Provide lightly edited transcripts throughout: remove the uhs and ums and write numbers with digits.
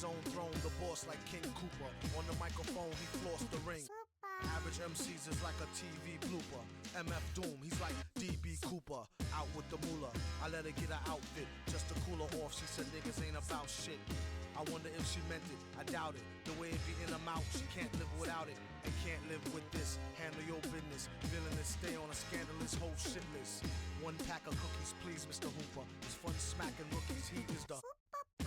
his own throne, the boss like King Cooper. On the microphone, he flossed the ring. Average MCs is like a TV blooper. MF Doom, he's like DB Cooper. Out with the moolah, I let her get her outfit just to cool her off. She said niggas ain't about shit. I wonder if she meant it, I doubt it. The way it be in her mouth, she can't live without it. And can't live with this, handle your business. Villainous, stay on a scandalous whole shit list. One pack of cookies, please, Mr. Hooper. It's fun smacking rookies, he is the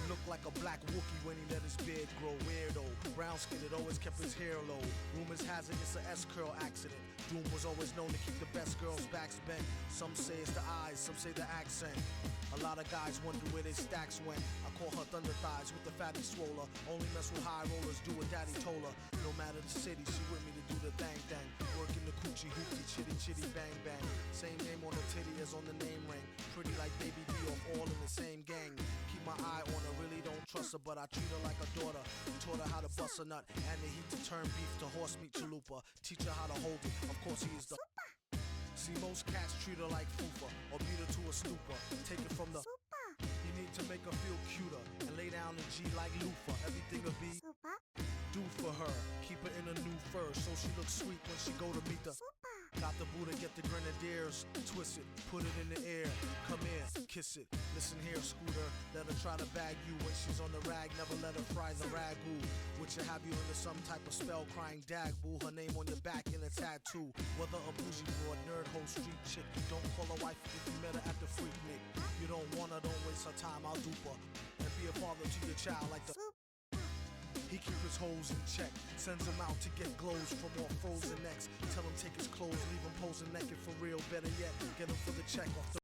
look like a black Wookie when he let his beard grow. Weirdo, brown skinned, always kept his hair low. Rumors has it it's a S-curl accident. Doom was always known to keep the best girls' backs bent. Some say it's the eyes, some say the accent. A lot of guys wonder where their stacks went. I call her Thunder Thighs with the fatty swoller. Only mess with high rollers, do what daddy told her. No matter the city, she with me to do the thang thang. Working the coochie hoopty, chitty chitty bang bang. Same name on the titty as on the name ring. Pretty like Baby D off all in the same gang. Keep my eye on her, really don't trust her, but I treat her like a daughter. Taught her how to bust a nut and the heat to turn beef to horse meat chalupa. Teach her how to hold it, of course he is the See, most cats treat her like fufa or beat her to a stupor. Take it from the You need to make her feel cuter and lay down the G like loofah. Everything will be do for her. Keep her in a new fur so she looks sweet when she go to meet the Got the Buddha, get the grenadiers, twist it, put it in the air. Come here, kiss it. Listen here, Scooter. Let her try to bag you when she's on the rag. Never let her fry the ragu. Which will have you under some type of spell, crying dag boo. Her name on your back in a tattoo. Whether a bougie broad, nerd, hoe, street chick. Don't call her wife if you met her at the Freak Nick. You don't want her, don't waste her time. I'll dupe her and be a father to your child like the. He keep his hoes in check, sends him out to get glows from all frozen necks. Tell him take his clothes, leave him posing naked for real. Better yet, get him for the check off the.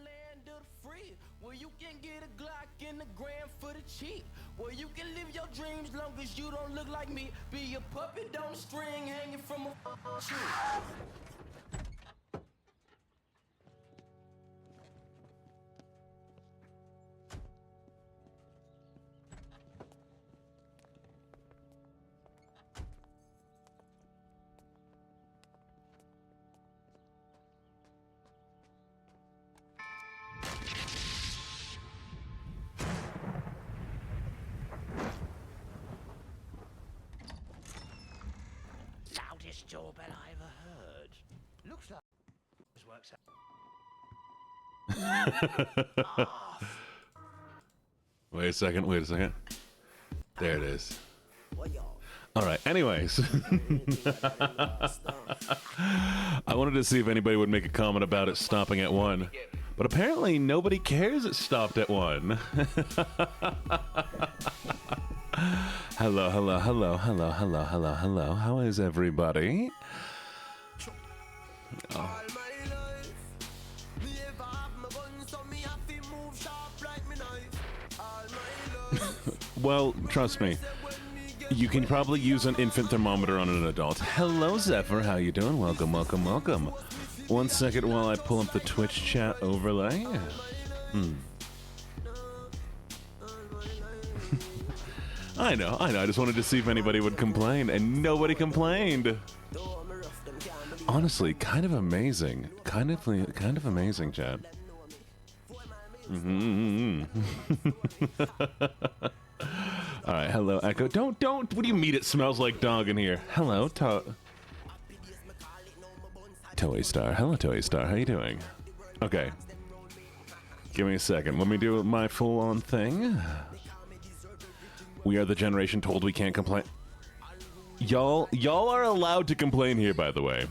land of the free, where you can get a Glock in the gram for the cheap, where you can live your dreams long as you don't look like me. Be a puppet on a string hanging from a tree. Loudest doorbell I ever heard. Looks like this works out. Wait a second. There it is. All right, anyways. I wanted to see if anybody would make a comment about it stopping at 1. But apparently nobody cares it stopped at 1. Hello. How is everybody? Oh. Well, trust me. You can probably use an infant thermometer on an adult. Hello, Zephyr. How you doing? Welcome. 1 second while I pull up the Twitch chat overlay. I know. I just wanted to see if anybody would complain, and nobody complained. Honestly, kind of amazing. Kind of amazing, chat. All right, hello, Echo. Don't. What do you mean it smells like dog in here? Hello, Toei Star. Hello, Toei Star. How you doing? Okay. Give me a second. Let me do my full-on thing. We are the generation told we can't complain. Y'all are allowed to complain here, by the way.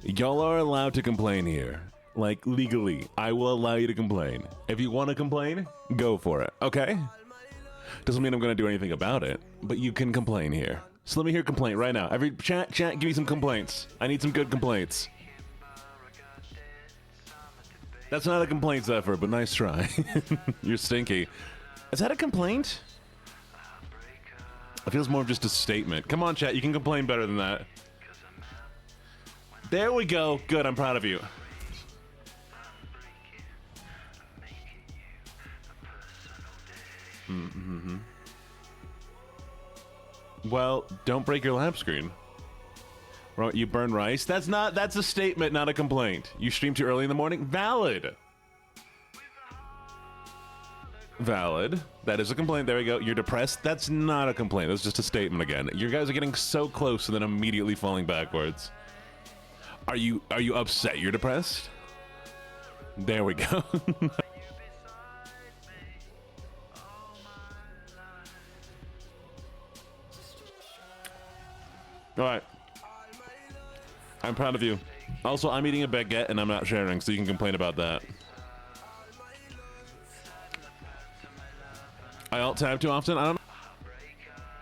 Y'all are allowed to complain here. Like, legally. I will allow you to complain. If you want to complain, go for it, okay? Doesn't mean I'm going to do anything about it, but you can complain here. So let me hear a complaint right now. Every chat, give me some complaints. I need some good complaints. That's not a complaint, Zephyr, but nice try. You're stinky. Is that a complaint? It feels more of just a statement. Come on, chat, you can complain better than that. There we go. Good, I'm proud of you. Well, don't break your lap screen. You burn rice? That's a statement, not a complaint. You stream too early in the morning? Valid. That is a complaint. There we go. You're depressed? That's not a complaint. That's just a statement again. You guys are getting so close and then immediately falling backwards. Are you upset you're depressed? There we go. All right. I'm proud of you. Also, I'm eating a baguette and I'm not sharing, so you can complain about that. I alt-tab too often? I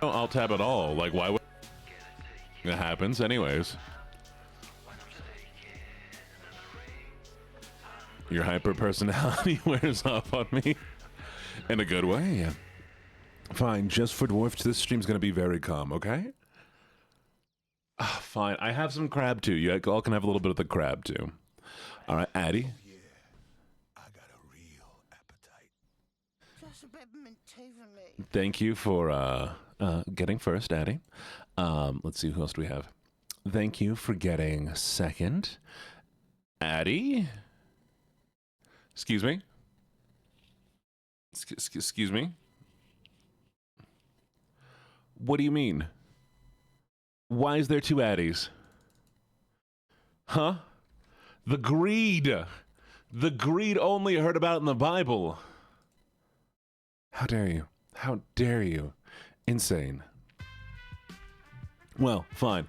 don't alt-tab at all. Like, why would... It happens anyways. Your hyper-personality wears off on me. In a good way. Fine, just for dwarfs, this stream's gonna be very calm, okay? Fine, I have some crab too. You all can have a little bit of the crab too. All right, Addie. Yeah, I got a real appetite. Just a peppermint tea for me. Thank you for getting first, Addie. Let's see, who else do we have? Thank you for getting second. Addie? Excuse me? Excuse me? What do you mean? Why is there two Addies? Huh? The greed! The greed only heard about in the Bible. How dare you? How dare you? Insane. Well, fine.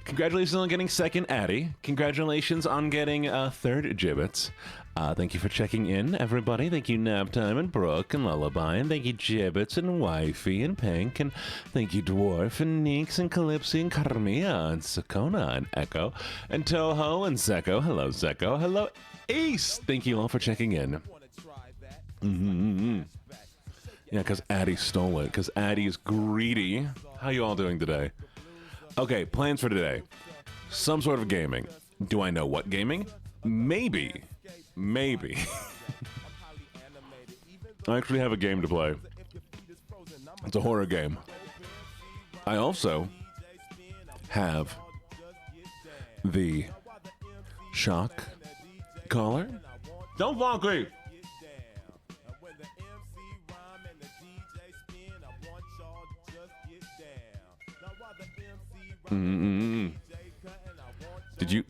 Congratulations on getting second Addie. Congratulations on getting third Gibbets. Thank you for checking in, everybody. Thank you, Naptime and Brooke and Lullaby. And thank you, Gibbets and Wifey and Pink. And thank you, Dwarf and Neeks and Calypsy and Carmia and Sakona and Echo and Toho and Zeko. Hello, Zeko. Hello, Ace. Thank you all for checking in. Yeah, because Addy stole it. Because Addy's greedy. How you all doing today? Okay, plans for today. Some sort of gaming. Do I know what gaming? Maybe. I actually have a game to play. It's a horror game. I also have the shock collar. Don't bonk me!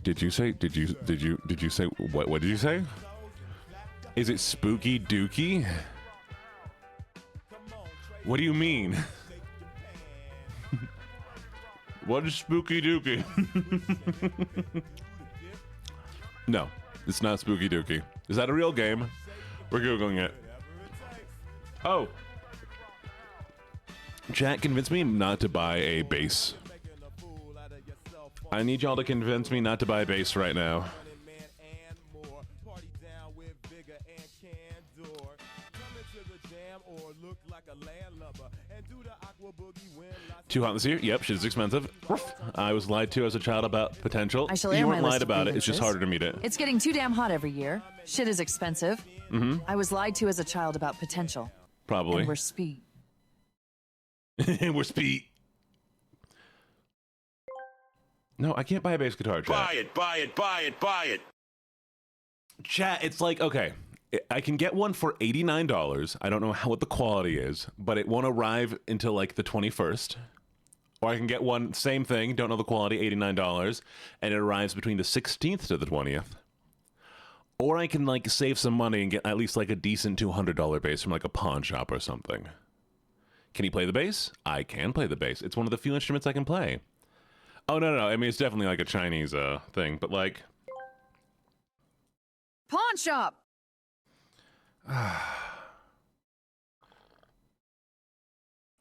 Did you say what did you say? Is it spooky dookie? What do you mean? What is spooky dookie? No, it's not spooky dookie. Is that a real game? We're Googling it. Oh. Chat, convince me not to buy a base. I need y'all to convince me not to buy a base right now. Too hot this year? Yep, shit is expensive. I was lied to as a child about potential. I shall air you my weren't list lied of about it. It's just grievances. harder to meet it. It's getting too damn hot every year. Shit is expensive. I was lied to as a child about potential. Probably. And we're speed. We're speed. No, I can't buy a bass guitar, chat. Buy it. Chat, it's like, okay, I can get one for $89. I don't know what the quality is, but it won't arrive until like the 21st. Or I can get one, same thing, don't know the quality, $89, and it arrives between the 16th to the 20th. Or I can like save some money and get at least like a decent $200 bass from like a pawn shop or something. Can you play the bass? I can play the bass. It's one of the few instruments I can play. Oh, no. I mean, it's definitely like a Chinese thing, but like... Pawn shop!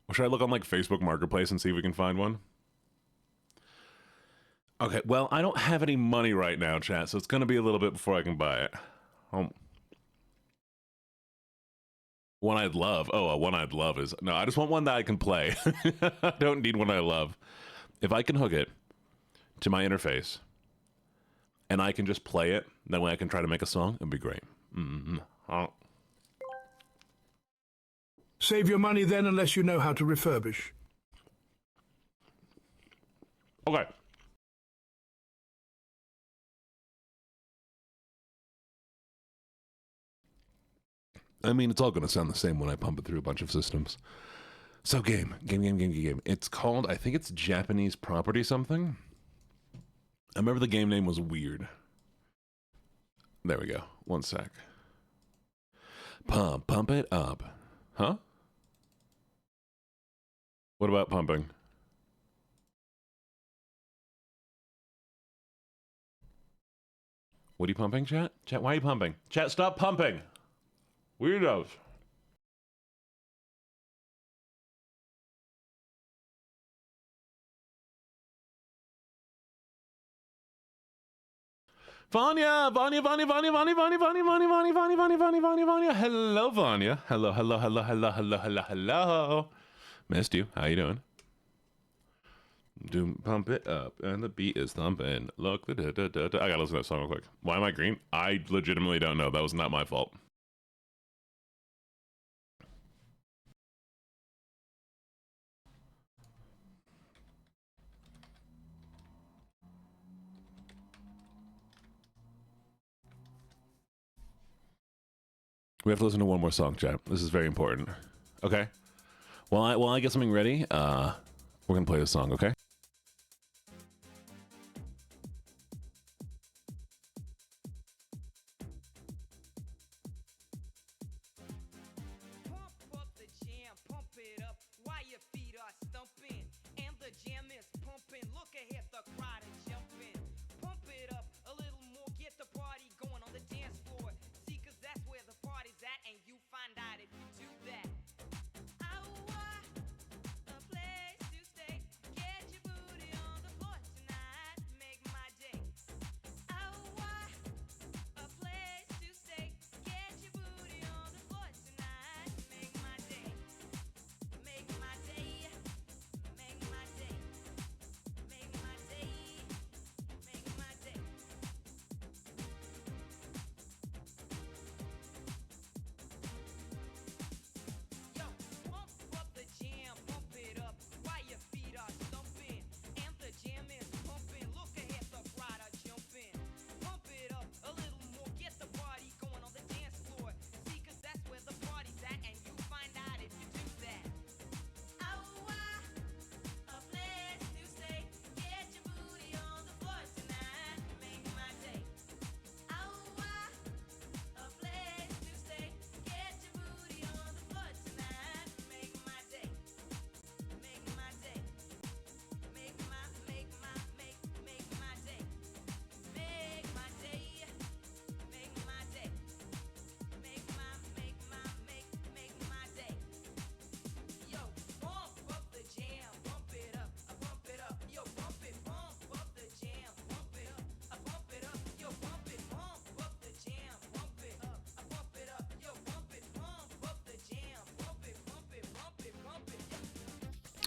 Or should I look on like Facebook Marketplace and see if we can find one? Okay, well, I don't have any money right now, chat, so it's going to be a little bit before I can buy it. One I'd love. Oh, a one I'd love is... No, I just want one that I can play. I don't need one I love. If I can hook it to my interface and I can just play it, that way I can try to make a song, it'd be great. Save your money then unless you know how to refurbish. Okay. I mean, it's all going to sound the same when I pump it through a bunch of systems. So game. It's called, I think it's Japanese Property something. I remember the game name was weird. There we go. One sec. Pump it up. Huh? What about pumping? What are you pumping, chat? Chat, why are you pumping? Chat, stop pumping! Weirdos. Vanya. Hello, Vanya. Hello. Missed you. How you doing? Do pump it up, and the beat is thumping. Look, I gotta listen to that song real quick. Why am I green? I legitimately don't know. That was not my fault. We have to listen to one more song, chat. This is very important. Okay. While I get something ready, we're gonna play this song, okay?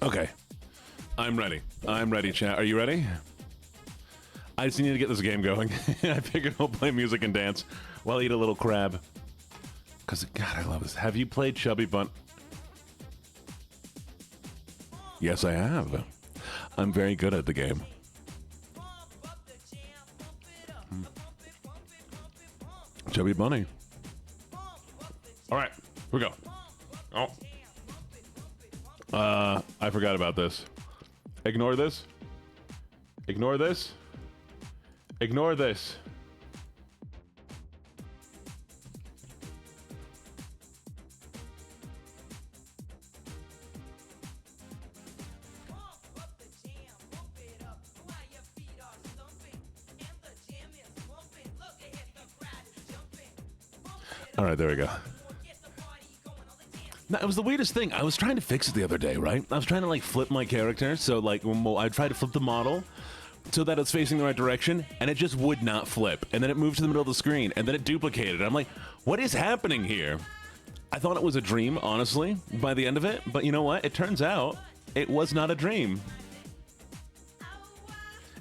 Okay. I'm ready. I'm ready, chat. Are you ready? I just need to get this game going. I figured I'll play music and dance while I eat a little crab. Because, God, I love this. Have you played Chubby Bun? Yes, I have. I'm very good at the game. Chubby Bunny. All right, here we go. Oh. I forgot about this. Ignore this. Ignore this. Ignore this. All right, there we go. Now, it was the weirdest thing. I was trying to fix it the other day, right? I was trying to, like, flip my character. So, like, I tried to flip the model so that it's facing the right direction, and it just would not flip. And then it moved to the middle of the screen, and then it duplicated. I'm like, what is happening here? I thought it was a dream, honestly, by the end of it. But you know what? It turns out it was not a dream.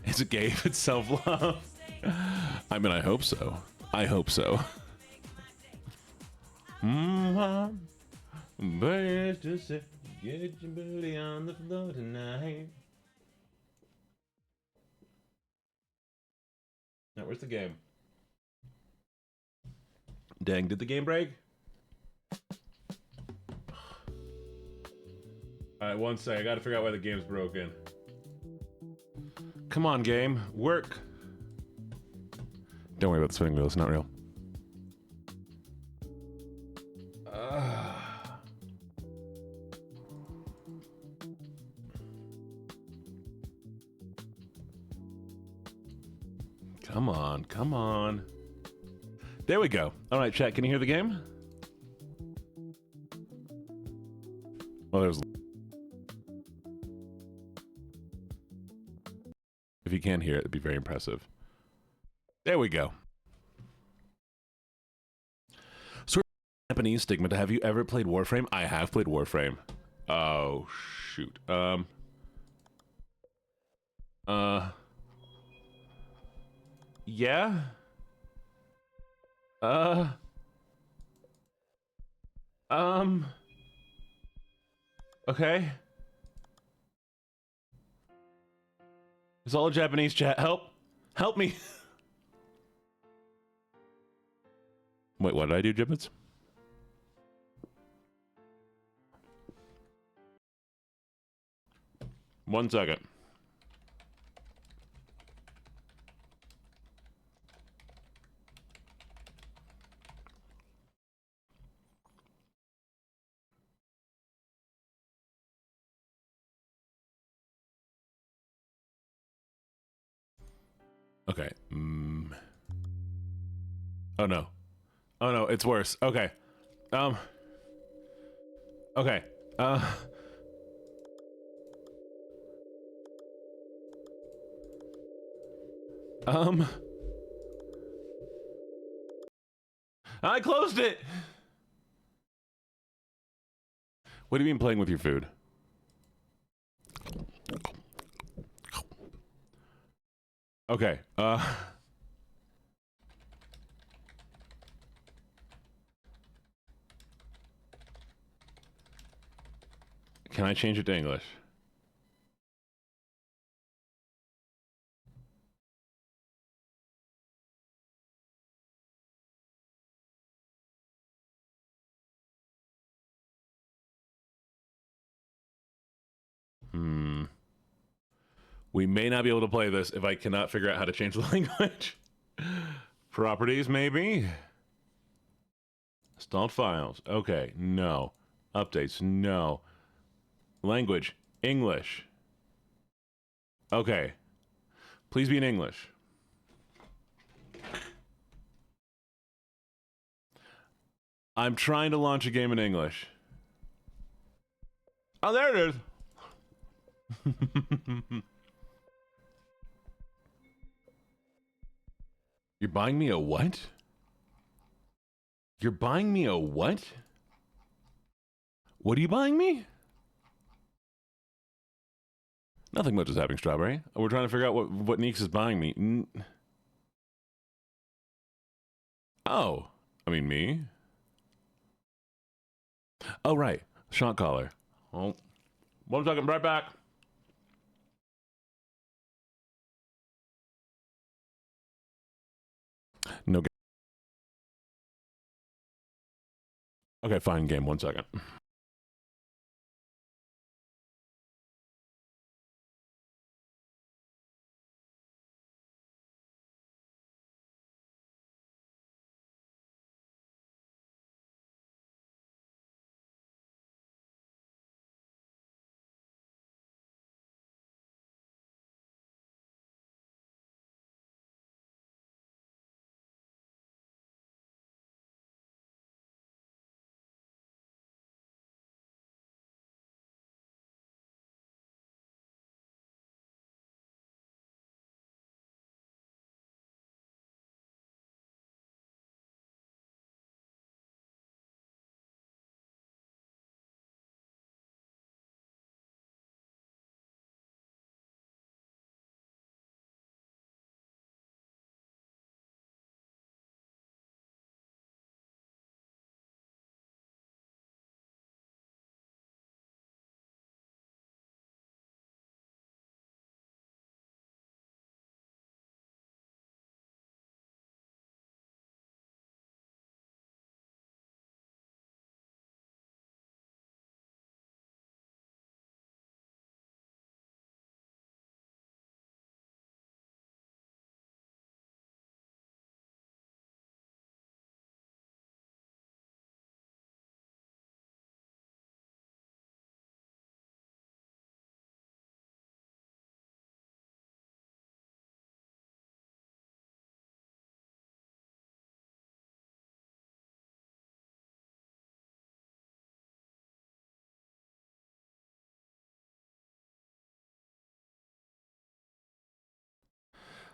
It's a game. It's self-love. I mean, I hope so. I hope so. Birds to say, get your booty on the floor tonight. Now, where's the game? Dang, did the game break? Alright, one sec. I gotta figure out why the game's broken. Come on, game. Work. Don't worry about the spinning wheel. It's not real. Come on, come on. There we go. All right, chat, can you hear the game? Oh, there's... If you can hear it, it'd be very impressive. There we go. Sort of Japanese stigma. Have you ever played Warframe? I have played Warframe. Oh, shoot. Yeah? Okay. It's all Japanese, chat. Help. Help me. Wait, what did I do, Gibbets? One second. Okay. Oh no. Oh no, it's worse. Okay. Okay. I closed it. What have you been playing with your food? Okay. Can I change it to English? We may not be able to play this if I cannot figure out how to change the language. Properties, maybe? Installed files. Okay, no. Updates, no. Language, English. Okay. Please be in English. I'm trying to launch a game in English. Oh, there it is. You're buying me a what? You're buying me a what? What are you buying me? Nothing much is happening, Strawberry. We're trying to figure out what Neeks is buying me. Oh, I mean me? Oh, right. Shot caller. Oh, 1 second, right back. No game. Okay, fine, game. 1 second.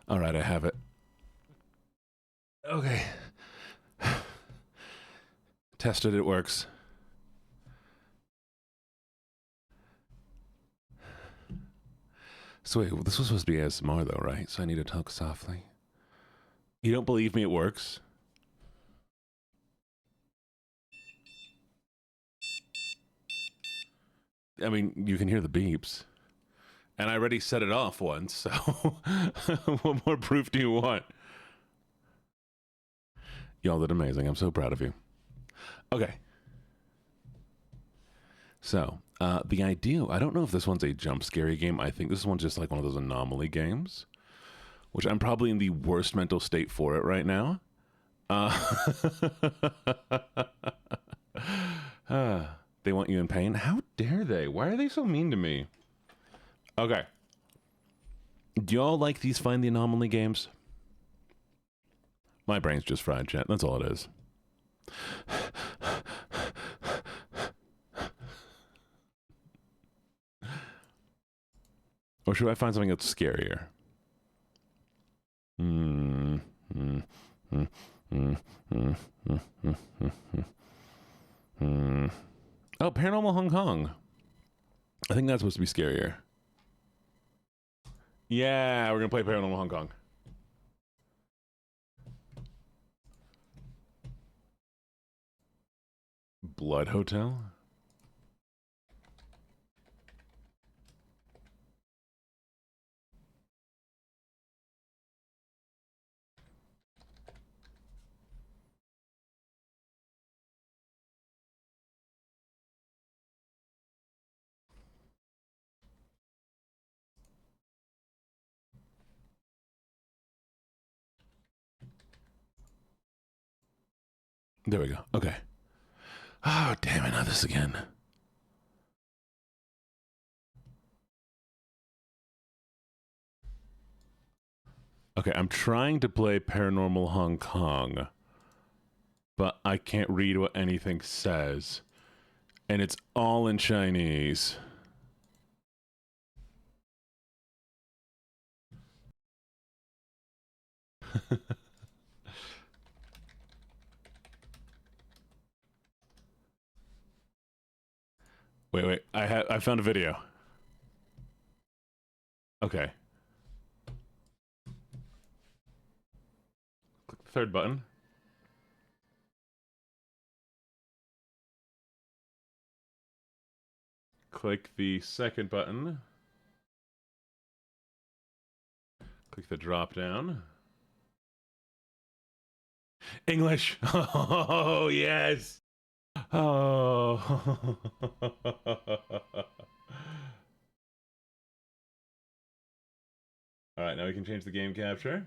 All right, I have it. Okay. Tested, it works. So wait, this was supposed to be ASMR though, right? So I need to talk softly. You don't believe me, it works? I mean, you can hear the beeps. And I already set it off once, so what more proof do you want? Y'all did amazing. I'm so proud of you. Okay. So, the idea, I don't know if this one's a jump scary game. I think this one's just like one of those anomaly games, which I'm probably in the worst mental state for it right now. They want you in pain? How dare they? Why are they so mean to me? Okay. Do y'all like these Find the Anomaly games? My brain's just fried, chat. That's all it is. Or should I find something that's scarier? Oh, Paranormal Hong Kong. I think that's supposed to be scarier. Yeah, we're gonna play Paranormal Hong Kong. Blood Hotel? There we go. Okay. Oh, damn it, not this again. Okay, I'm trying to play Paranormal Hong Kong, but I can't read what anything says. And it's all in Chinese. Wait, I found a video. Okay. Click the third button. Click the second button. Click the drop down. English. Oh, yes. Oh. All right, now we can change the game capture.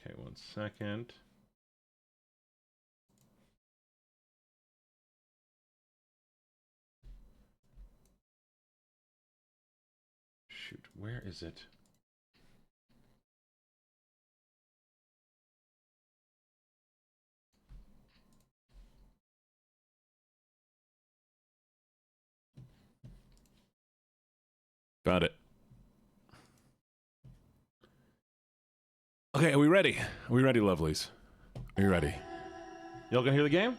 Okay, 1 second. Shoot, where is it? Got it. Okay, are we ready? Are we ready, lovelies? Are you ready? Y'all gonna hear the game?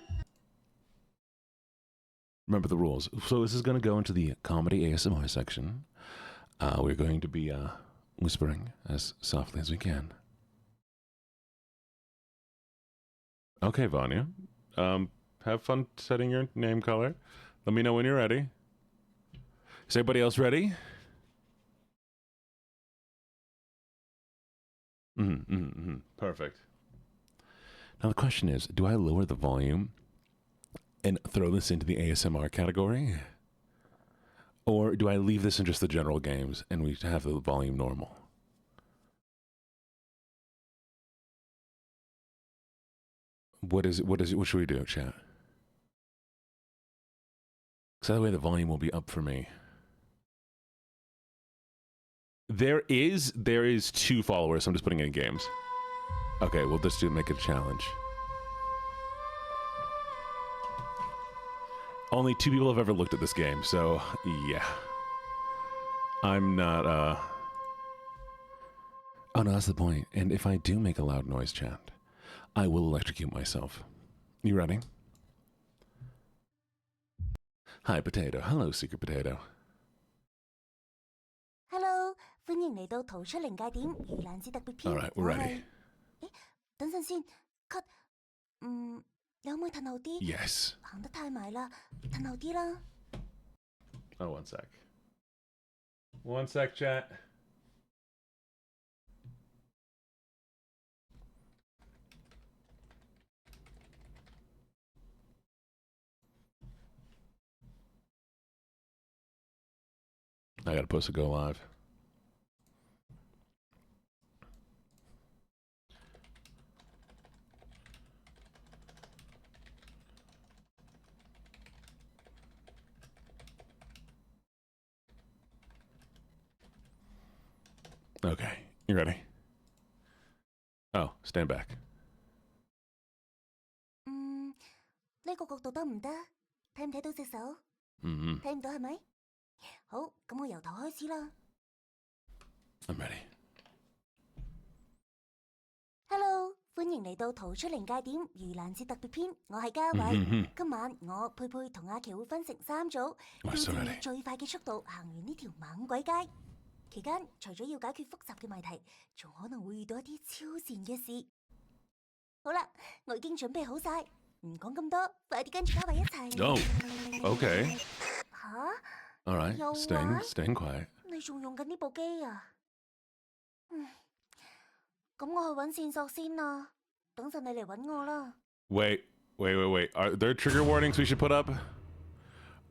Remember the rules. So this is gonna go into the comedy ASMR section. We're going to be whispering as softly as we can. Okay, Vanya. Have fun setting your name color. Let me know when you're ready. Is everybody else ready? Perfect. Now the question is, do I lower the volume and throw this into the ASMR category? Or do I leave this in just the general games and we have the volume normal? What should we do, chat? So that way the volume will be up for me. There is 2 followers, so I'm just putting it in games. Okay, we'll just make it a challenge. Only 2 people have ever looked at this game, so yeah. I'm not, Oh no, that's the point. And if I do make a loud noise, chat, I will electrocute myself. You ready? Hi, Potato. Hello, Secret Potato. Hello，歡迎嚟到逃出靈界點盂蘭節特別篇。 Alright, we're ready. 等陣先 ，cut。有冇褪後啲 Yes. 行得太埋啦，褪後啲啦。Oh, 1 sec. 1 sec, chat. I gotta post a go live. Okay, you ready? Oh, stand back. 呢個角度得唔得？睇唔睇到隻手？睇唔到係咪？好，咁我由頭開始啦。I'm ready. Hello，歡迎嚟到逃出靈界點盂蘭節特別篇，我係嘉偉。今晚我佩佩同阿琪會分成3組，標誌以最快嘅速度行完呢條猛鬼街。期間除咗要解決複雜嘅謎題，仲可能會遇到一啲超賤嘅事。好啦，我已經準備好晒，唔講咁多，快啲跟住嘉偉一齊。Oh, okay. 吓？ All right, 又玩？ staying quiet. 你仲用緊呢部機啊？咁我去揾線索先啦，等陣你嚟揾我啦。Wait. Are there trigger warnings we should put up?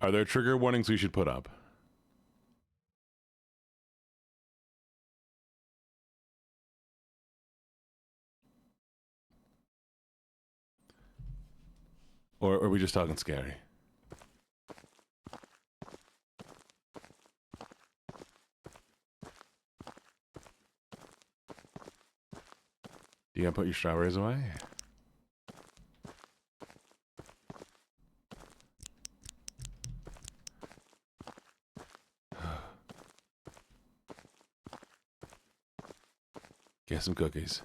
Are there trigger warnings we should put up? Or are we just talking scary? You gonna put your strawberries away? Get some cookies.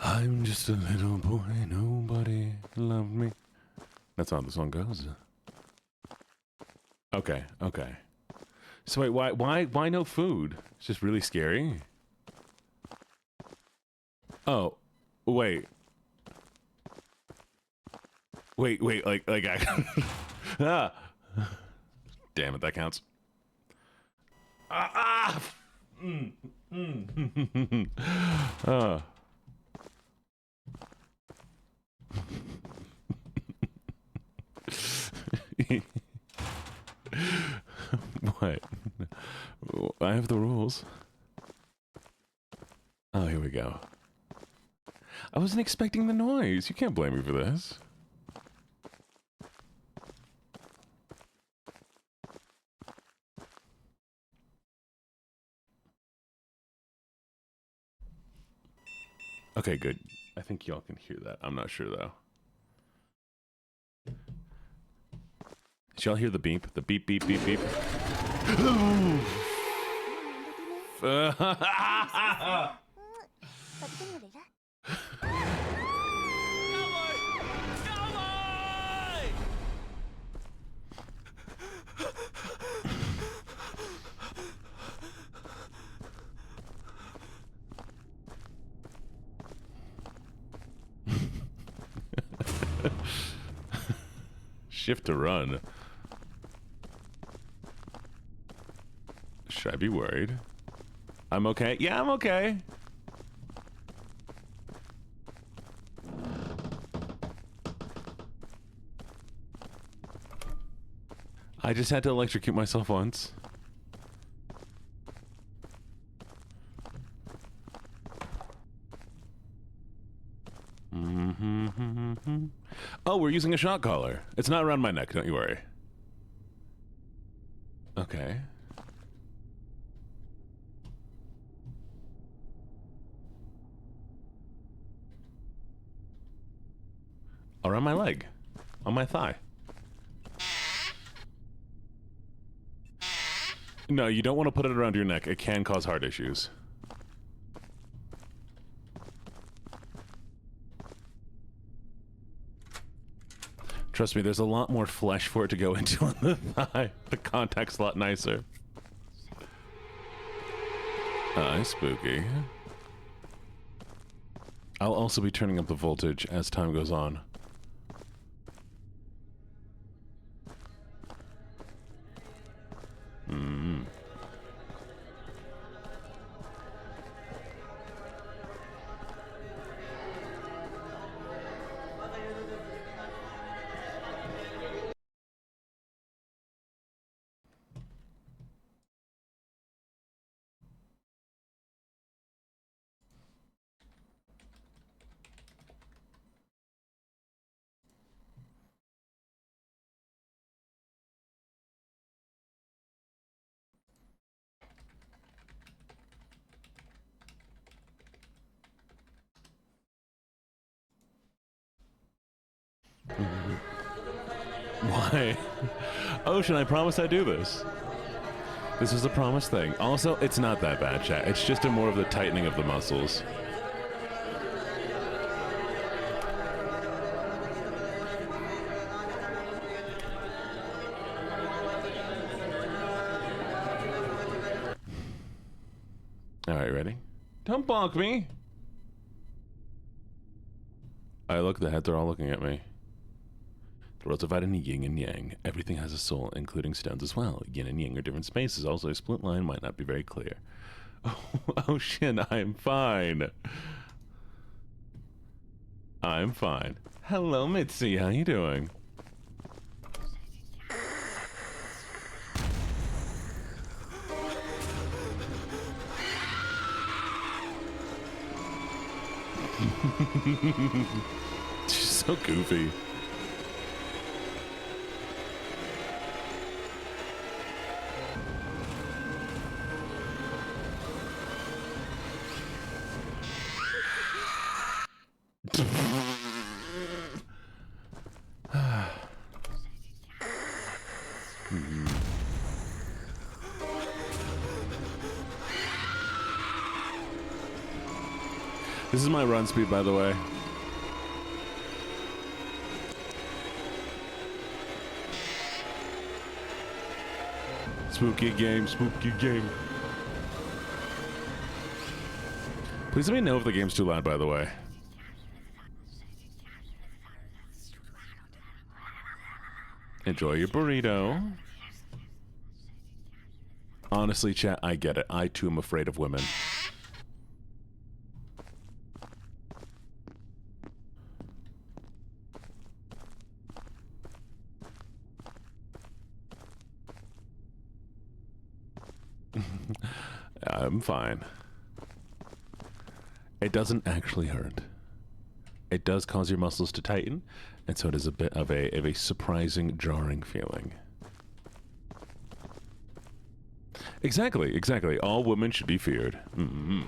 I'm just a little boy, nobody loved me. That's how the song goes. Okay, okay. So wait, why no food? It's just really scary. Oh, wait. Wait, like I ah. Damn it, that counts. What? I have the rules. Oh, here we go. I wasn't expecting the noise. You can't blame me for this. Okay, good. I think y'all can hear that. I'm not sure, though. Did y'all hear the beep? The beep, beep, beep, beep? Shift to run. Should I be worried? I'm okay. Yeah, I'm okay. I just had to electrocute myself once. Oh, we're using a shock collar. It's not around my neck, don't you worry. Okay. Around my leg. On my thigh. No, you don't want to put it around your neck. It can cause heart issues. Trust me, there's a lot more flesh for it to go into on the thigh. The contact's a lot nicer. Spooky. I'll also be turning up the voltage as time goes on. Why? Ocean, I promise I'd do this. This was a promise thing. Also, it's not that bad, chat. It's just more of the tightening of the muscles. Alright, ready? Don't bonk me! I look, the heads are all looking at me. The world's divided into yin and yang. Everything has a soul, including stones as well. Yin and yang are different spaces. Also, a split line might not be very clear. Oh shit, I'm fine. I'm fine. Hello, Mitzi. How you doing? She's so goofy. This is my run speed, by the way. Spooky game, spooky game. Please let me know if the game's too loud, by the way. Enjoy your burrito. Honestly, chat, I get it. I, too, am afraid of women. I'm fine. It doesn't actually hurt. It does cause your muscles to tighten, and so it is a bit of a surprising, jarring feeling. Exactly, exactly. All women should be feared. Mm-hmm.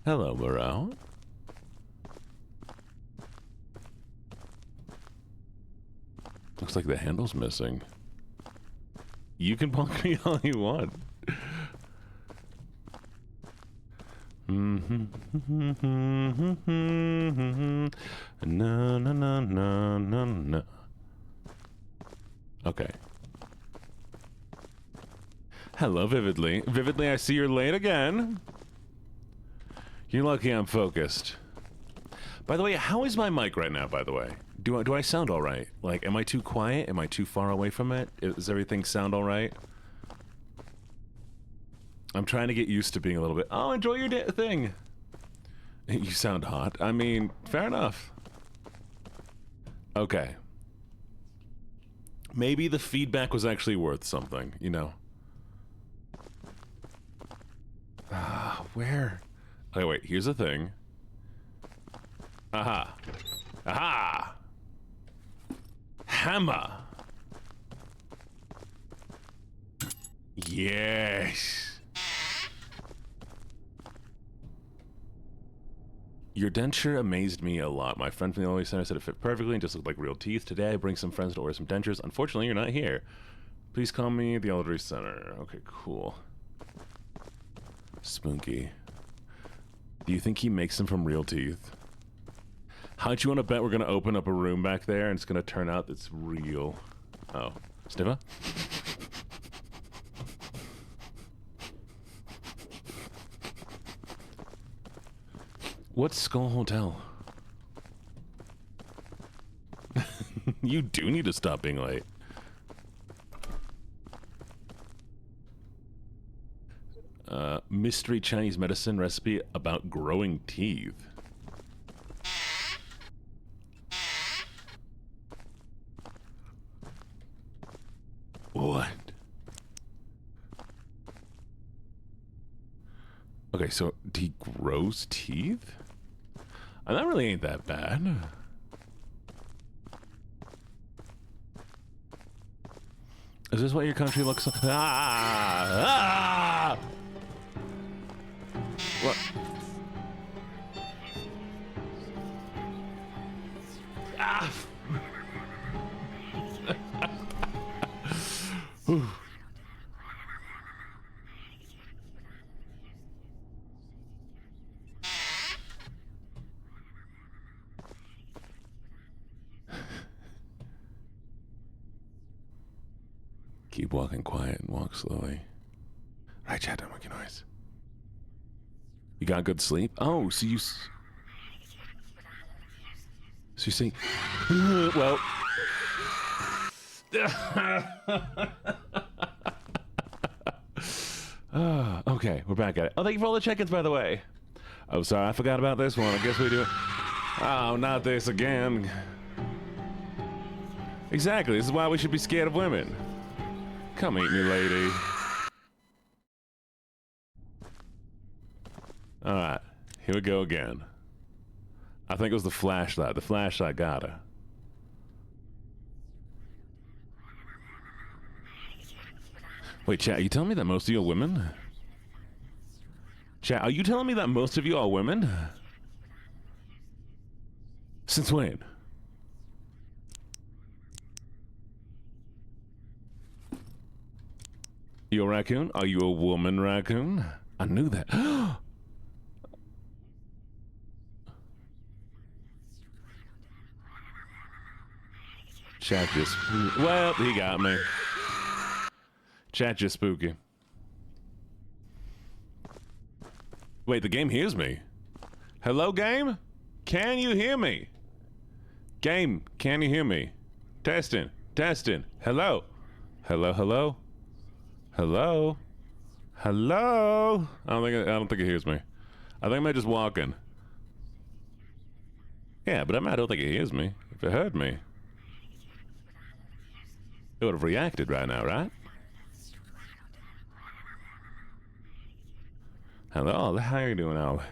Hello, Morale. Looks like the handle's missing. You can punk me all you want. No, no, no, no, no, no. Okay. Hello, Vividly. Vividly, I see you're late again. You're lucky I'm focused. By the way, how is my mic right now, by the way? Do I sound all right? Like, am I too quiet? Am I too far away from it? Does everything sound all right? I'm trying to get used to being a little bit... Oh, enjoy your thing. You sound hot. I mean, fair enough. Okay. Maybe the feedback was actually worth something, you know? Where? Okay, wait, here's the thing. Aha. Aha! Hammer! Yes! Your denture amazed me a lot. My friend from the Elderly Center said it fit perfectly and just looked like real teeth. Today I bring some friends to order some dentures. Unfortunately, you're not here. Please call me the Elderly Center. Okay, cool. Spunky. Do you think he makes them from real teeth? How'd you want to bet we're going to open up a room back there and it's going to turn out it's real? Oh. Sniva? What's Skull Hotel? You do need to stop being late. Mystery Chinese medicine recipe about growing teeth. What? Okay, so he grows teeth? And that really ain't that bad. Is this what your country looks like? Ah! Ah! What? Ah! Keep walking quiet and walk slowly. Right, chat, don't make a noise. You got good sleep? Oh, so you... So you see... Well... Okay, we're back at it. Oh, thank you for all the check-ins, by the way. Oh, sorry, I forgot about this one. I guess we do it. Oh, not this again. Exactly, this is why we should be scared of women. Come eat me, lady. Alright, here we go again. I think it was the flashlight. The flashlight got her. Wait, chat, are you telling me that most of you are women? Chat, are you telling me that most of you are women? Since when? You a raccoon? Are you a woman raccoon? I knew that. Chat just... Well, he got me. Chat just spooky. Wait, the game hears me. Hello, game? Can you hear me? Game, can you hear me? Testing, testing. Hello? Hello, hello? Hello? Hello? I don't think it hears me. I think I'm just walking. Yeah, but I don't think it hears me. If it heard me, it would have reacted right now, right? Hello, how are you doing, Al?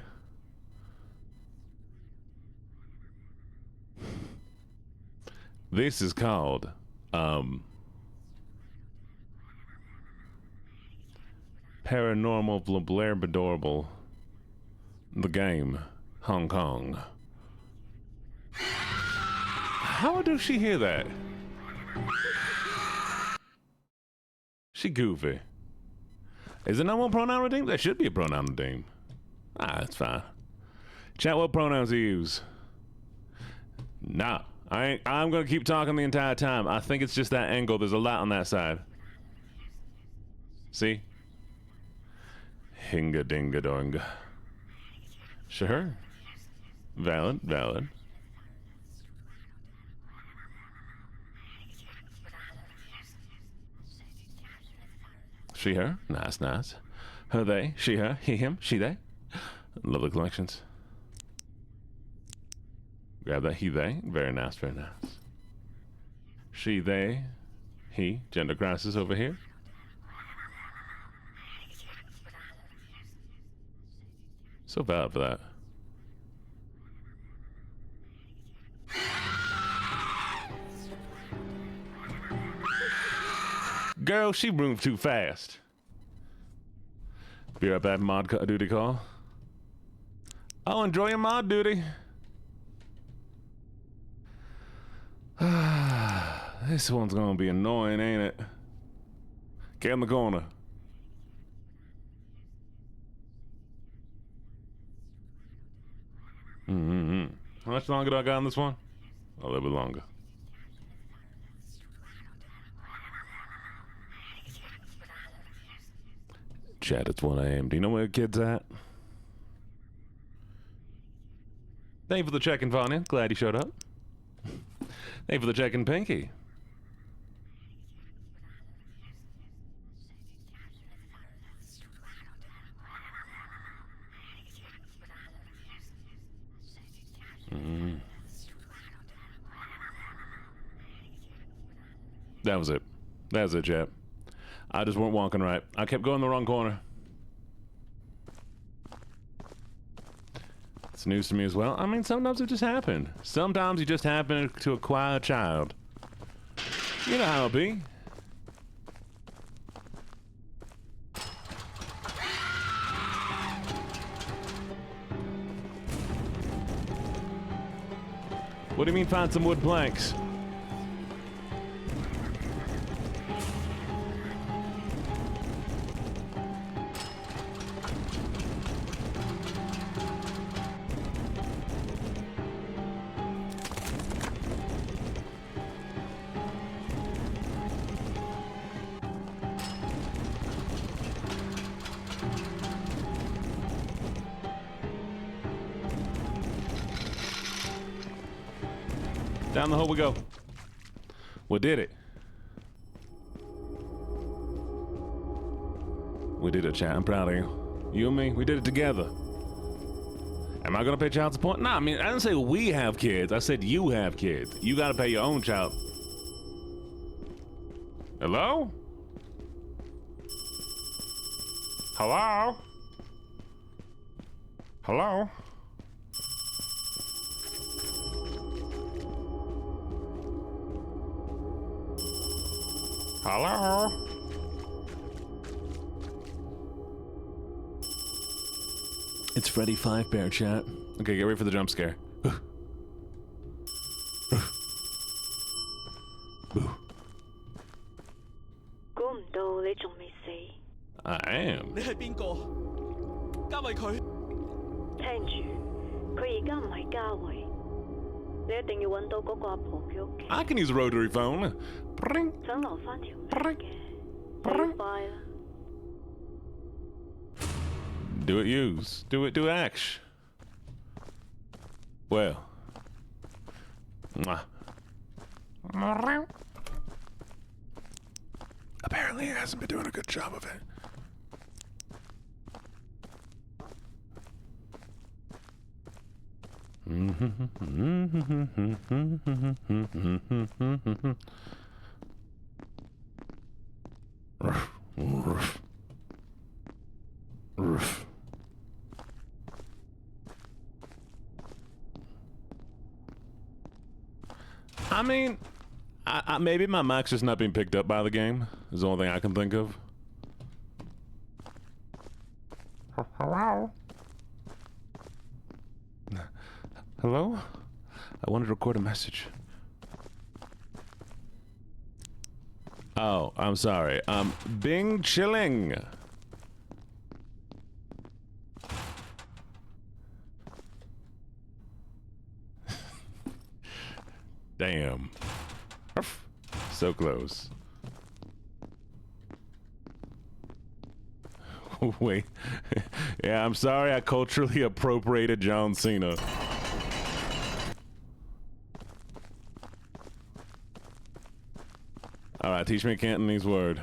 This is called, Paranormal Blablarbadorable. The game. Hong Kong. How does she hear that? She goofy. Is there no more pronoun redeem? There should be a pronoun redeem. Ah, that's fine. Chat, what pronouns do you use? Nah, I'm gonna keep talking the entire time. I think it's just that angle. There's a lot on that side. See? Hinga dinga donga. Sure. Valid, valid. She, her. Nice, nice. Her, they. She, her. He, him. She, they. Lovely collections. Grab that. He, they. Very nice, very nice. She, they. He. Gender crisis over here. So valid for that. Girl, she moved too fast. Be right back, mod duty call. Oh, enjoy your mod duty. This one's gonna be annoying, ain't it? Get in the corner. How much longer do I got on this one? A little bit longer. Chat, it's 1 a.m. Do you know where the kid's at? Thank you for the check-in, Vanya. Glad you showed up. Thank you for the check-in, Pinky. That was it. That was it, chat. I just weren't walking right. I kept going the wrong corner. It's news to me as well. I mean, sometimes it just happened. Sometimes you just happen to acquire a child. You know how it be. What do you mean find some wood planks? Down the hole we go. We did it. We did it, chat. I'm proud of you. You and me, we did it together. Am I gonna pay child support? Nah, I mean, I didn't say we have kids. I said you have kids. You gotta pay your own child. Hello? Hello? Hello? Hello? It's Freddy Five-Bear, chat. Okay, get ready for the jump scare. I am. 你係邊個？嘉慧佢。聽住，佢而家唔係嘉慧，你一定要揾到嗰個阿婆嘅屋企。I can use a rotary phone. Bring. 想留返條命嘅，要快啦。Do it use. Do it act. Well. Mwah. Apparently he hasn't been doing a good job of it. Roof. I mean, maybe my mic's just not being picked up by the game. Is the only thing I can think of. Hello? Hello? I wanted to record a message. Oh, I'm sorry. Bing chilling. Damn. So close. Wait. Yeah, I'm sorry I culturally appropriated John Cena. Alright, teach me a Cantonese word.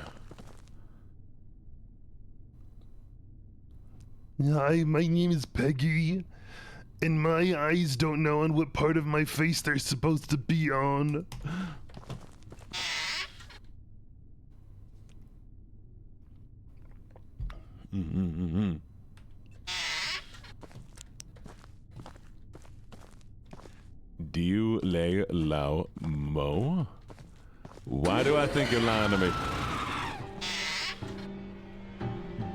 Hi, my name is Peggy, and my eyes don't know on what part of my face they're supposed to be on. Do you lay low mo? Why do I think you're lying to me?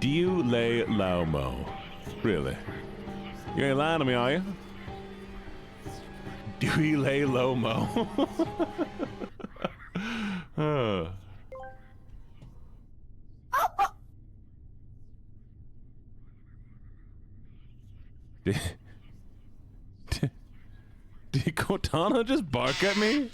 Do you lay low mo? Really? You ain't lying to me, are you? Do you lay low mo? Did Cortana just bark at me?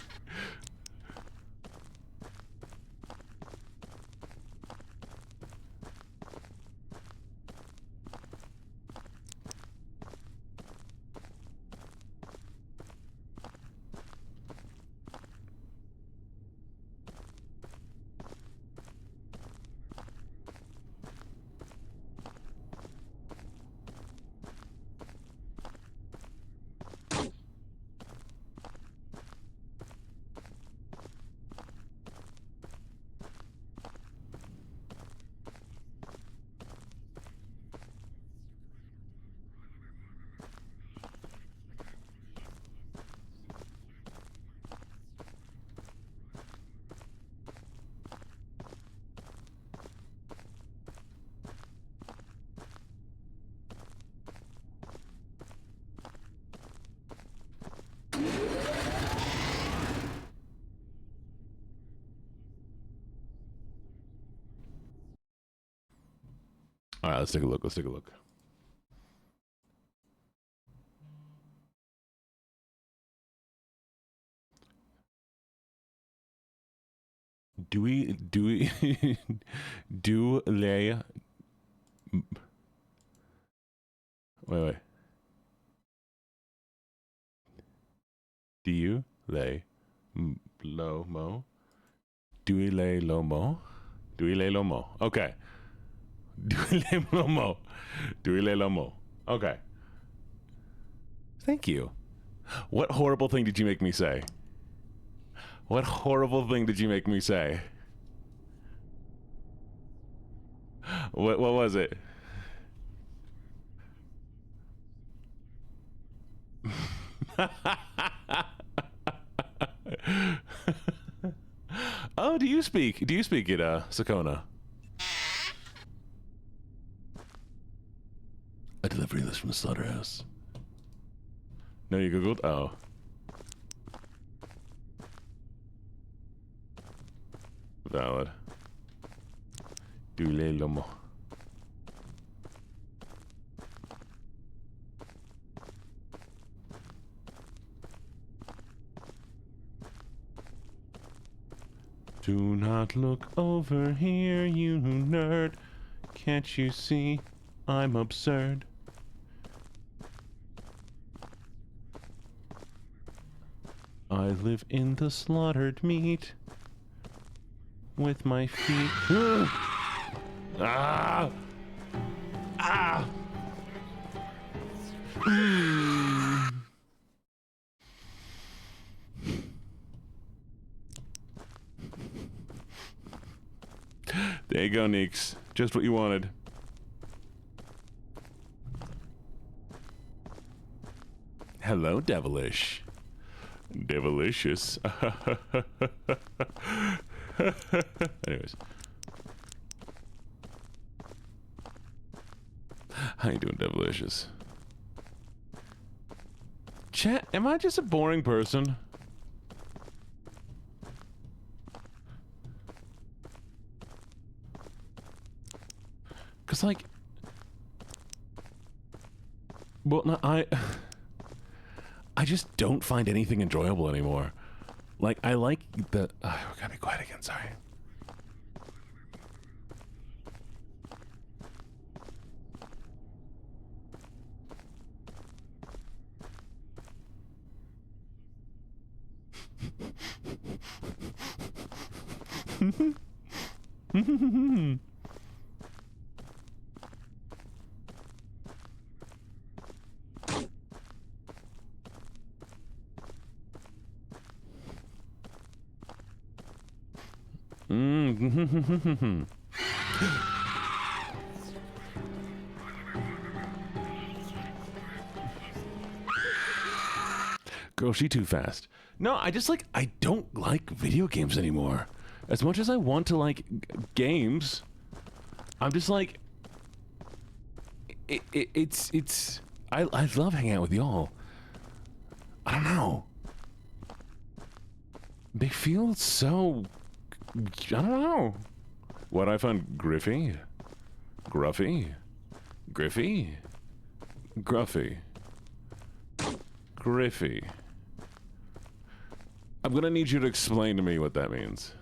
All right, let's take a look. Let's take a look. Do lay wait. Do you lay low mo? Do we lay low mo? Do we lay low mo? Okay. Do we lay low mo? Do we lay low mo? Okay. Thank you. What horrible thing did you make me say? What horrible thing did you make me say? What was it? Oh, do you speak it, Sakona? A delivery list from the slaughterhouse. No, you Googled? Oh. Valid. Ulelomo. Do not look over here, you nerd. Can't you see I'm absurd? I live in the slaughtered meat with my feet. Ah! Ah! There you go, Neeks. Just what you wanted. Hello, devilish. Devilicious. Anyways. How you doing, Devilicious? Chat, am I just a boring person? Cause like, well, no, I just don't find anything enjoyable anymore. Like, I like the. We gotta be quiet again. Sorry. Girl, she too fast. No, I just like, I don't like video games anymore. As much as I want to like games, I'm just like, I love hanging out with y'all. I don't know. They feel so, I don't know. What I find Griffy? Gruffy? Griffy? Gruffy? Griffy? I'm gonna need you to explain to me what that means.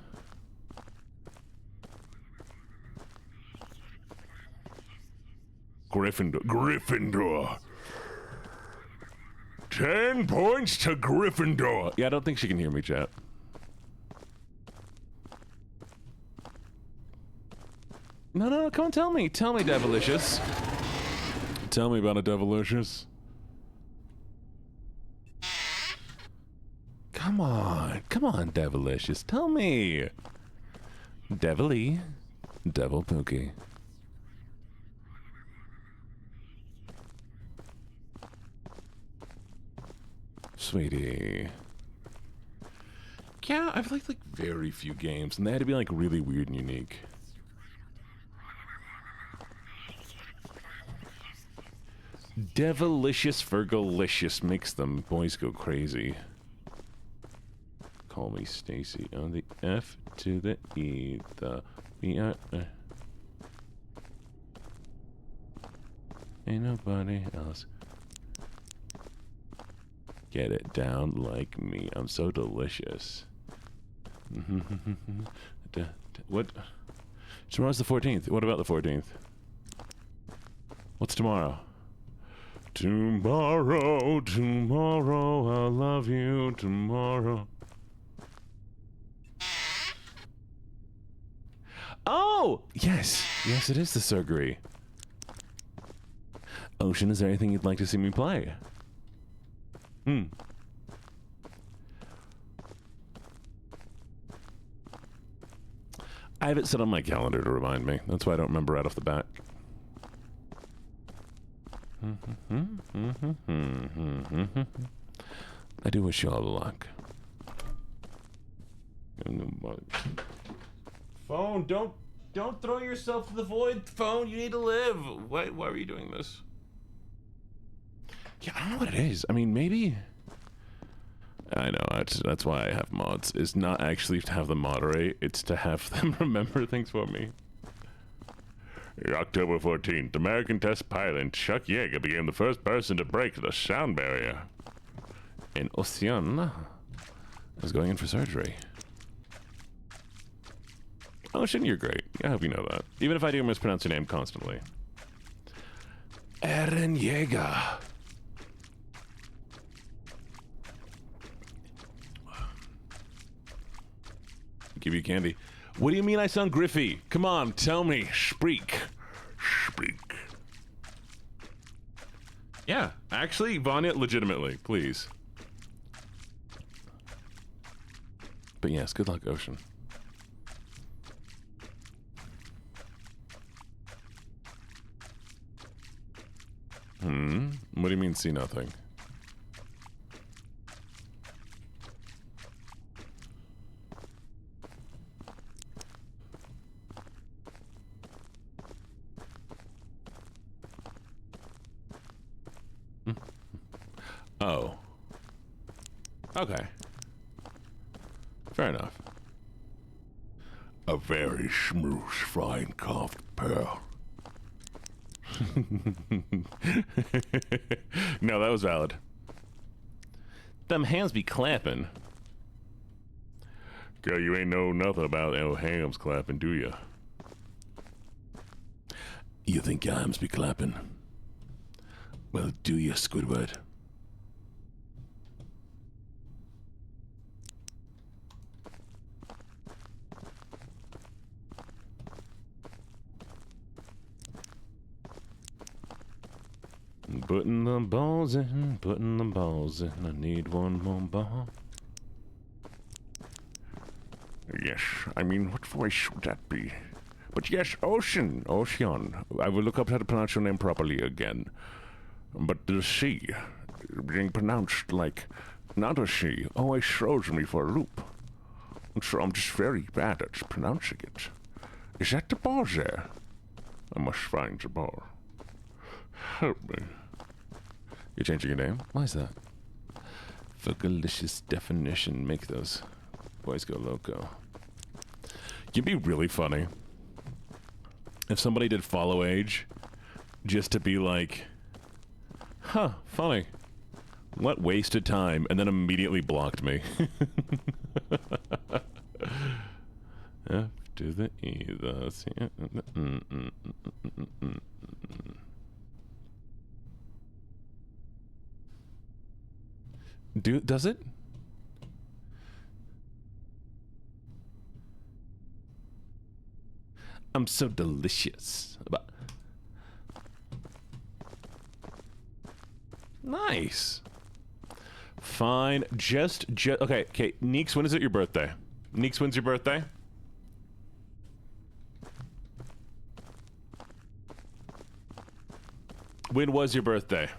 Gryffindor. Gryffindor. 10 points to Gryffindor. Yeah, I don't think she can hear me, chat. No, come on, tell me. Tell me, Devilicious. Tell me about a Devilicious. Come on, Devilicious. Tell me. Devilly. Devil Pookie. Sweetie. Yeah, I've liked like very few games, and they had to be like really weird and unique. Devilicious Virgolicious makes them boys go crazy. Call me Stacy on the F to the E, the B, ain't nobody else. Get it down like me. I'm so delicious. What? Tomorrow's the 14th. What about the 14th? What's tomorrow? Tomorrow, I love you tomorrow. Oh! Yes! Yes, it is the surgery. Ocean, is there anything you'd like to see me play? I have it set on my calendar to remind me. That's why I don't remember right off the bat. I do wish you all the luck. Phone, don't throw yourself to the void. Phone, you need to live. Why are you doing this? Yeah, I don't know what it is. I mean, maybe. I know, that's why I have mods. It's not actually to have them moderate, it's to have them remember things for me. October 14th, American test pilot Chuck Yeager became the first person to break the sound barrier. And Ocean is going in for surgery. Ocean, you're great. I hope you know that. Even if I do mispronounce your name constantly. Eren Yeager. Give you candy. What do you mean I sound Griffey? Come on, tell me. Speak. Speak. Yeah, actually, Vanya, legitimately, please. But yes, good luck, Ocean. What do you mean, see nothing? Oh. Okay. Fair enough. A very smooth, fine carved pearl. No, that was valid. Them hands be clapping. Girl, you ain't know nothing about no hands clapping, do ya? You think your hands be clapping? Well, do ya, Squidward? Putting the balls in, putting the balls in. I need one more ball. Yes, I mean, what voice would that be? But yes, Ocean. I will look up how to pronounce your name properly again. But the C being pronounced like not a C always throws me for a loop. And so I'm just very bad at pronouncing it. Is that the ball there? I must find the ball. Help me. You're changing your name? Why is that? Fugalicious definition. Make those boys go loco. You'd be really funny if somebody did follow age just to be like, huh, funny. What wasted time, and then immediately blocked me. F to the E, the C. Does it? I'm so delicious. Nice. Fine. Just okay. Neeks, when is it your birthday? Neeks, when's your birthday? When was your birthday?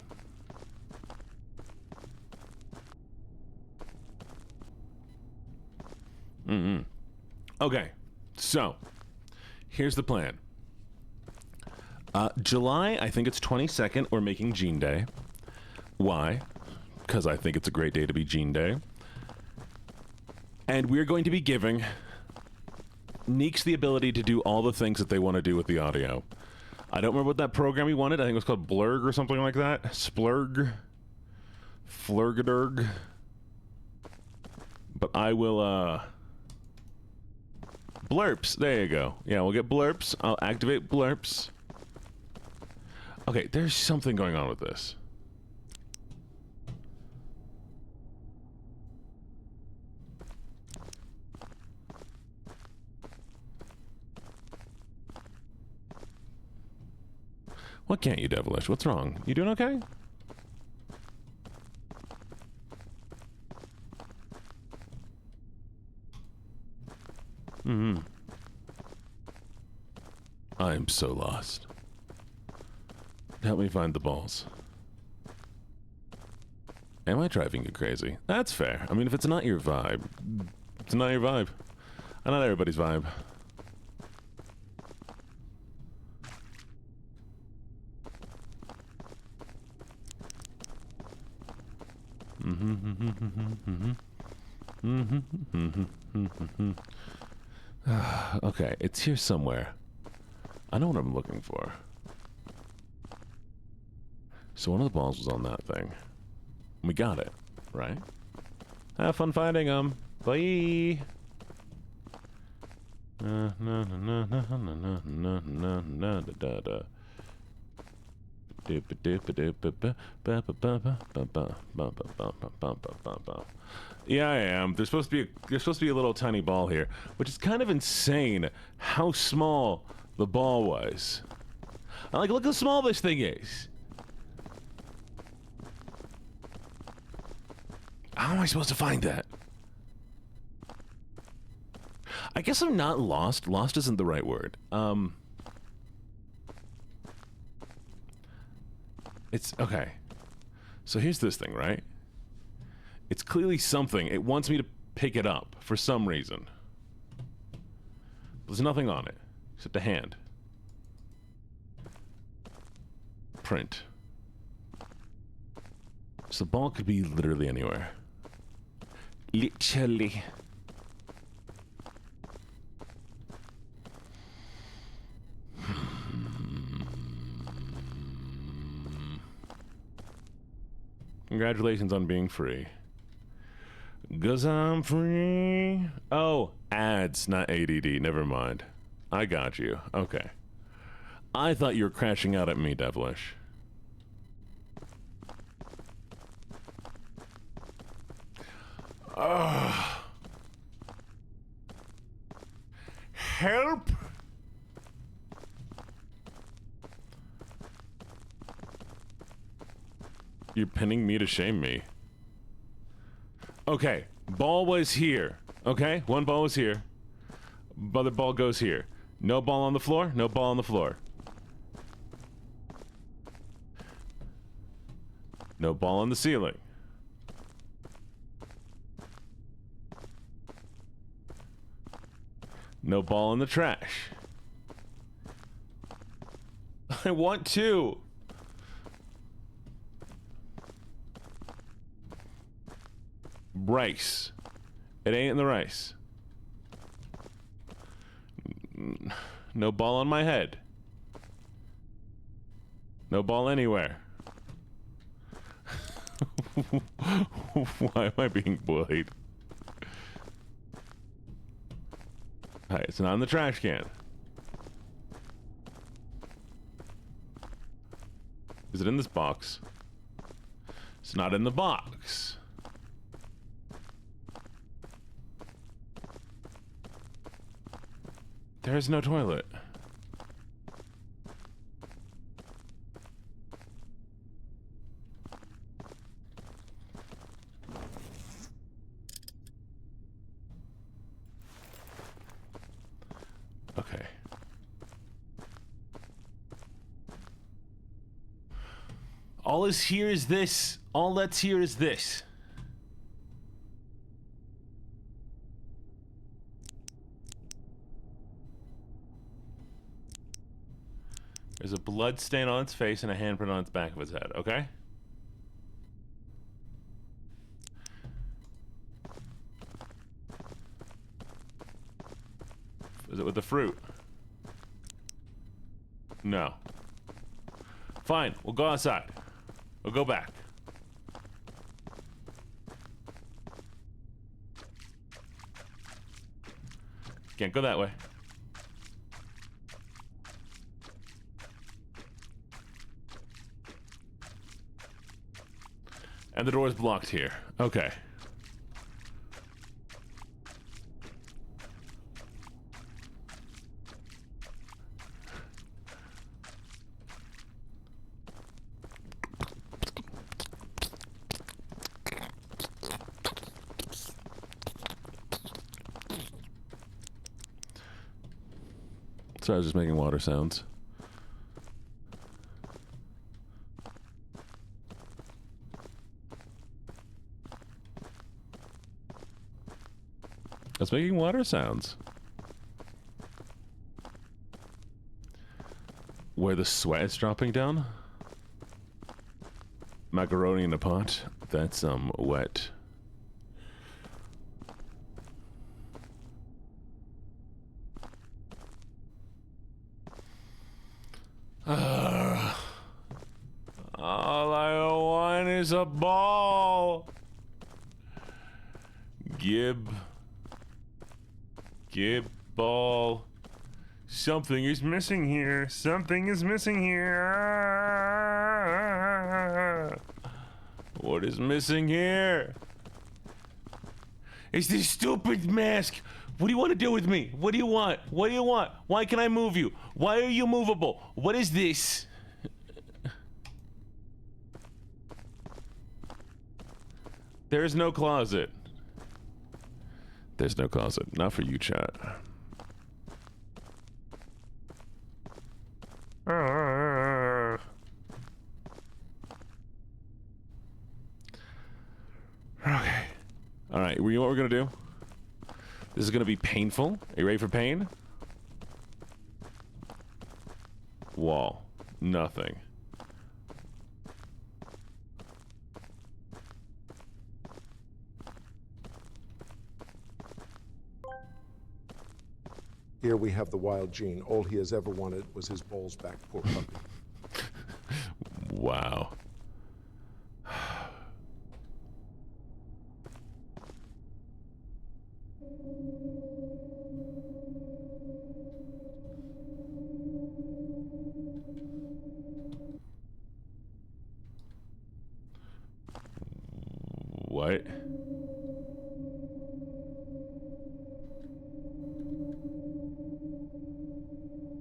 Okay, so here's the plan. July, I think it's 22nd, we're making Gene Day. Why? Because I think it's a great day to be Gene Day. And we're going to be giving Neeks the ability to do all the things that they want to do with the audio. I don't remember what that program he wanted. I think it was called Blurg or something like that. Splurg. Flurgadurg. But I will, Blurps. There you go. Yeah, we'll get blurps. I'll activate blurps. Okay, there's something going on with this. What can't you, Devilish? What's wrong? You doing okay? I'm so lost. Help me find the balls. Am I driving you crazy? That's fair. I mean, if it's not your vibe, it's not your vibe. And not everybody's vibe. Okay, it's here somewhere. I know what I'm looking for. So one of the balls was on that thing. We got it, right? Have fun finding them. Bye. Yeah, I am. There's supposed to be a little tiny ball here, which is kind of insane how small the ball was. I'm like, look how small this thing is. How am I supposed to find that? I guess I'm not lost. Lost isn't the right word. It's okay. So here's this thing, right? It's clearly something. It wants me to pick it up for some reason. There's nothing on it except a hand. Print. So the ball could be literally anywhere. Literally. Congratulations on being free. 'Cause I'm free. Oh, ads, not ADD. Never mind. I got you. Okay. I thought you were crashing out at me, Devilish. Help! You're pinning me to shame me. Okay, ball was here. Okay, one ball was here. Other ball goes here. No ball on the floor, no ball on the floor. No ball on the ceiling. No ball in the trash. I want to. Rice. It ain't in the rice. No ball on my head. No ball anywhere. Why am I being bullied? Alright, it's not in the trash can. Is it in this box? It's not in the box. There is no toilet. Okay. All is here is this. All that's here is this. There's a blood stain on its face and a handprint on its back of its head, okay? Is it with the fruit? No. Fine, we'll go outside. We'll go back. Can't go that way. And the door is blocked here. Okay. Sorry, I was just making water sounds. I was making water sounds. Where the sweat is dropping down? Macaroni in a pot? That's, wet. All I want is a ball. Gib ball. Something is missing here. Something is missing here. What is missing here? It's this stupid mask. What do you want to do with me? What do you want? What do you want? Why can I move you? Why are you movable? What is this? There's no closet. There's no closet. Not for you, chat. Okay. All right. You know what we're gonna do? This is gonna be painful. Are you ready for pain? Wall. Nothing. Here we have the wild gene. All he has ever wanted was his balls back, poor puppy. Wow. What?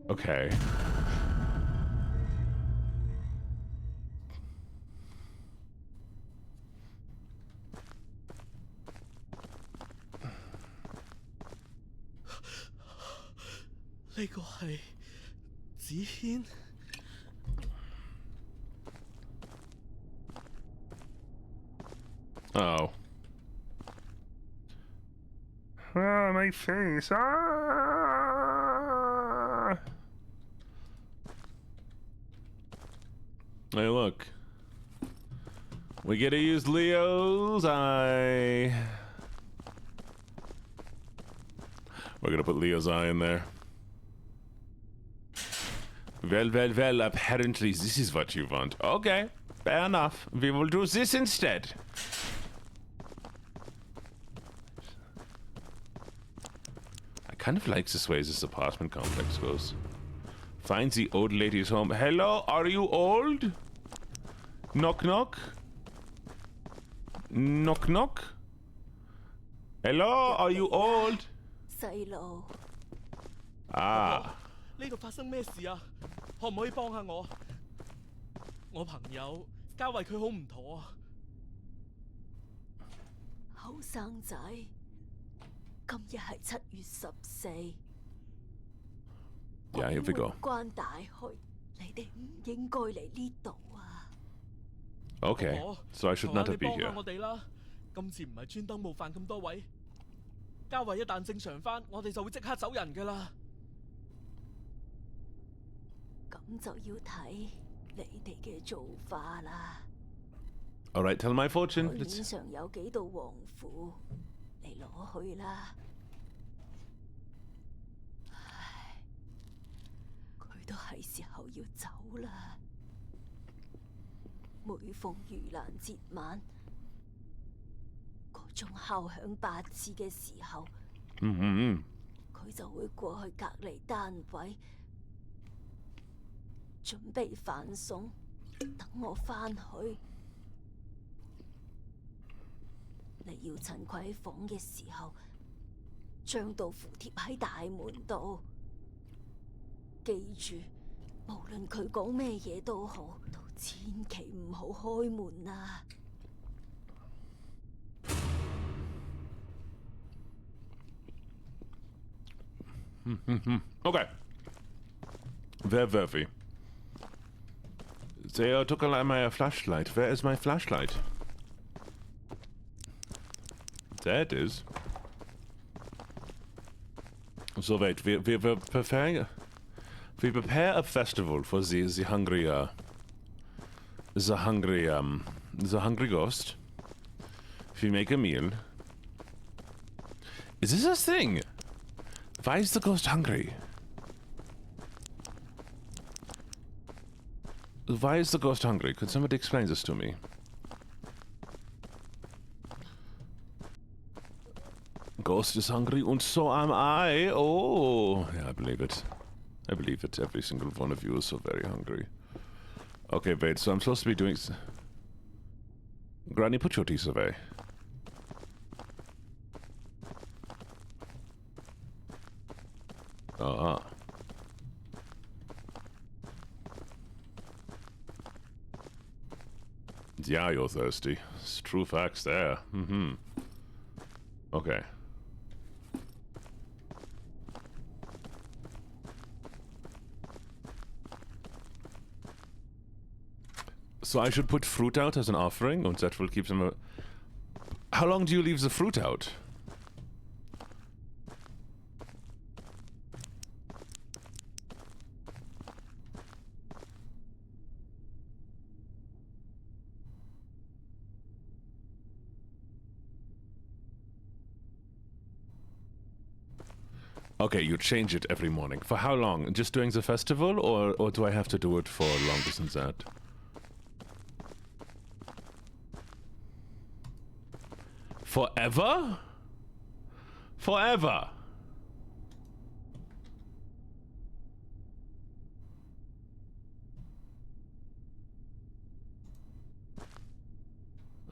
Okay. Oh. Ah, my face. Ah! Hey, look. We get to use Leo's eye. We're gonna put Leo's eye in there. Well, apparently this is what you want. Okay, fair enough. We will do this instead. I kind of like this way this apartment complex goes. Find the old lady's home. Hello, are you old? Knock, knock. Knock, knock. Hello, are you old? 細路， Ah. 呢度發生咩事啊？可唔可以幫下我？我朋友嘉慧佢好唔妥啊！後生仔，今日係7月14。 Yeah, here we go. 關大開，你哋唔應該嚟呢度啊！ Okay, so I should not have been 幫下 here. 我哋啦！今次唔係專登冒犯咁多位，嘉慧一旦正常翻，我哋就會即刻走人㗎啦。咁就要睇你哋嘅做法啦。 All right, tell my 台 fortune. 面 Let's... 上有幾道黃符，你攞去啦。唉，佢都係時候要走啦。每逢盂蘭節晚，嗰種敲響8次嘅時候，佢就會過去隔離單位，準備飯餸，等我返去。你要趁佢喺房嘅時候，將道符貼喺大門度。記住，無論佢講咩嘢都好，都千祈唔好開門啊Okay. Very. They took my flashlight. Where is my flashlight? There it is. So wait, we prepare a festival for the hungry ghost. We make a meal. Is this a thing? Why is the ghost hungry? Why is the ghost hungry? Could somebody explain this to me? Ghost is hungry, and so am I. Oh, yeah, I believe it. I believe it. Every single one of you is so very hungry. Okay, wait, so I'm supposed to be doing... Granny, put your teeth away. Yeah, you're thirsty. It's true facts there. Okay. So I should put fruit out as an offering, and that will keep them... How long do you leave the fruit out? Okay, you change it every morning. For how long? Just during the festival, or do I have to do it for longer than that? Forever? Forever!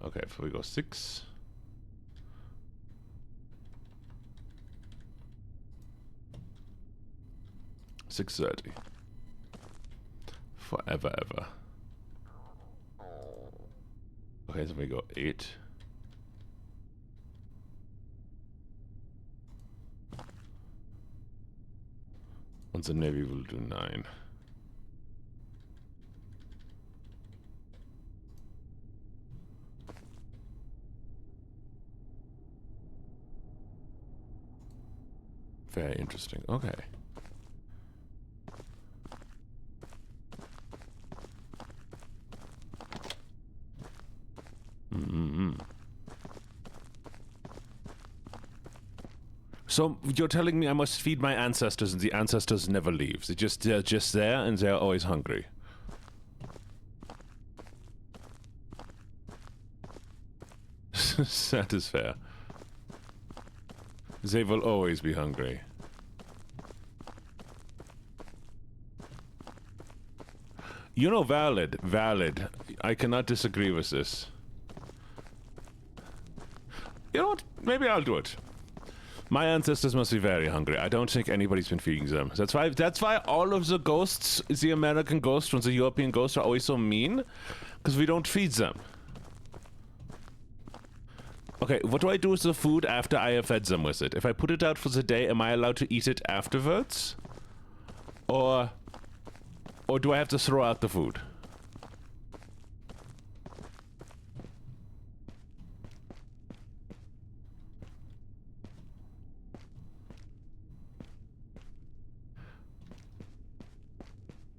Okay, before we go 6. $6.30. Forever, ever. Okay, so we go 8. And the Navy will do 9. Very interesting. Okay. So you're telling me I must feed my ancestors, and the ancestors never leave. They're just there, and they're always hungry. That is fair. They will always be hungry. You know, valid. I cannot disagree with this. You know what? Maybe I'll do it. My ancestors must be very hungry. I don't think anybody's been feeding them. That's why all of the ghosts, the American ghosts and the European ghosts, are always so mean. Because we don't feed them. Okay, what do I do with the food after I have fed them with it? If I put it out for the day, am I allowed to eat it afterwards? Or do I have to throw out the food?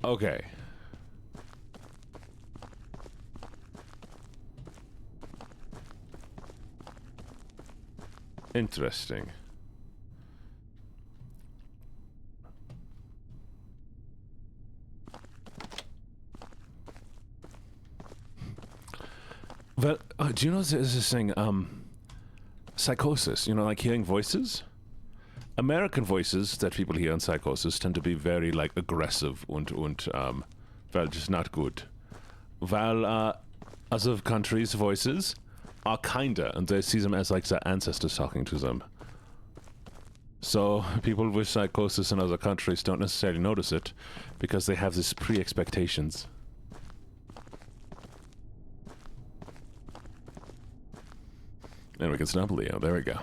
Okay. Interesting. Well, do you know there's this thing, psychosis, you know, like hearing voices? American voices that people hear in psychosis tend to be very, like, aggressive and well, just not good. While, other countries' voices are kinder, and they see them as, like, their ancestors talking to them. So, people with psychosis in other countries don't necessarily notice it, because they have these pre-expectations. And we can stop Leo. There we go.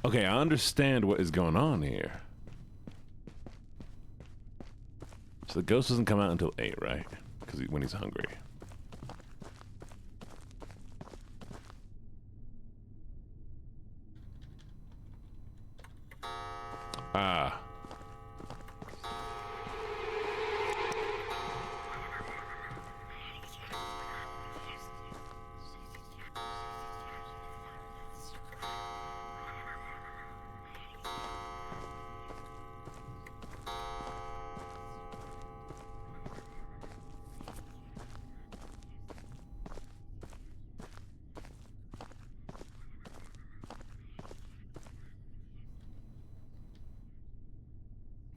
Okay, I understand what is going on here. So the ghost doesn't come out until 8, right? Because when he's hungry. Ah.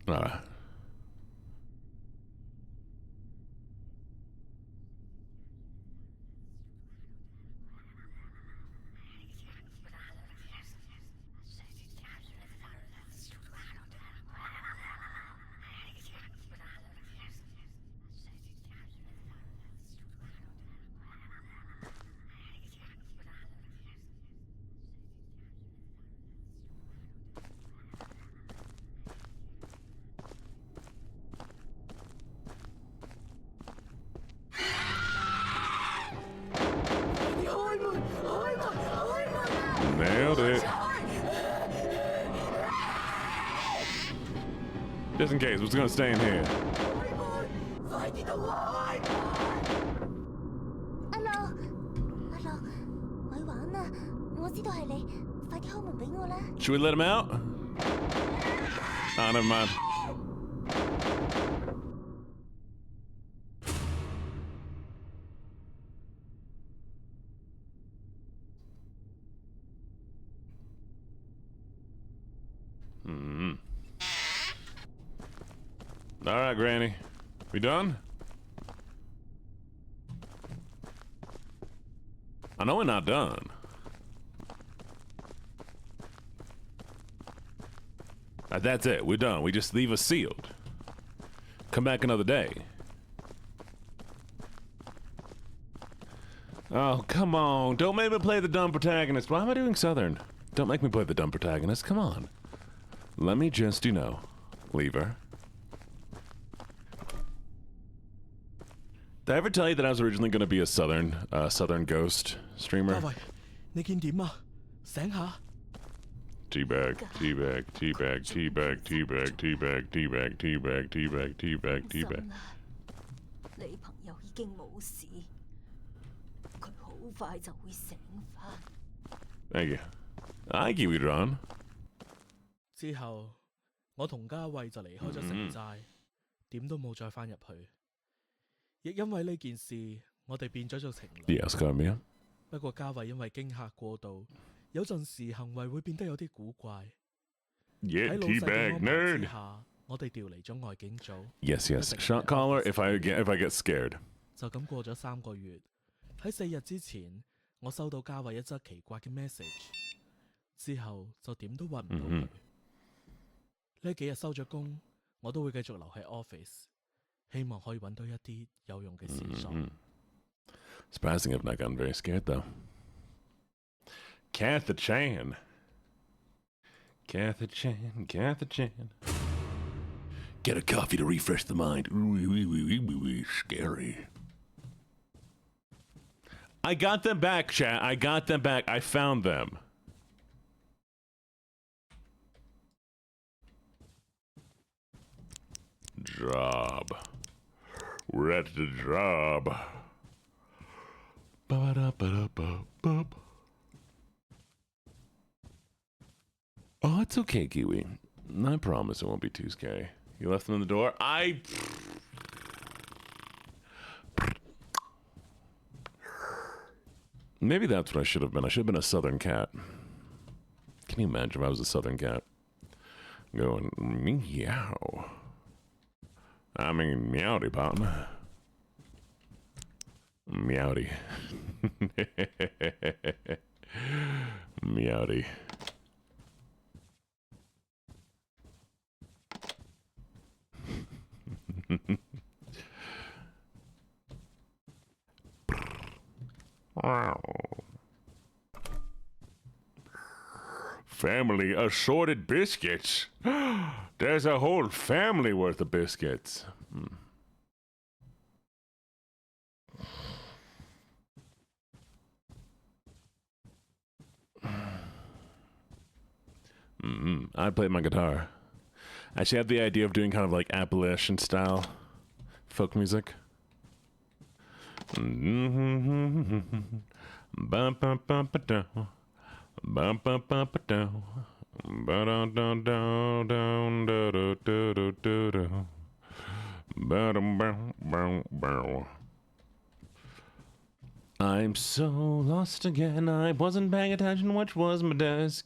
All right. Nailed it. Just in case, what's gonna stay in here? Should we let him out? Oh, never mind. All right, Granny. We done? I know we're not done. That's it. We're done. We just leave us sealed. Come back another day. Oh, come on. Don't make me play the dumb protagonist. Why am I doing Southern? Don't make me play the dumb protagonist. Come on. Let me just, leave her. Did I ever tell you that I was originally going to be a Southern ghost streamer? Teabag, teabag, teabag, teabag, teabag, teabag, teabag, teabag, teabag, teabag, teabag. Thank you. I give it on. 之後，我同家慧就離開咗城寨，點都冇再返入去。亦因為呢件事，我哋變咗做情侶。Yes, come here. 不過家慧因為驚嚇過度，有陣時行為會變得有啲古怪。喺老細嘅安排之下，我哋調離咗外景組。Yes, yes. Shot caller if I get scared. 就咁過咗3個月，喺4日之前，我收到家慧一則奇怪嘅 message， 之後就點都揾唔到佢。呢幾日收咗工，我都會繼續留喺 office， 希望可以揾到一啲有用嘅線索。Surprising I've not gotten very scared though. Katha Chan. Katha Chan, Katha Chan. Get a coffee to refresh the mind. Scary. I got them back, chat. I got them back. I found them. Job. We're at the job. Oh, it's okay, Kiwi. I promise it won't be too scary. You left them in the door? Maybe that's what I should have been. I should have been a southern cat. Can you imagine if I was a southern cat? Going, meow. I mean, meowdy, partner. Meowdy. Meowdy. Family assorted biscuits. There's a whole family worth of biscuits. I play my guitar. I actually have the idea of doing kind of like Appalachian style folk music. I'm so lost again. I wasn't paying attention, which was my desk.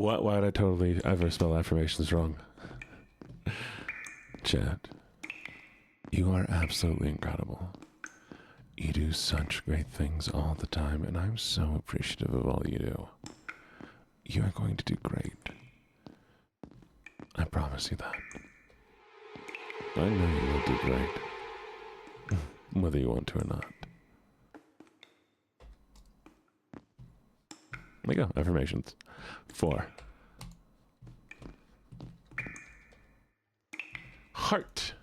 What? Why did I totally ever spell affirmations wrong? Chat, you are absolutely incredible. You do such great things all the time, and I'm so appreciative of all you do. You are going to do great. I promise you that. I know you will do great. Whether you want to or not. There you go, affirmations. 4. Heart.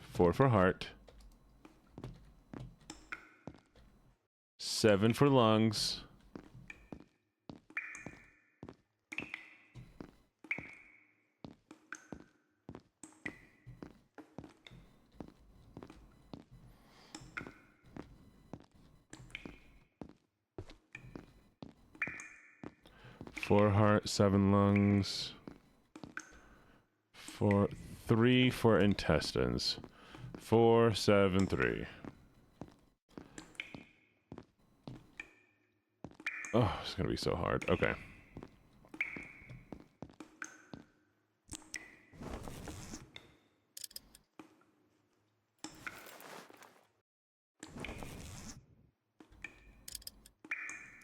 4 for heart. 7 for lungs. 4 heart, 7 lungs. 3 for intestines. 4, 7, 3. Oh, it's gonna be so hard. Okay.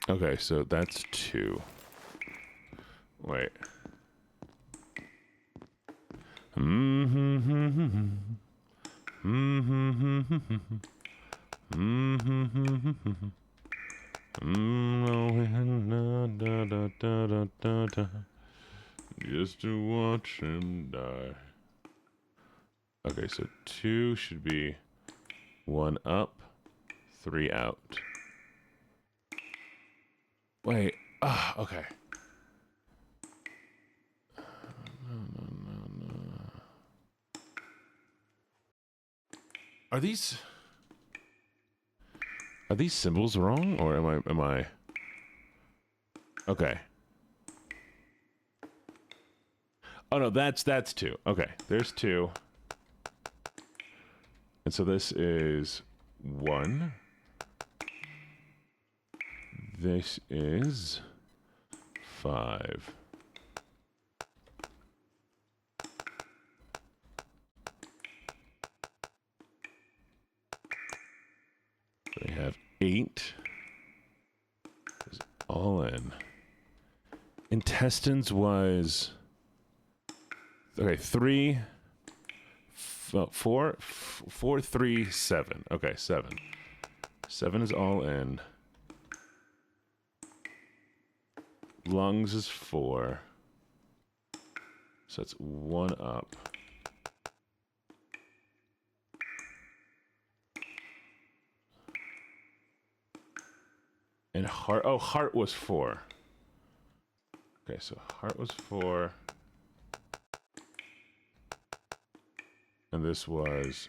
Okay, so that's 2. Wait. Just to watch him die. Okay, so 2 should be 1 up, 3 out. Wait. Ah, okay. No. Are these symbols wrong, or am I? Okay. Oh no, that's 2. Okay, there's 2. And so this is 1. This is 5. They have 8. Is all in. Intestines was okay. 3, 4, 3, 7. Okay, 7. 7 is all in. Lungs is 4. So it's 1 up. And heart, oh, heart was 4. Okay, so heart was 4. And this was...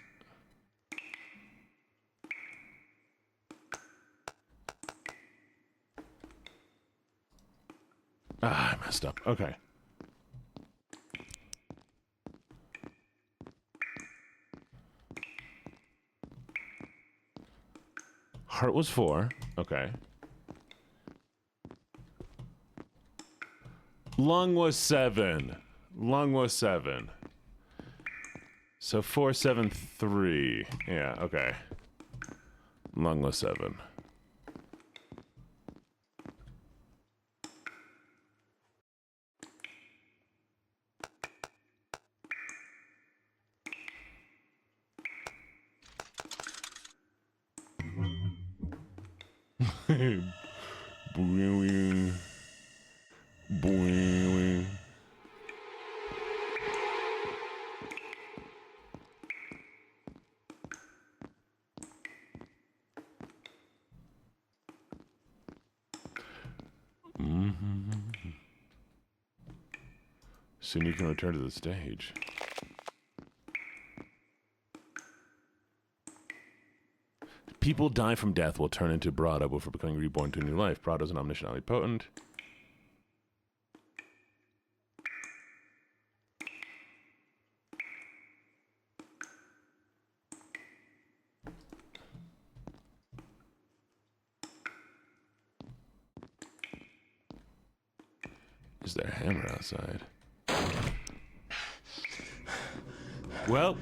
Ah, I messed up. Okay. Heart was 4. Okay. Lung was 7. Lung was 7. So 4, 7, 3. Yeah, okay. Lung was 7. Boing. Boing. Soon you can return to the stage. People die from death will turn into Brada before becoming reborn to a new life. Brada is an omniscient, omnipotent. Is there a hammer outside? Well.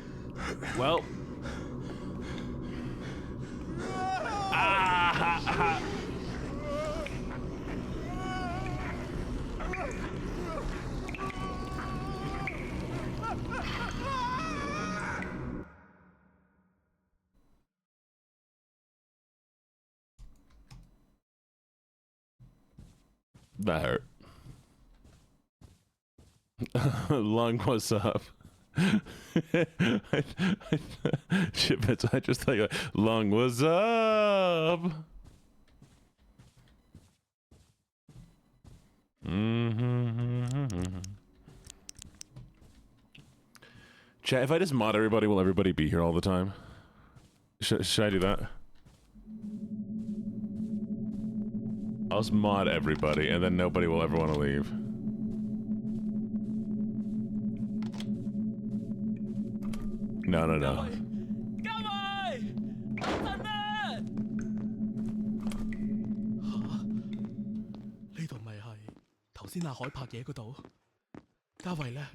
That hurt. Lung, what's up? Shit, bitch, I just thought, Lung, what's up? Chat, if I just mod everybody, will everybody be here all the time? Should I do that? I'll just mod everybody, and then nobody will ever want to leave. No. 呢度咪係頭先阿海拍嘢嗰度？嘉慧呢？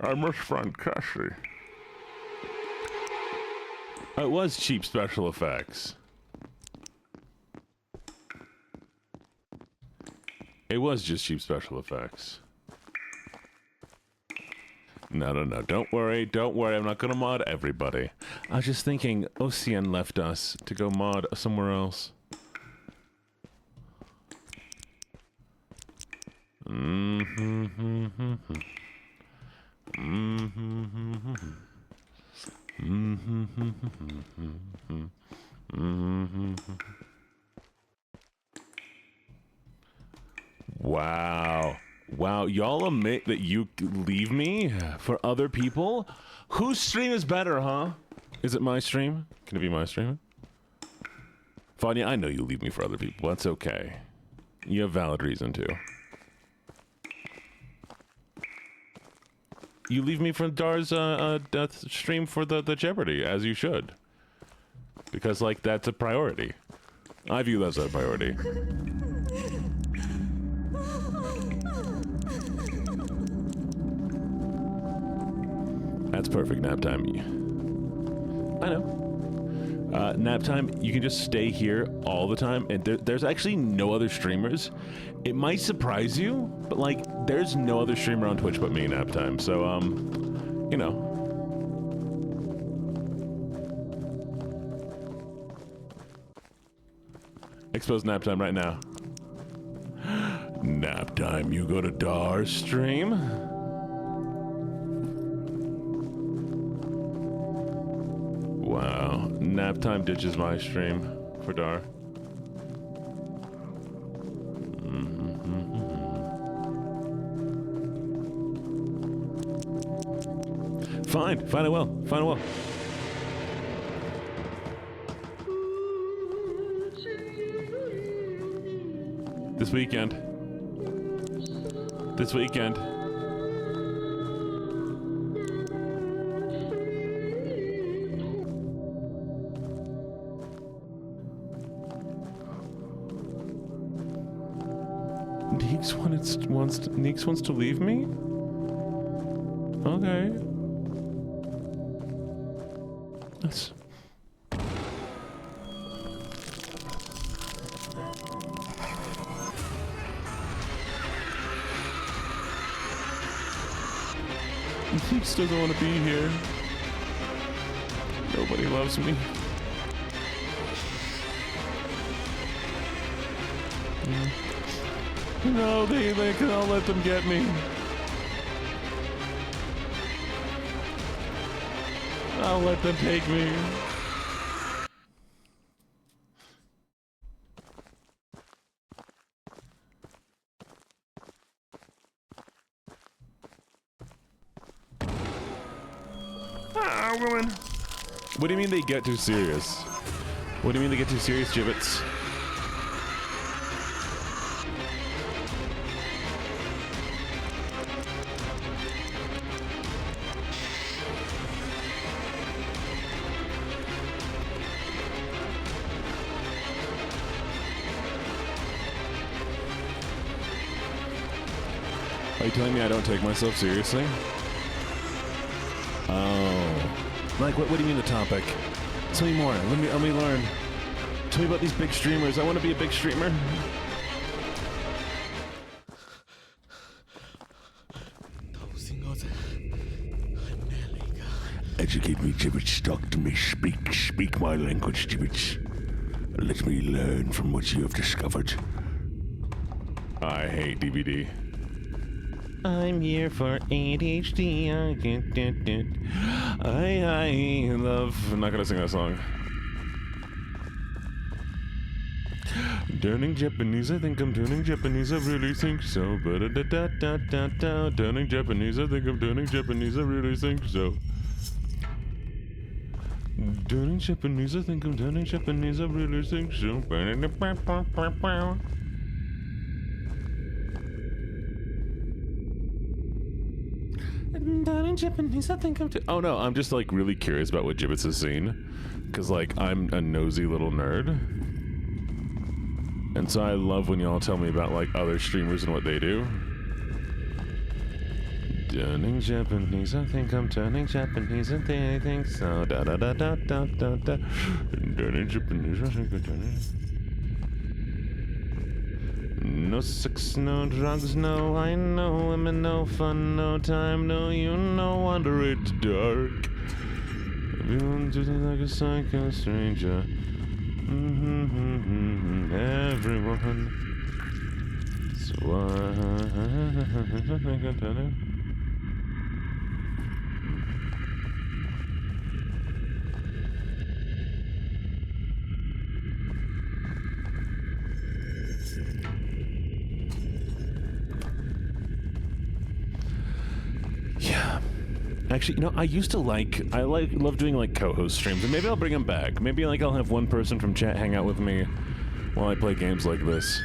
I must find Cassie. It was cheap special effects. It was just cheap special effects. No. Don't worry. I'm not gonna mod everybody. I was just thinking Ocean left us to go mod somewhere else. Wow, y'all admit that you leave me for other people? Whose stream is better, huh? Is it my stream? Can it be my stream? Fanya, I know you leave me for other people. That's okay. You have valid reason to. You leave me for Dar's stream for the Jeopardy, as you should. Because, like, that's a priority. I view that as a priority. That's perfect nap time. I know. Nap time, you can just stay here all the time, and there's actually no other streamers. It might surprise you, but like, there's no other streamer on Twitch but me, nap time. So, you know. Expose nap time right now. Nap time, you go to Dar's stream? Wow, nap time ditches my stream for Dar. Fine, I will. This weekend. Neeks wants to leave me? Okay. That's... Neeks doesn't want to be here. Nobody loves me. No, they can't let them get me. I'll let them take me. Ah, woman. What do you mean they get too serious? What do you mean they get too serious, Gibbets? Are you telling me I don't take myself seriously? Oh. Like, what do you mean the topic? Tell me more. Let me learn. Tell me about these big streamers. I want to be a big streamer. Educate me, Gibbets. Talk to me. Speak my language, Gibbets. Let me learn from what you have discovered. I hate DVD. I'm here for ADHD. I love... I'm not gonna sing that song. Turning Japanese, I think I'm turning Japanese, I really think so. Ba-da-da-da-da-da-da. Turning Japanese, I think I'm turning Japanese, I really think so. Turning Japanese, I think I'm turning Japanese, I really think so. Turning Japanese, I think I'm oh no, I'm just like really curious about what Gibbets has seen. Cause like I'm a nosy little nerd. And so I love when y'all tell me about like other streamers and what they do. Turning Japanese, I think I'm turning Japanese, and I think so. Da da da da da da da. Turning Japanese, I think I'm turning. No sex, no drugs, no, I know women, no fun, no time, no, you know, under it's dark. Everyone's just like a psycho stranger. Everyone. So yeah. Actually, you know, I used to love doing like co-host streams, and maybe I'll bring them back. Maybe like I'll have one person from chat hang out with me while I play games like this.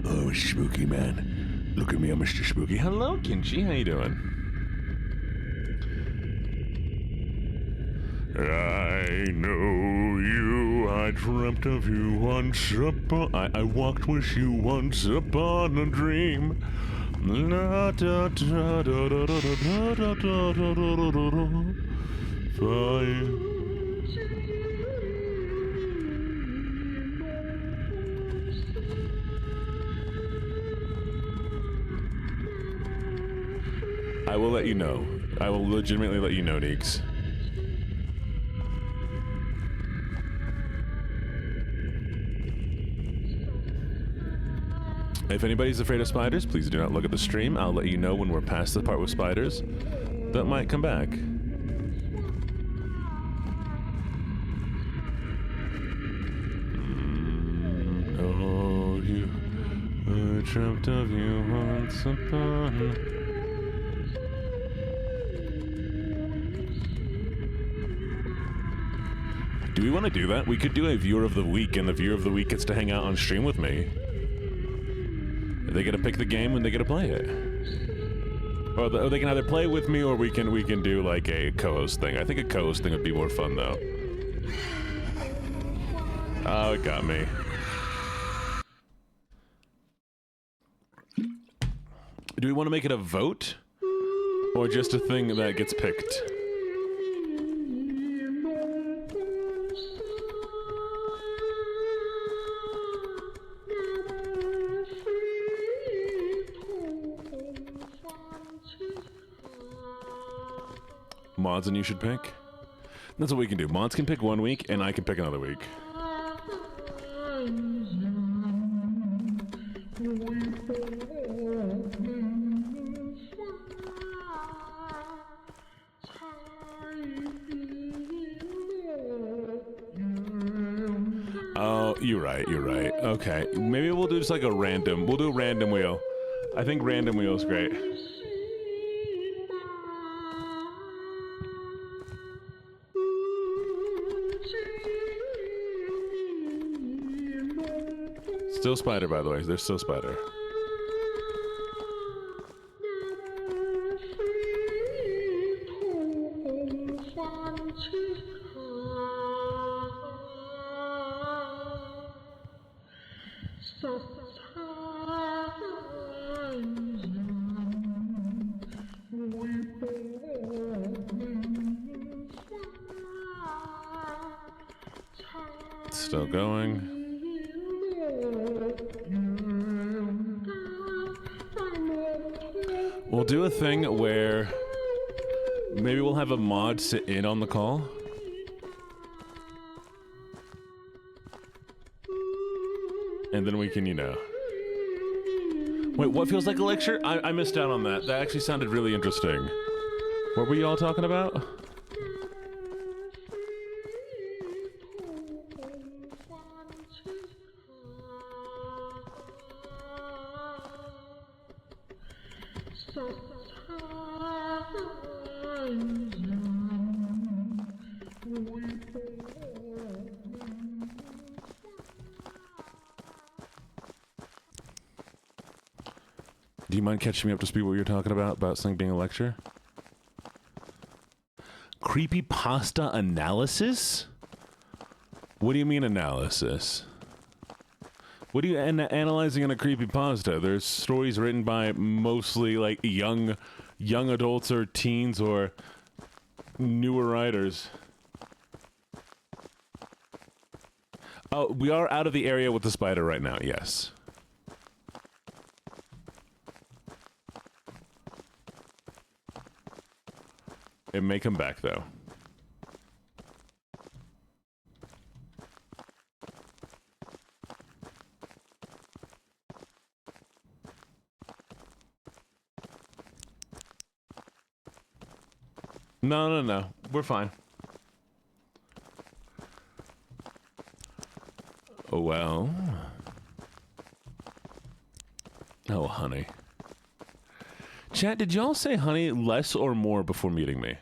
Oh, Spooky man. Look at me, I'm Mr. Spooky. Hello, Kinchi. How you doing? I know you, I dreamt of you once upon... I walked with you once upon a dream. La da da da da da da da da da da da da. Fire. I will let you know. I will legitimately let you know, Neeks. If anybody's afraid of spiders, please do not look at the stream. I'll let you know when we're past the part with spiders. That might come back. Oh, you, I dreamt of you once upon... Do we want to do that? We could do a viewer of the week, and the viewer of the week gets to hang out on stream with me. They get to pick the game and they get to play it. Or they can either play with me, or we can do like a co-host thing. I think a co-host thing would be more fun though. Oh, it got me. Do we want to make it a vote? Or just a thing that gets picked? Mods and you should pick? That's what we can do. Mods can pick one week, and I can pick another week. Oh, you're right, you're right. Okay, maybe we'll do just like a random. We'll do a random wheel. I think random wheel is great. Still spider, by the way. There's still spider. Still going. We'll do a thing where maybe we'll have a mod sit in on the call. And then we can, you know. Wait, what feels like a lecture? I missed out on that. That actually sounded really interesting. What were you all talking about? Do you mind catching me up to speed what you're talking about something being a lecture? Creepypasta analysis? What do you mean analysis? What are you analyzing in a creepypasta? There's stories written by mostly like young adults or teens or newer writers. Oh, we are out of the area with the spider right now, yes. It may come back, though. No. We're fine. Oh, well. Oh, honey. Chat, did y'all say honey less or more before meeting me?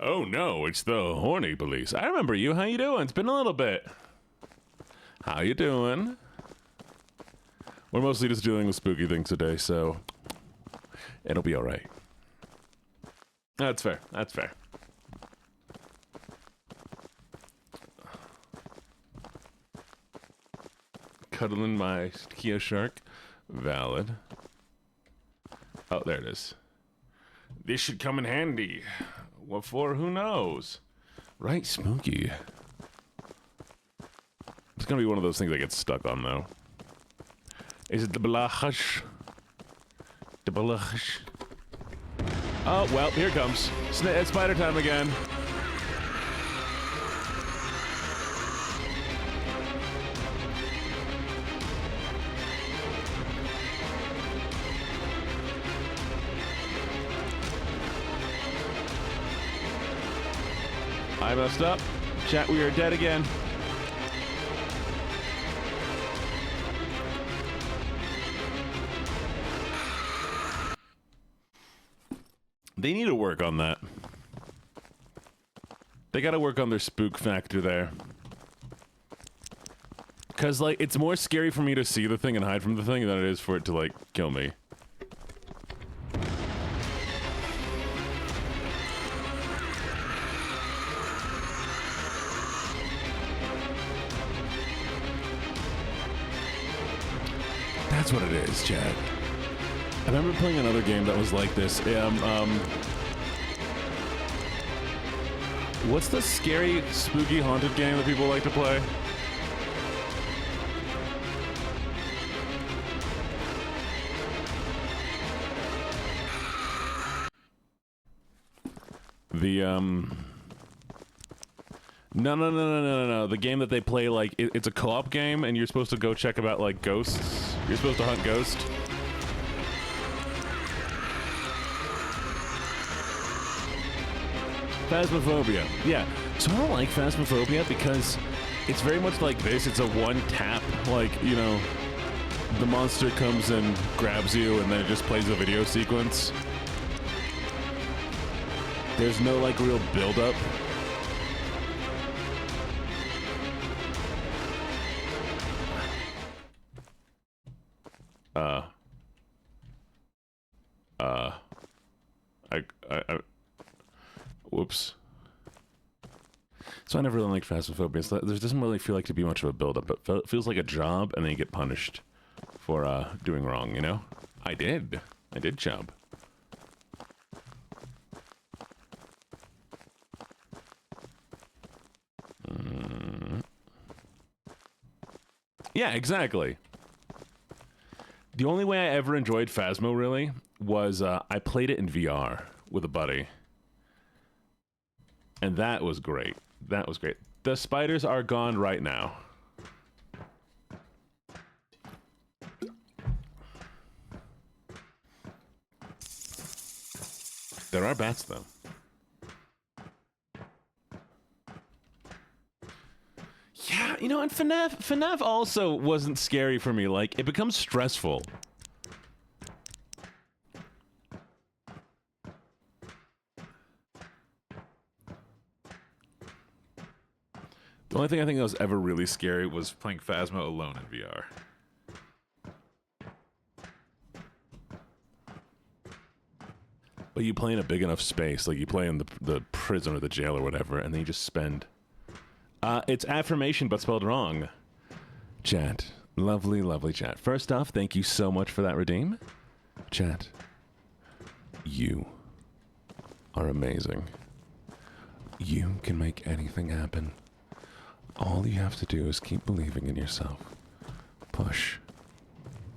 Oh no, it's the horny police. I remember you. How you doing? It's been a little bit. How you doing? We're mostly just dealing with spooky things today, so it'll be all right. That's fair. That's fair. Cuddling my Kia Shark. Valid. Oh, there it is. This should come in handy. What for? Who knows? Right, spooky. It's gonna be one of those things that gets stuck on, though. Is it the balachash? The balachash? Oh, well, here it comes. It's spider time again. I messed up. Chat, we are dead again. They need to work on that. They gotta work on their spook factor there. Cause, like, it's more scary for me to see the thing and hide from the thing than it is for it to, like, kill me. That's what it is, Chad. I remember playing another game that was like this. What's the scary, spooky, haunted game that people like to play? No. The game that they play, like, it's a co-op game, and you're supposed to go check about, like, ghosts. You're supposed to hunt ghosts. Phasmophobia. Yeah. So I don't like Phasmophobia because it's very much like this. It's a one-tap, like, you know, the monster comes and grabs you, and then it just plays a video sequence. There's no, like, real build-up. Whoops. So I never really liked Phasmophobia. So there doesn't really feel like to be much of a build-up. It feels like a job, and then you get punished for doing wrong, you know? I did job. Yeah, exactly. The only way I ever enjoyed Phasmo, really, was I played it in VR with a buddy. And that was great. That was great. The spiders are gone right now. There are bats, though. Yeah, you know, and FNAF also wasn't scary for me. Like, it becomes stressful. The only thing I think that was ever really scary was playing Phasmo alone in VR. But you play in a big enough space, like you play in the prison or the jail or whatever, and then you just spend... it's affirmation, but spelled wrong. Chat. Lovely, lovely chat. First off, thank you so much for that redeem. Chat. You are amazing. You can make anything happen. All you have to do is keep believing in yourself. Push.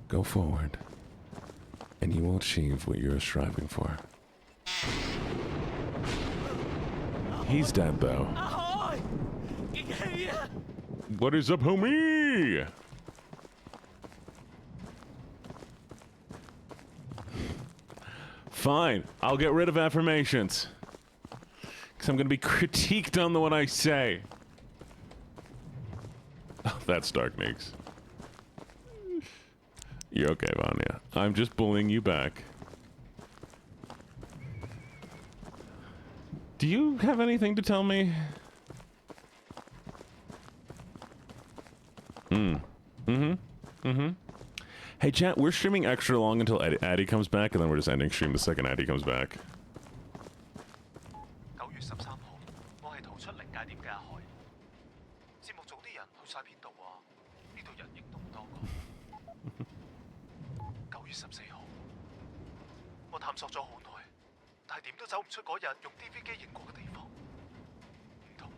Go forward. And you will achieve what you're striving for. He's dead, though. What is up, homie? Fine. I'll get rid of affirmations. Because I'm going to be critiqued on what I say. Oh, that's Dark Neeks. You're okay, Vanya. I'm just bullying you back. Do you have anything to tell me? Hey, chat, we're streaming extra long until Addy comes back, and then we're just ending stream the second Addy comes back. 9月13號，我係逃出靈界點嘅阿海。節目組啲人去晒邊度啊？呢度人影都唔多個。9月14號，我探索咗好耐，但係點都走唔出嗰日用 DV 機影過嘅地方。唔通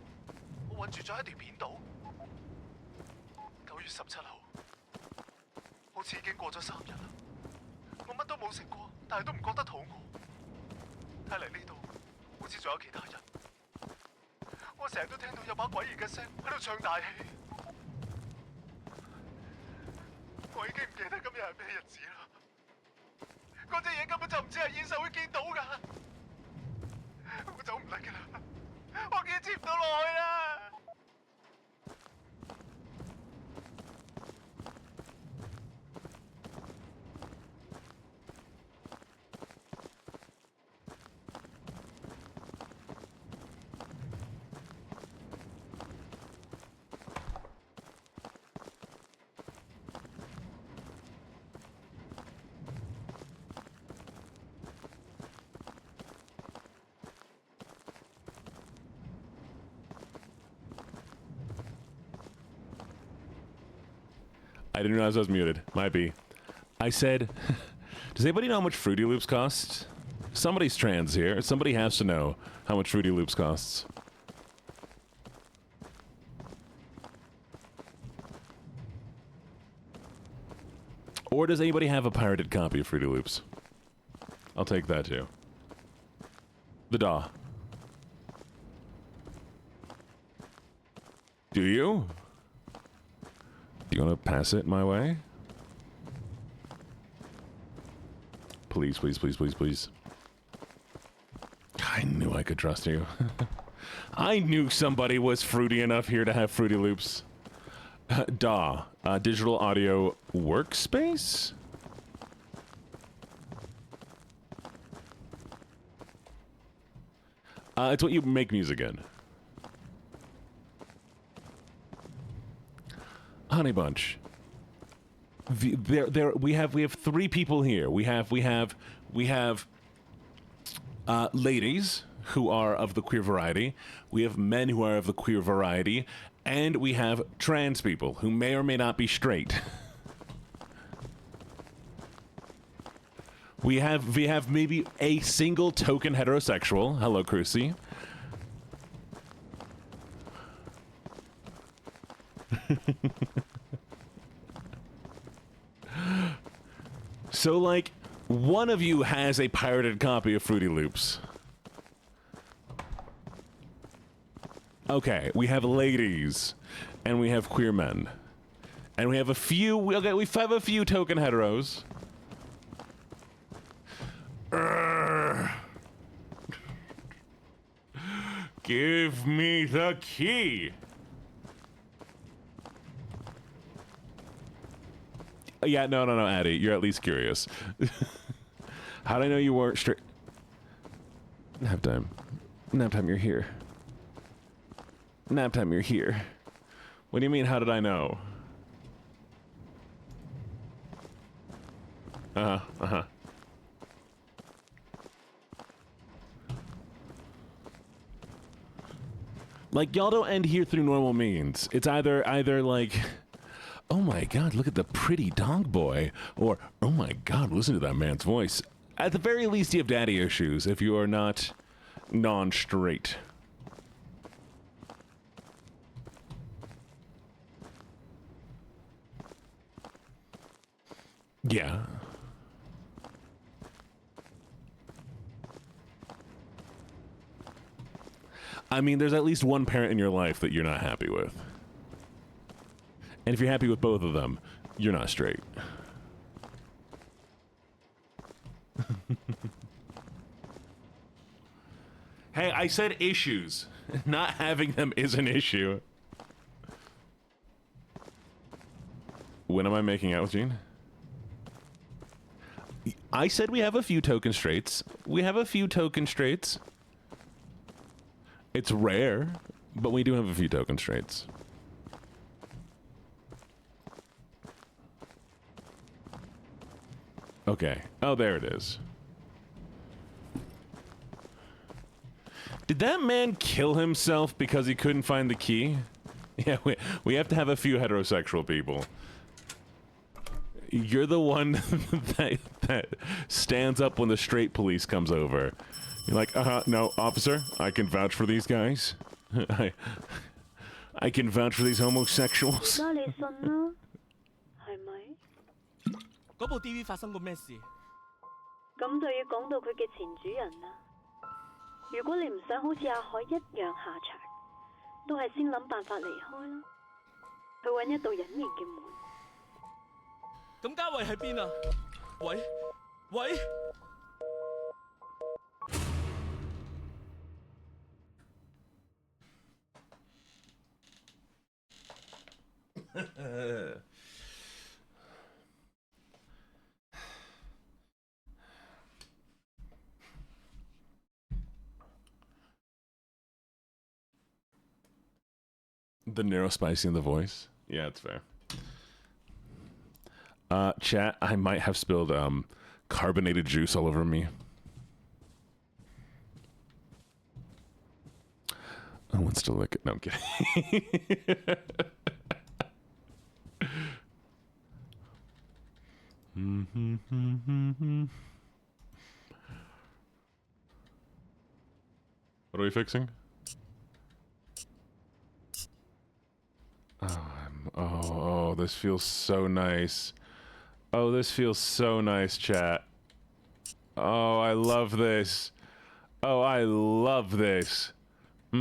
我困住咗喺條片度？9月17號。 好似已經過咗3日啦，我乜都冇食過，但係都唔覺得肚餓。睇嚟呢度好似仲有其他人。我成日都聽到有把詭異嘅聲喺度唱大戲。我已經唔記得今日係咩日子啦。嗰隻嘢根本就唔似係現實會見到㗎。我走唔甩㗎啦，我堅持唔到落去啦。 I didn't realize I was muted. Might be. I said, does anybody know how much Fruity Loops cost? Somebody's trans here. Somebody has to know how much Fruity Loops costs. Or does anybody have a pirated copy of Fruity Loops? I'll take that too. The DAW. Do you? Do you want to pass it my way? Please, please, please, please, please. I knew I could trust you. I knew somebody was fruity enough here to have Fruity Loops. DAW, Digital Audio Workspace? It's what you make music in. Honey Bunch. We have 3 people here. We have ladies who are of the queer variety, we have men who are of the queer variety, and we have trans people who may or may not be straight. We have maybe a single token heterosexual. Hello, Crucy. So, like, one of you has a pirated copy of Fruity Loops. Okay, we have ladies, and we have queer men, and we have a few. Okay, we have a few token heteros. Give me the key. Yeah, no, Addie, you're at least curious. How did I know you weren't straight? Nap time. Nap time, you're here. Nap time, you're here. What do you mean, how did I know? Uh-huh. Like, y'all don't end here through normal means. It's either like, oh my god, look at the pretty dog boy, or oh my god, listen to that man's voice. At the very least, you have daddy issues if you are not non-straight. Yeah. I mean, there's at least one parent in your life that you're not happy with. And if you're happy with both of them, you're not straight. Hey, I said issues. Not having them is an issue. When am I making out with Gene? I said we have a few token straights. We have a few token straights. It's rare, but we do have a few token straights. Okay. Oh, there it is. Did that man kill himself because he couldn't find the key? Yeah, we have to have a few heterosexual people. You're the one that stands up when the straight police comes over. You're like, no, officer, I can vouch for these guys. I can vouch for these homosexuals. 而家你信啦，係咪？嗰部 DV 發生過咩事？咁就要講到佢嘅前主人啦。如果你唔想好似阿海一樣下場，都係先諗辦法離開啦，去揾一道隱形嘅門。咁嘉慧喺邊啊？喂！ The narrow spicy in the voice. Yeah, it's fair. Chat, I might have spilled carbonated juice all over me. Who wants to lick it? No, I'm kidding. What are we fixing? Oh, this feels so nice. Oh, this feels so nice, chat. Oh, I love this. Oh, I love this. Oh,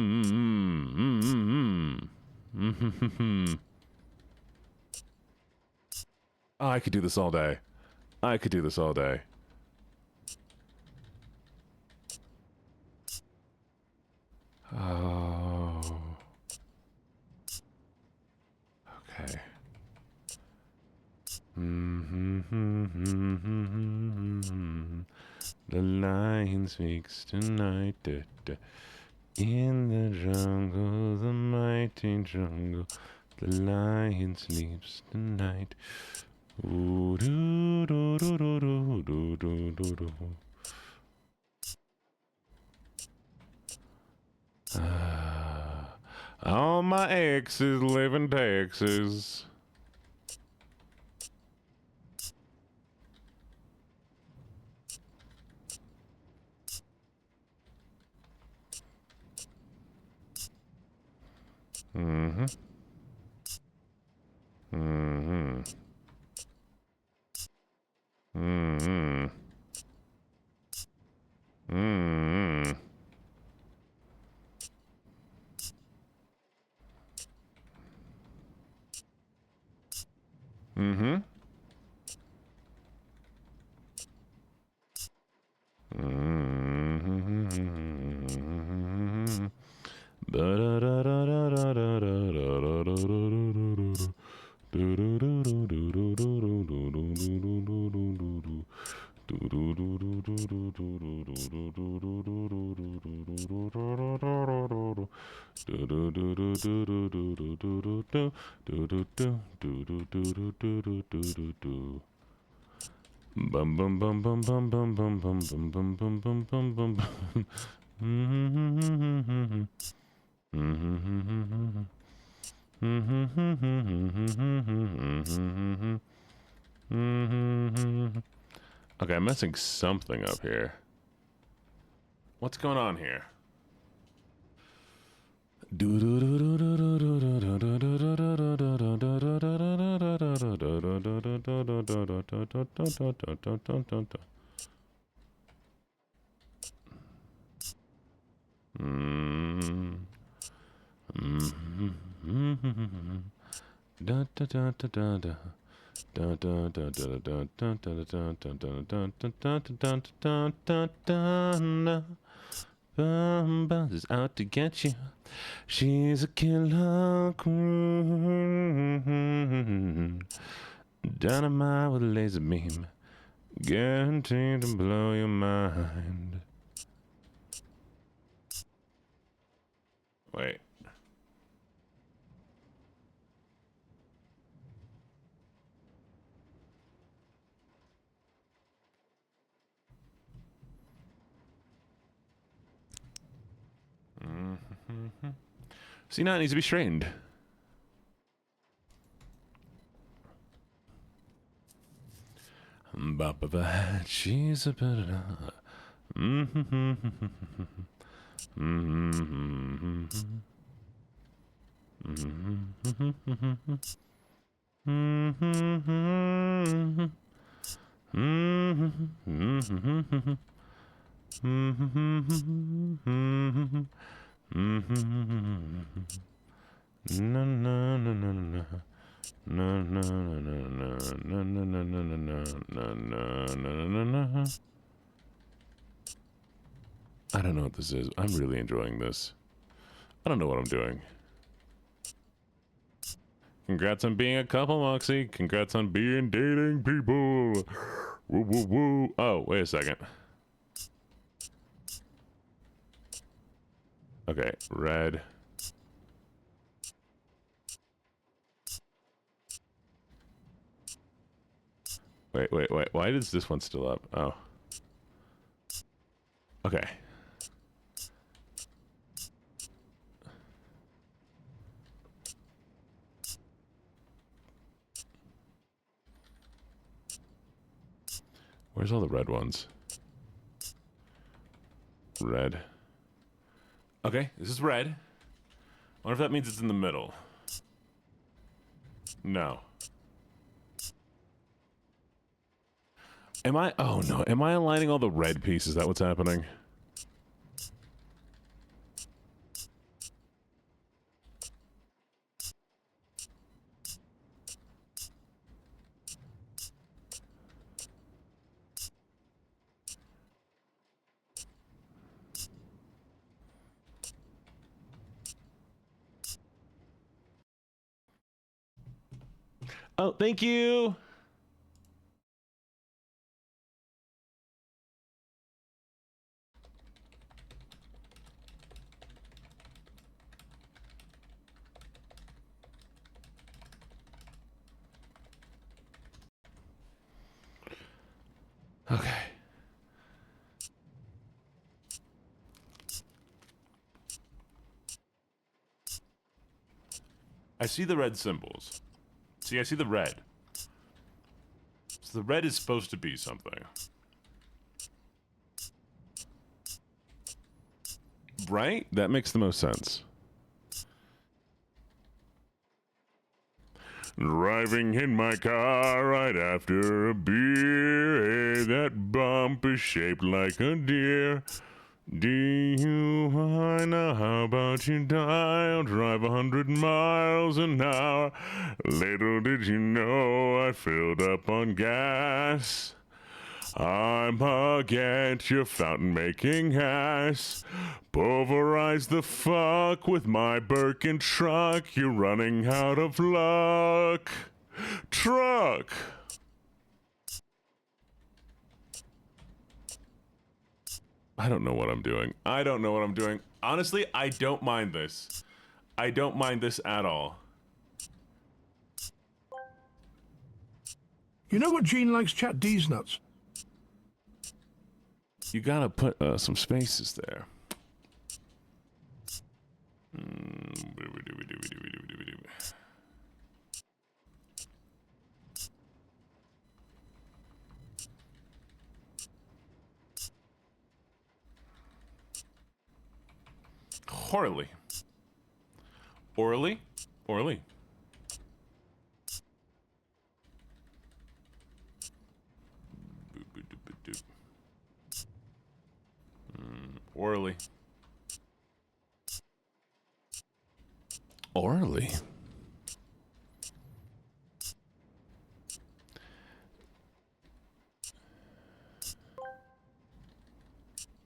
I could do this all day. I could do this all day. Oh. Okay. The lion speaks tonight. In the jungle, the mighty jungle, the lion sleeps tonight. Ooh, doo, doo, doo, doo, doo, doo, doo, doo, doo. All my exes live in Texas. Mm-hmm. Mm-hmm. Mm-hmm. Mm-hmm. Mm-hmm. Bum bum bum bum bum bum bum bum bum bum bum bum bum bum. Okay, I'm messing something up here. What's going on here? Buzz is out to get you. She's a killer queen. Dynamite with a laser beam. Guaranteed to blow your mind. Wait. See, now it needs to be straightened. She's a better. No, no, no, no, no. No, no, no, no, no, no, no, no, no, no, no, no, no, no. I don't know what this is. I'm really enjoying this. I don't know what I'm doing. Congrats on being a couple, Moxie. Congrats on dating people. Woo, woo, woo. Oh, wait a second. Okay, red. Wait. Why is this one still up? Oh. Okay. Where's all the red ones? Red. Okay, this is red. I wonder if that means it's in the middle. No. Am I? Oh no. Am I aligning all the red pieces? Is that what's happening? Oh, thank you. Okay. I see the red symbols. See, I see the red. So the red is supposed to be something. Right? That makes the most sense. Driving in my car right after a beer. Hey, that bump is shaped like a deer. D-U-I-N-A, how about you die? I'll drive 100 miles an hour. Little did you know I filled up on gas. I'm against your fountain making ass. Pulverize the fuck with my Birkin truck. You're running out of luck. Truck! I don't know what I'm doing. I don't know what I'm doing. Honestly, I don't mind this. I don't mind this at all. You know what Gene likes, chat? D's nuts. You gotta put some spaces there. Orally. Orally? Orally. Orally. Orally.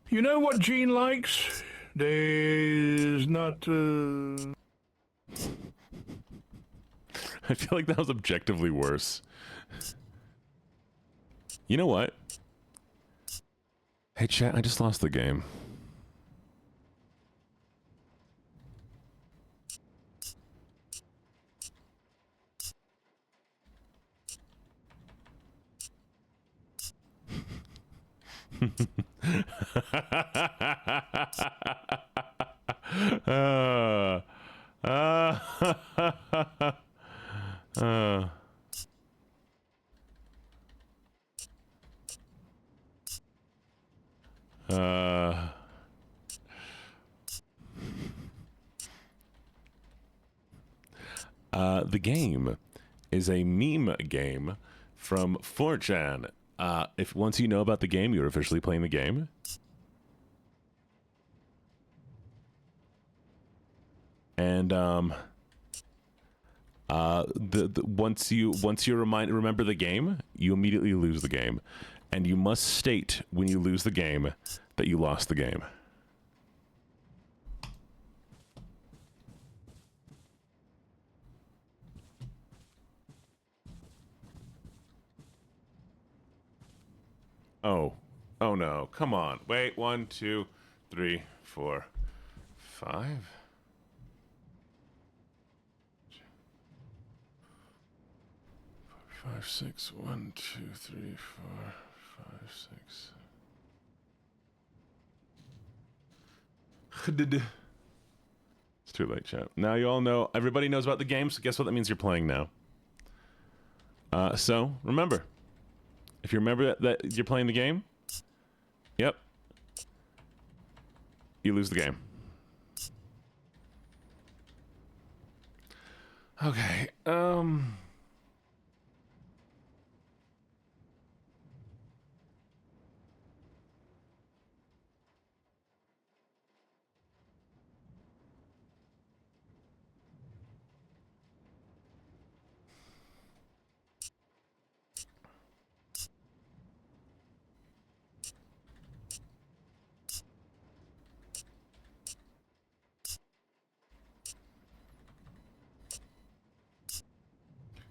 You know what Gene likes? There's not, I feel like that was objectively worse. You know what? Hey, chat, I just lost the game. The game is a meme game from 4chan. If once you know about the game, you're officially playing the game. And once you remember the game, you immediately lose the game, and you must state when you lose the game that you lost the game. Oh no, come on. Wait, 1, 2, 3, 4, 5. 5, 6, 1, 2, 3, 4, 5, 6. It's too late, chat. Now you all know, everybody knows about the game, so guess what that means you're playing now. So, remember. If you remember that you're playing the game, yep, you lose the game. Okay,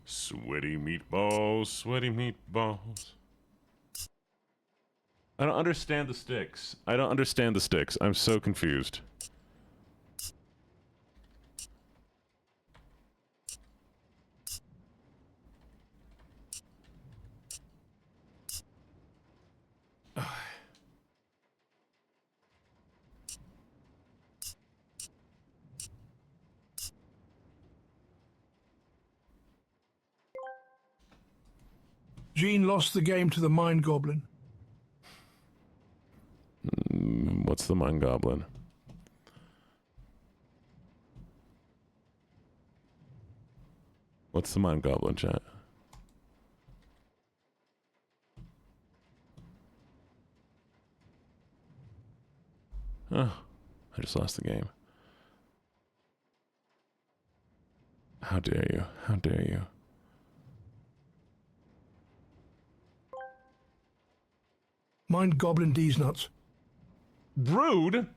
sweaty meatballs, sweaty meatballs. I don't understand the sticks. I don't understand the sticks. I'm so confused. Gene lost the game to the Mind Goblin. What's the Mind Goblin? What's the Mind Goblin, chat? Oh, I just lost the game. How dare you? How dare you? Mind Goblin D's nuts. Rude?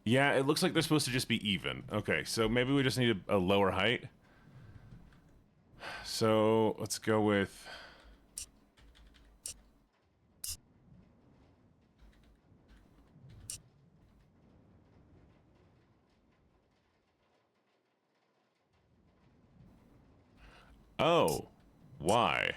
Yeah, it looks like they're supposed to just be even. Okay, so maybe we just need a lower height. So let's go with... Oh, why?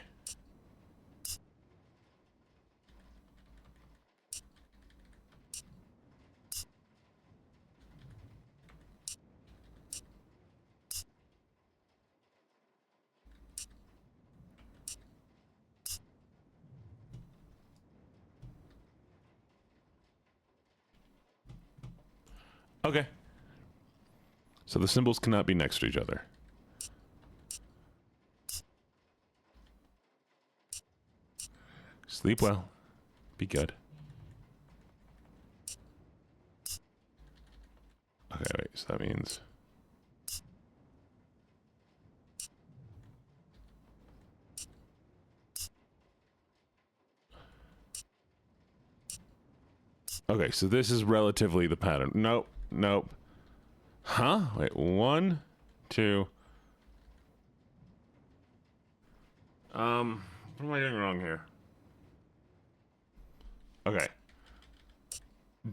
Okay. So the symbols cannot be next to each other. Sleep well. Be good. Okay, wait, so that means... Okay, so this is relatively the pattern. Nope, nope. Huh? Wait, 1, 2... what am I doing wrong here? Okay.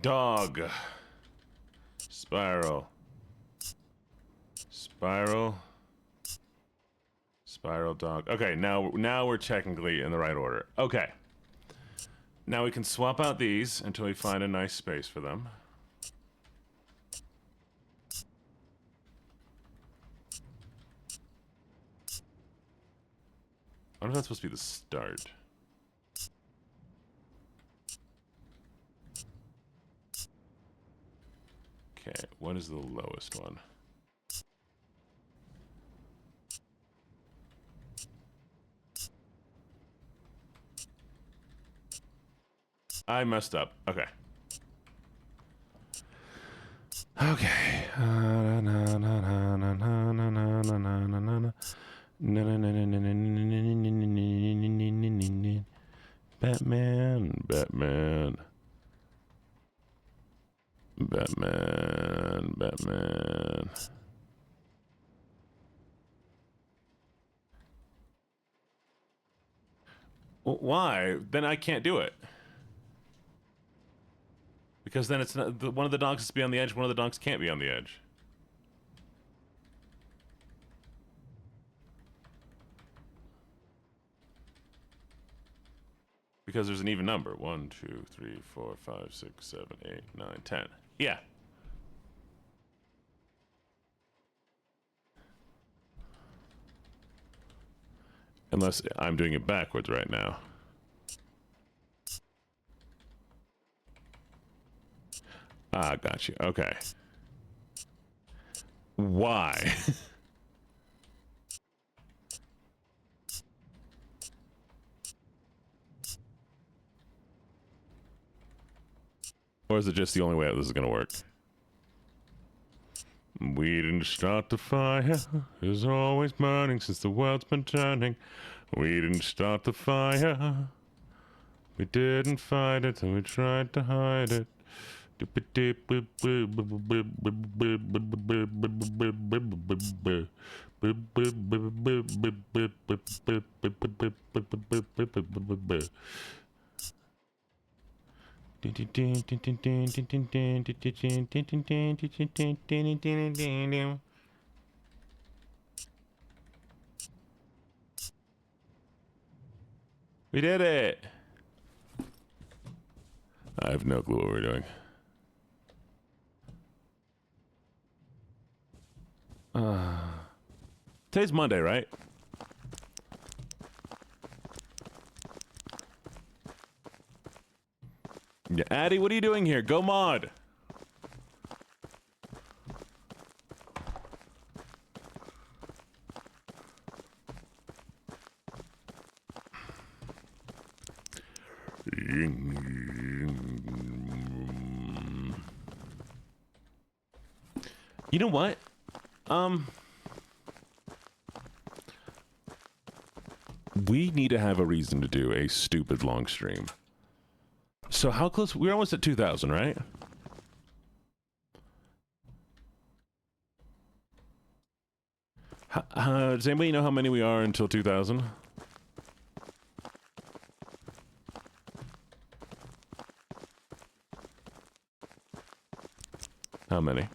Dog. Spiral. Spiral. Spiral dog. Okay, now we're technically in the right order. Okay. Now we can swap out these until we find a nice space for them. I wonder if that's supposed to be the start. Okay, what is the lowest one? I messed up. Okay. Okay. Batman, Batman. Batman, Batman. Well, why? Then I can't do it. Because then it's not, one of the dogs has to be on the edge, one of the dogs can't be on the edge. Because there's an even number. 1, 2, 3, 4, 5, 6, 7, 8, 9, 10. Yeah. Unless I'm doing it backwards right now. Ah, got you. Okay. Why? Or is it just the only way that this is going to work? We didn't start the fire. It was always burning since the world's been turning. We didn't start the fire. We didn't fight it, and we tried to hide it. We did it! I have no clue what we're doing. Today's Monday, right? Yeah, Addy, what are you doing here? Go mod. You know what? We need to have a reason to do a stupid long stream. So how close? We're almost at 2,000, right? Does anybody know how many we are until 2,000? How many?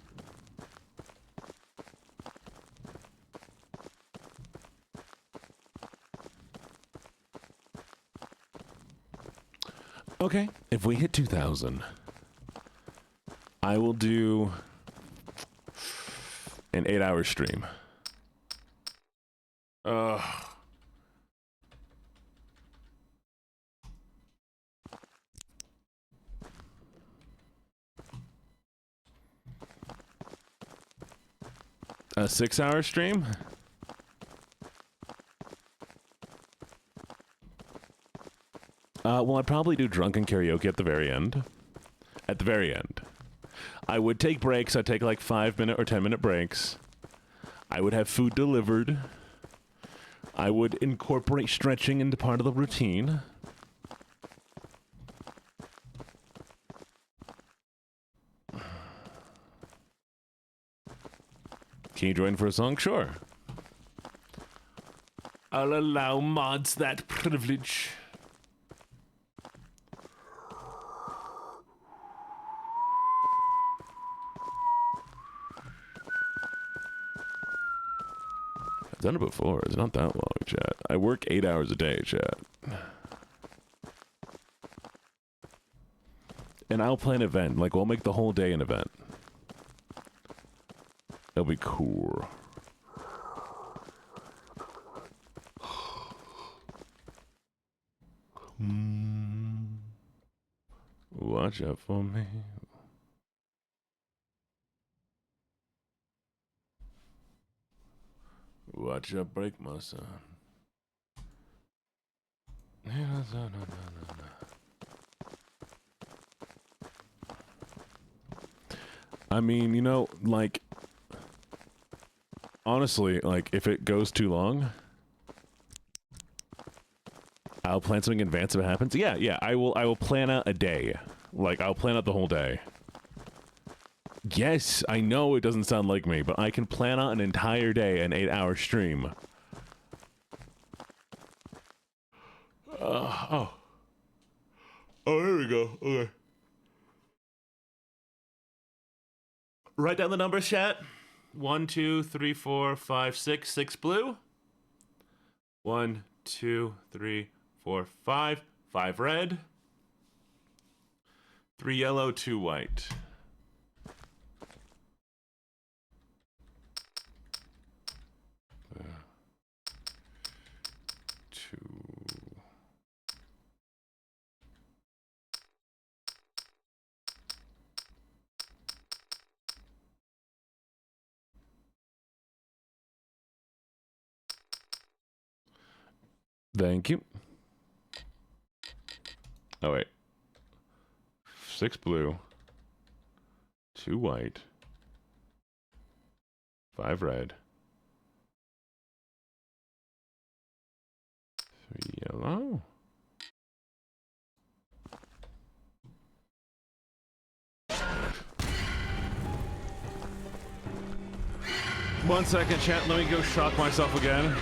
Okay, if we hit 2,000, I will do an 8-hour stream. A 6-hour stream? Well, I'd probably do drunken karaoke at the very end. At the very end. I would take breaks. I'd take like 5-minute or 10-minute breaks. I would have food delivered. I would incorporate stretching into part of the routine. Can you join for a song? Sure. I'll allow mods that privilege. I've done it before. It's not that long, chat. I work 8 hours a day, chat. And I'll play an event. Like, we'll make the whole day an event. It'll be cool. Watch out for me. Watch out, break my son. I mean, you know, like, honestly, like, if it goes too long, I'll plan something in advance if it happens. Yeah, I will plan out a day. Like, I'll plan out the whole day. Yes, I know it doesn't sound like me, but I can plan out an entire day, an 8-hour stream. Oh, there we go. Okay. Write down the numbers, chat. 1, 2, 3, 4, 5, 6. 6 blue. 1, 2, 3, 4, 5. 5 red. 3 yellow, 2 white. Thank you. Oh, wait. 6 blue. 2 white. 5 red. 3 yellow. One second, chat. Let me go shock myself again.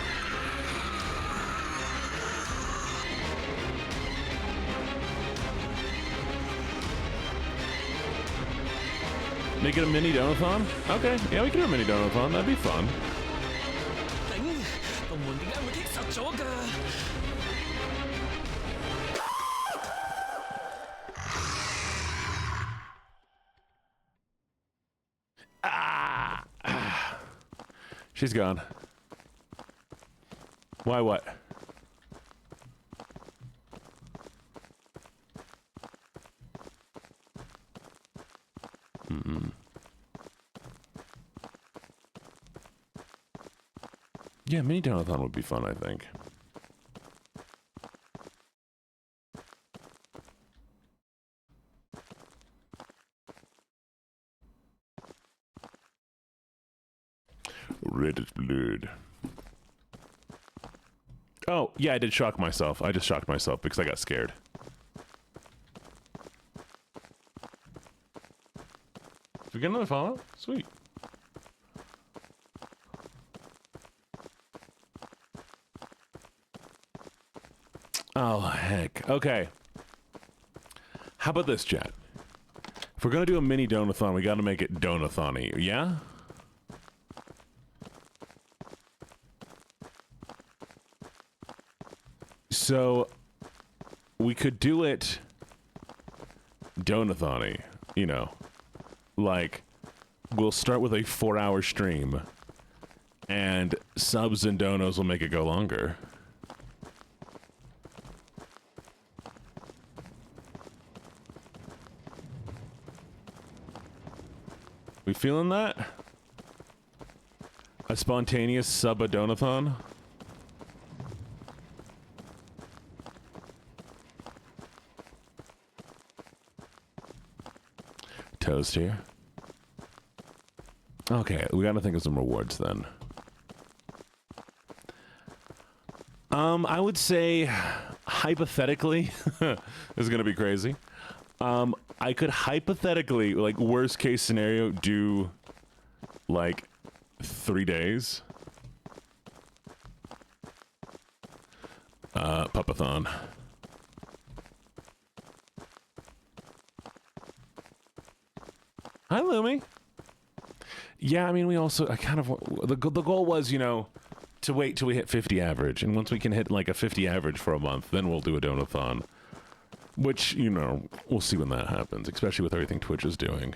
Make it a mini donathon? Okay, yeah, we can do a mini donathon. That'd be fun. Ah! She's gone. Why what? Yeah, mini donathon would be fun, I think. Red is blood. Oh, yeah, I did shock myself. I just shocked myself because I got scared. Did we get another follow? Sweet. Oh, heck. Okay. How about this, chat? If we're gonna do a mini donathon, we gotta make it donathon-y, yeah? So, we could do it donathon-y, you know. Like, we'll start with a 4-hour stream, and subs and donos will make it go longer. We feeling that? A spontaneous sub-a-donathon? Toast here. Okay, we gotta think of some rewards then. I would say, hypothetically, this is gonna be crazy. I could hypothetically, like, worst case scenario, do, like, 3 days. Pupathon. Hi, Lumi. Yeah, I mean, we also, the goal was, you know, to wait till we hit 50 average. And once we can hit, like, a 50 average for a month, then we'll do a donathon. Which, you know, we'll see when that happens, especially with everything Twitch is doing.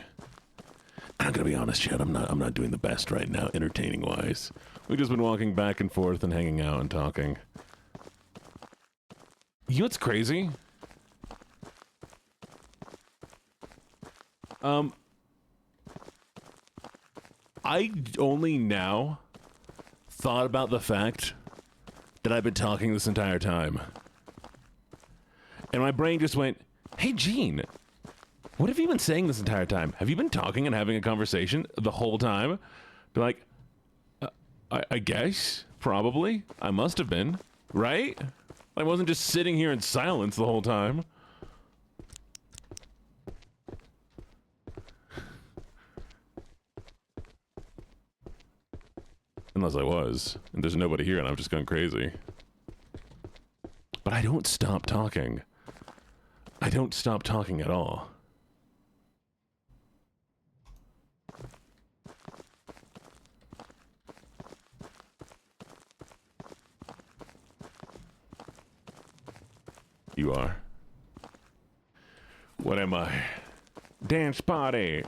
I'm gonna be honest, Chad, I'm not doing the best right now, entertaining-wise. We've just been walking back and forth and hanging out and talking. You know what's crazy? I only now thought about the fact that I've been talking this entire time. And my brain just went, hey, Gene, what have you been saying this entire time? Have you been talking and having a conversation the whole time? Be like, I guess, probably. I must have been, right? I wasn't just sitting here in silence the whole time. Unless I was, and there's nobody here and I'm just going crazy. But I don't stop talking. I don't stop talking at all. You are. What am I? Dance party.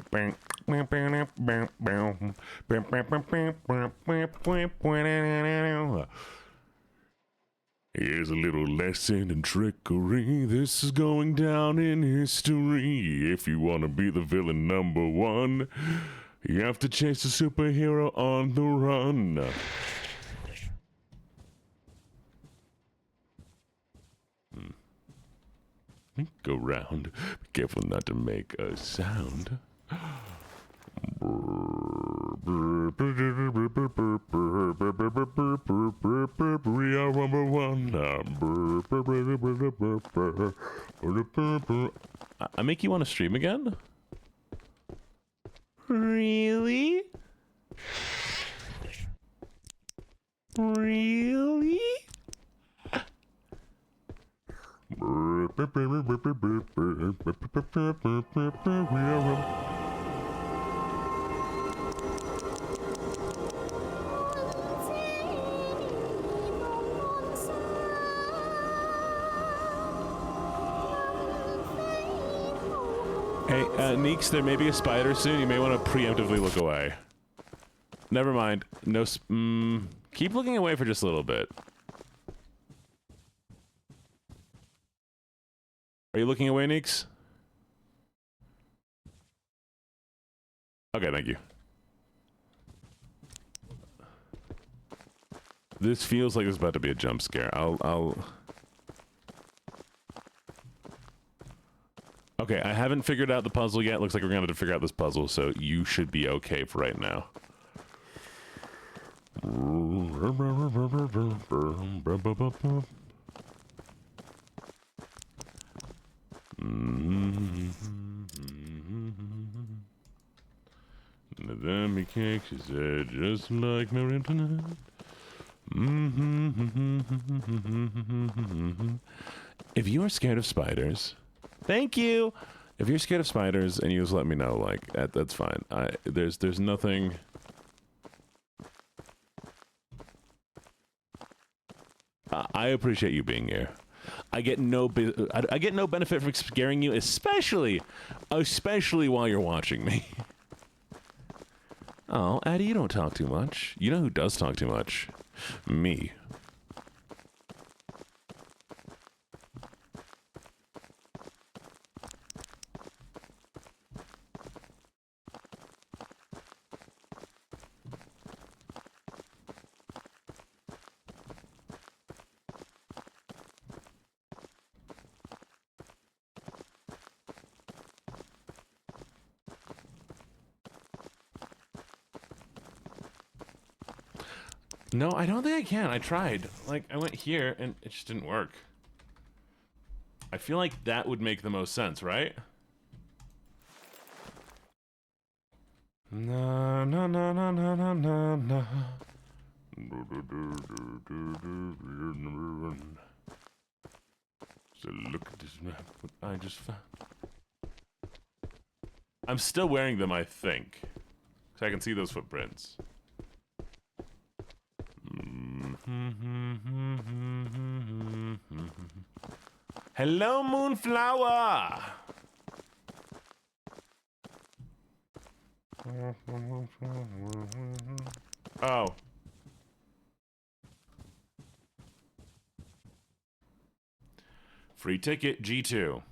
Here's a little lesson in trickery. This is going down in history. If you want to be the villain #1, you have to chase a superhero on the run. Go round. Be careful not to make a sound. We are #1. I make you want to stream again? Really? Really? Hey, Neeks, there may be a spider soon. You may want to preemptively look away. Never mind. No. Keep looking away for just a little bit. Are you looking away, Neeks? Okay, thank you. This feels like it's about to be a jump scare. I'll... Okay, I haven't figured out the puzzle yet. Looks like we're gonna have to figure out this puzzle, so you should be okay for right now. Then me cake, she said, just like Mary tonight. If you are scared of spiders, thank you. If you're scared of spiders and you just let me know, like that's fine. There's nothing. I appreciate you being here. I get no benefit from scaring you, especially while you're watching me. Oh, Addie, you don't talk too much. You know who does talk too much? Me. No, I don't think I can. I tried. Like, I went here, and it just didn't work. I feel like that would make the most sense, right? Na na na na na na na na. So look at this map. What I just found. I'm still wearing them, I think. So I can see those footprints. Hello, Moonflower! Oh. Free ticket, G2.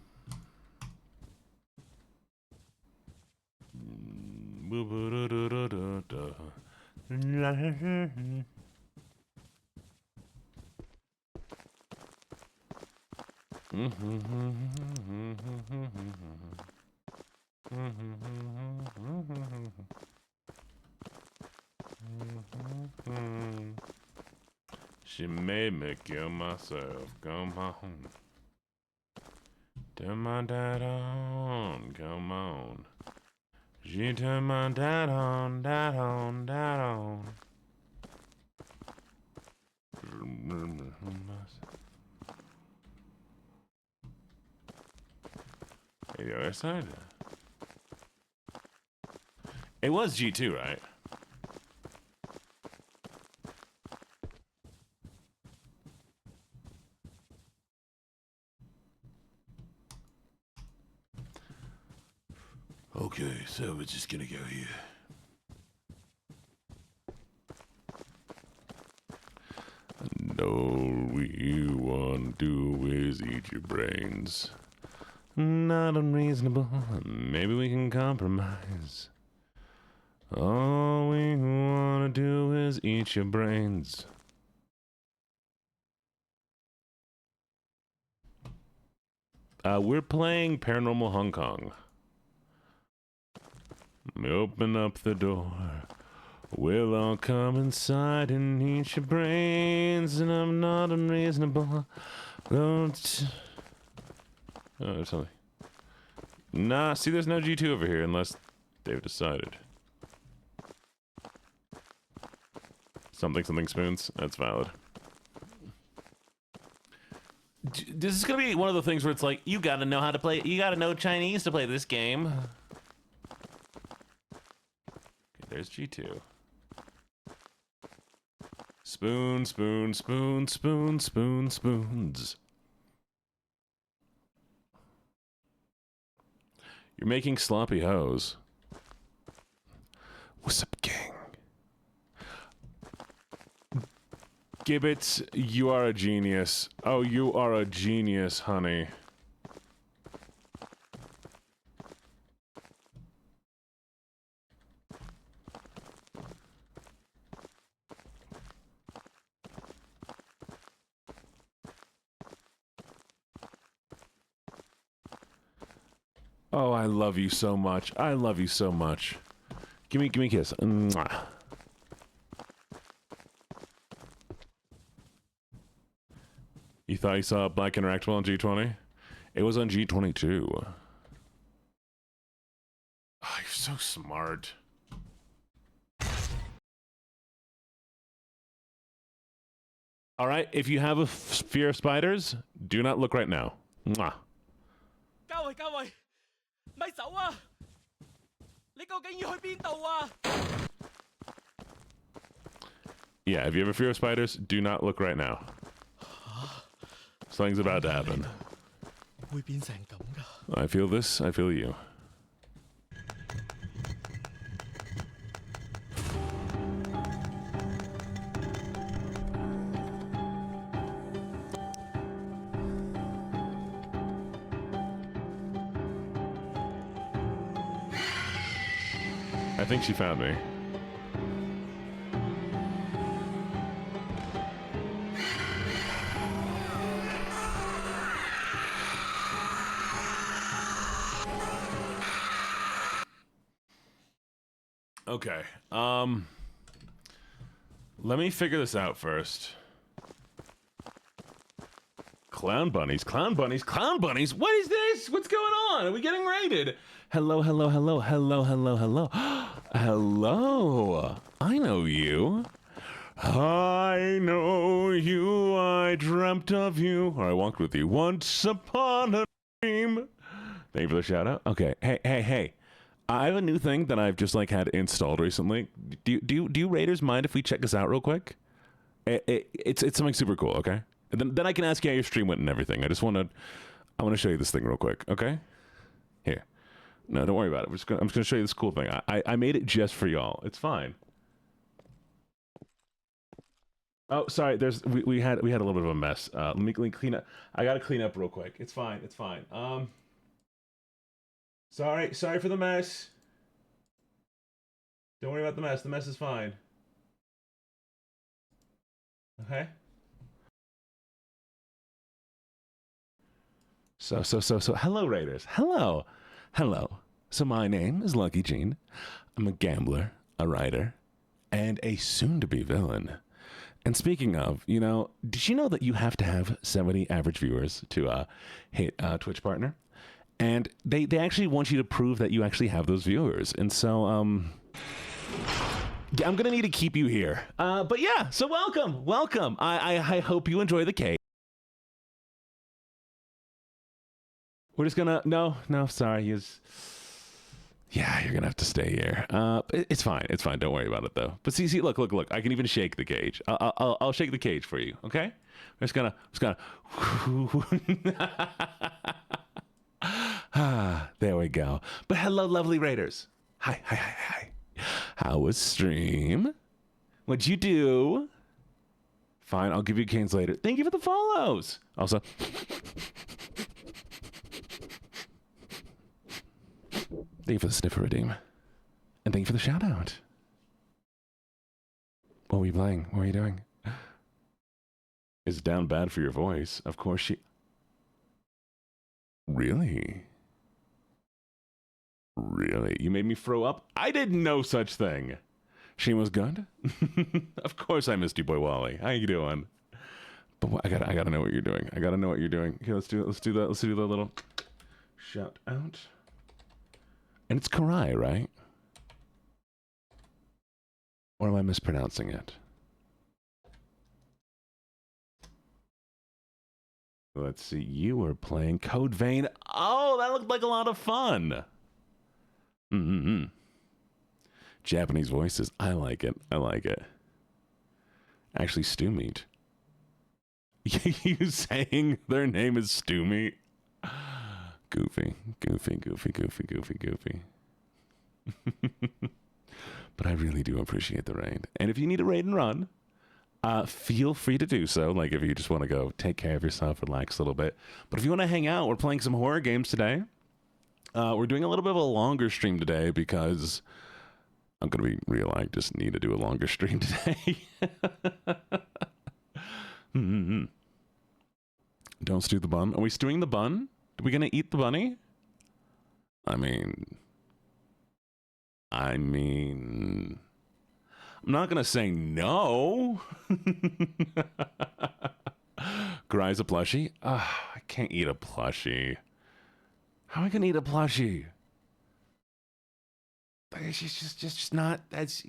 She made me kill myself. Come on. Turn my dad on. Come on. She turned my dad on, dad on, dad on. Hey, the other side. It was G2, right? Okay, so we're just gonna go here. And all we want to do is eat your brains. Not unreasonable. Maybe we can compromise. All we want to do is eat your brains. We're playing Paranormal Hong Kong. Open up the door. We'll all come inside and eat your brains, and I'm not unreasonable. Don't. Oh, there's something. Nah, see, there's no G2 over here unless they've decided. Something spoons. That's valid. This is gonna be one of the things where it's like, you gotta know how to play. You gotta know Chinese to play this game. Okay, there's G2. Spoon, spoon, spoon, spoon, spoon, spoons. You're making sloppy hoes. What's up, gang? Gibbets, you are a genius. Oh, you are a genius, honey. Oh, I love you so much. I love you so much. Give me a kiss. Mwah. You thought you saw Black Interactable on G20? It was on G22. Oh, you're so smart. All right, if you have a fear of spiders, do not look right now. Mwah. 嘉慧，咪走啊！你究竟要去邊度啊？ Yeah, if you have a fear of spiders, do not look right now. Something's about to happen. 會變成咁㗎？ I feel this, I feel you. I think she found me. Okay. Let me figure this out first. Clown bunnies, clown bunnies, clown bunnies. What is this? What's going on? Are we getting raided? Hello, hello, hello, hello, hello, hello. Hello. I know you. I know you. I dreamt of you. Or I walked with you once upon a dream. Thank you for the shout out. Okay. Hey. I have a new thing that I've just like had installed recently. Do you raiders mind if we check this out real quick? It's something super cool. Okay. And then I can ask you how your stream went and everything. I want to show you this thing real quick. Okay. Here. No, don't worry about it. I'm just gonna show you this cool thing. I made it just for y'all. It's fine. Oh, sorry. We had a little bit of a mess. Let me clean up. I gotta clean up real quick. It's fine. It's fine. Sorry for the mess. Don't worry about the mess. The mess is fine. Okay. So, hello, Raiders. Hello. So my name is LuckyJene. I'm a gambler, a writer, and a soon-to-be villain. And speaking of, did you know that you have to have 70 average viewers to hit Twitch partner? And they actually want you to prove that you actually have those viewers. And so, yeah, I'm going to need to keep you here. But yeah, so welcome. I hope you enjoy the cake. We're just gonna, no, sorry, yeah, you're gonna have to stay here. It's fine, don't worry about it though. But see, look, I can even shake the cage. I'll shake the cage for you, okay? I'm just gonna, there we go. But hello, lovely Raiders. Hi. How was stream? What'd you do? Fine, I'll give you canes later. Thank you for the follows. Also, thank you for the sniffer redeem. And thank you for the shout out. What were you playing? What were you doing? Is it down bad for your voice? Of course she... Really? You made me throw up? I didn't know such thing. She was good? Of course I missed you, boy Wally. How you doing? But I gotta know what you're doing. Here, let's do that little shout out. And it's Karai, right? Or am I mispronouncing it? Let's see. You were playing Code Vein. Oh, that looked like a lot of fun. Japanese voices. I like it. Actually, stew meat. You saying their name is stew meat? Goofy. But I really do appreciate the raid. And if you need a raid and run, feel free to do so. Like if you just want to go take care of yourself, relax a little bit. But if you want to hang out, we're playing some horror games today. We're doing a little bit of a longer stream today because I'm going to be real. I just need to do a longer stream today. Don't stew the bun. Are we stewing the bun? Are we going to eat the bunny? I mean, I'm not gonna say no. Gry's a plushie? I can't eat a plushie. How am I gonna eat a plushie? It's just not. That's.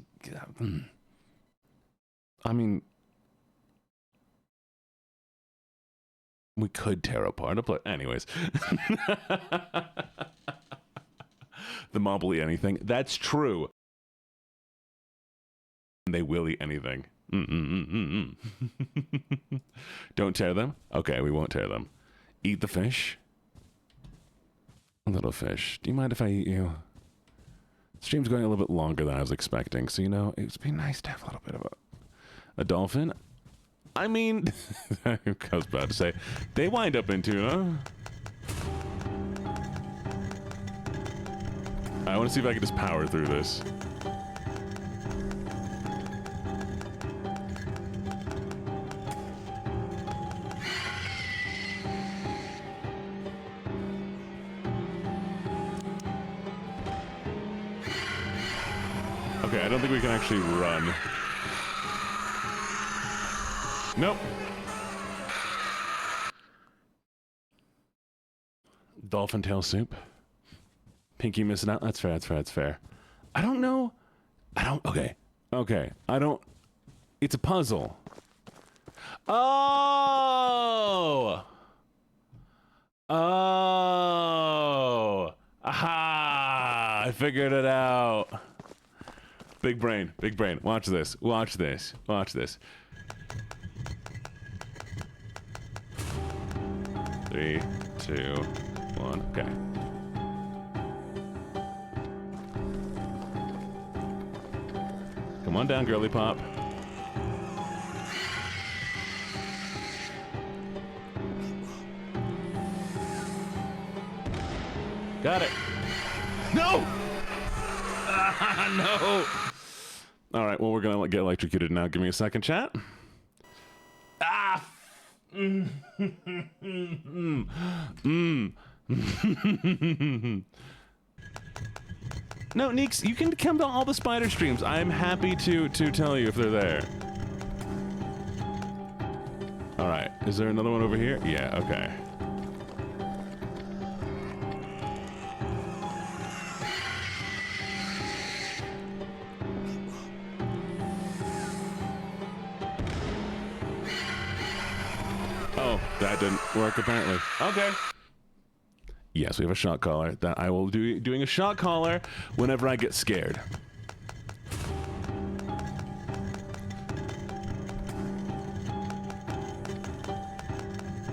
I mean, we could tear apart a plushie. Anyways, the mob will eat anything. That's true. They will eat anything. Don't tear them? Okay, we won't tear them. Eat the fish? A little fish. Do you mind if I eat you? Stream's going a little bit longer than I was expecting, so, you know, it'd be nice to have a little bit of a dolphin. I mean, I was about to say, they wind up in tuna. I want to see if I can just power through this. Okay, I don't think we can actually run. Nope. Dolphin tail soup. Pinky missing out. That's fair, that's fair, that's fair. I don't know. Okay. I don't. It's a puzzle. Oh! Aha! I figured it out. Big brain, big brain. Watch this, watch this, watch this. 3, 2, 1, okay. Come on down, girly pop. Got it. No! No! All right, well, we're going to get electrocuted now. Give me a second, chat. Ah! No, Neeks, you can come to all the spider streams. I'm happy to tell you if they're there. All right, is there another one over here? Yeah, okay. Oh, that didn't work apparently. Okay. Yes, we have a shot caller. That I will do doing a shot caller whenever I get scared.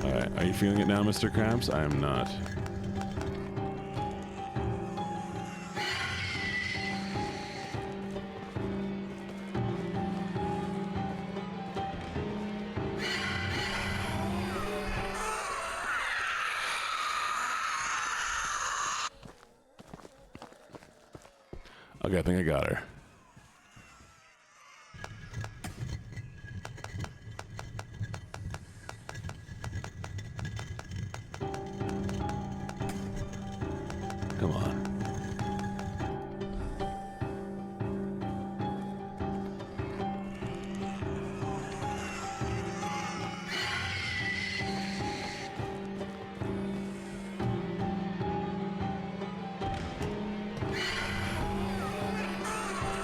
All right, are you feeling it now, Mr. Krabs? I am not. Okay, I think I got her. Come on.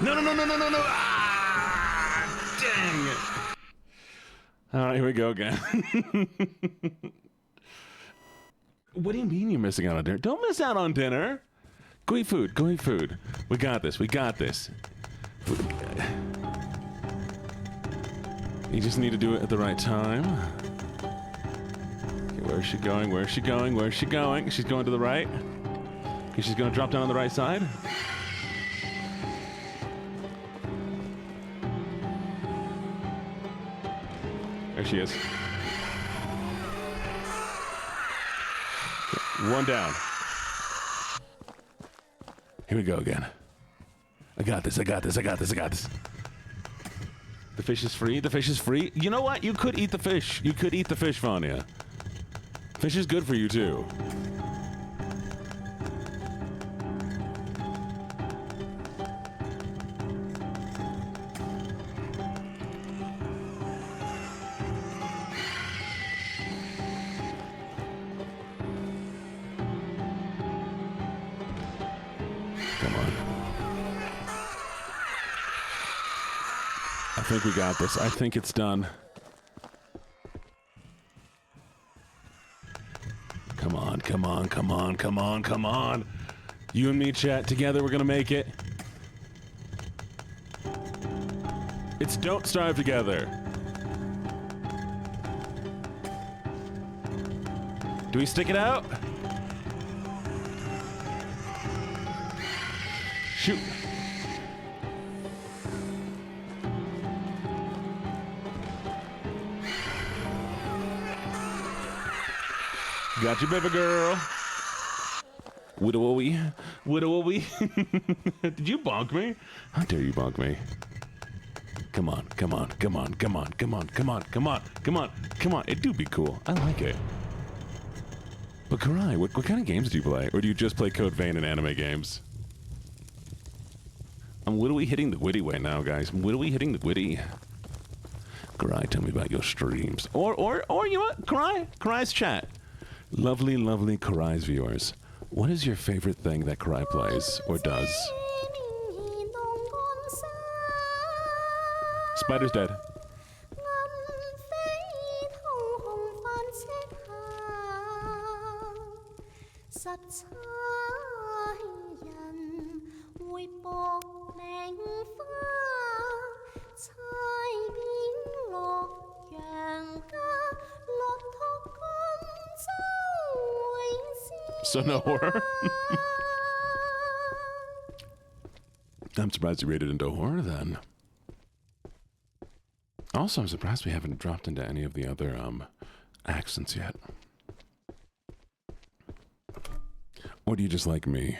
No. Ah, dang it. All right, here we go again. What do you mean you're missing out on dinner? Don't miss out on dinner. Go eat food. Go eat food. We got this. We got this. You just need to do it at the right time. Okay, where is she going? Where is she going? Where is she going? She's going to the right. Okay, she's going to drop down on the right side. There she is. One down. Here we go again. I got this. The fish is free. The fish is free. You know what? You could eat the fish. You could eat the fish, Vanya. Fish is good for you, too. Come on. I think we got this. I think it's done. Come on, come on, come on, come on, come on. You and me, chat, together we're gonna make it. It's Don't Starve Together. Do we stick it out? Shoot. Got you, baby girl. Widowy. Widowy. Did you bonk me? How dare you bonk me? Come on, come on, come on, come on, come on, come on, come on, come on, come on. It do be cool. I like it. But Karai, what kind of games do you play? Or do you just play Code Vein and anime games? I'm wittily hitting the witty way now, guys. I'm wittily hitting the witty. Karai, tell me about your streams. Or you know what? Karai's chat. Lovely, lovely Karai's viewers. What is your favorite thing that Karai plays or does? Spider's dead. So no horror? I'm surprised you rated into horror then. Also, I'm surprised we haven't dropped into any of the other accents yet. Or do you just like me?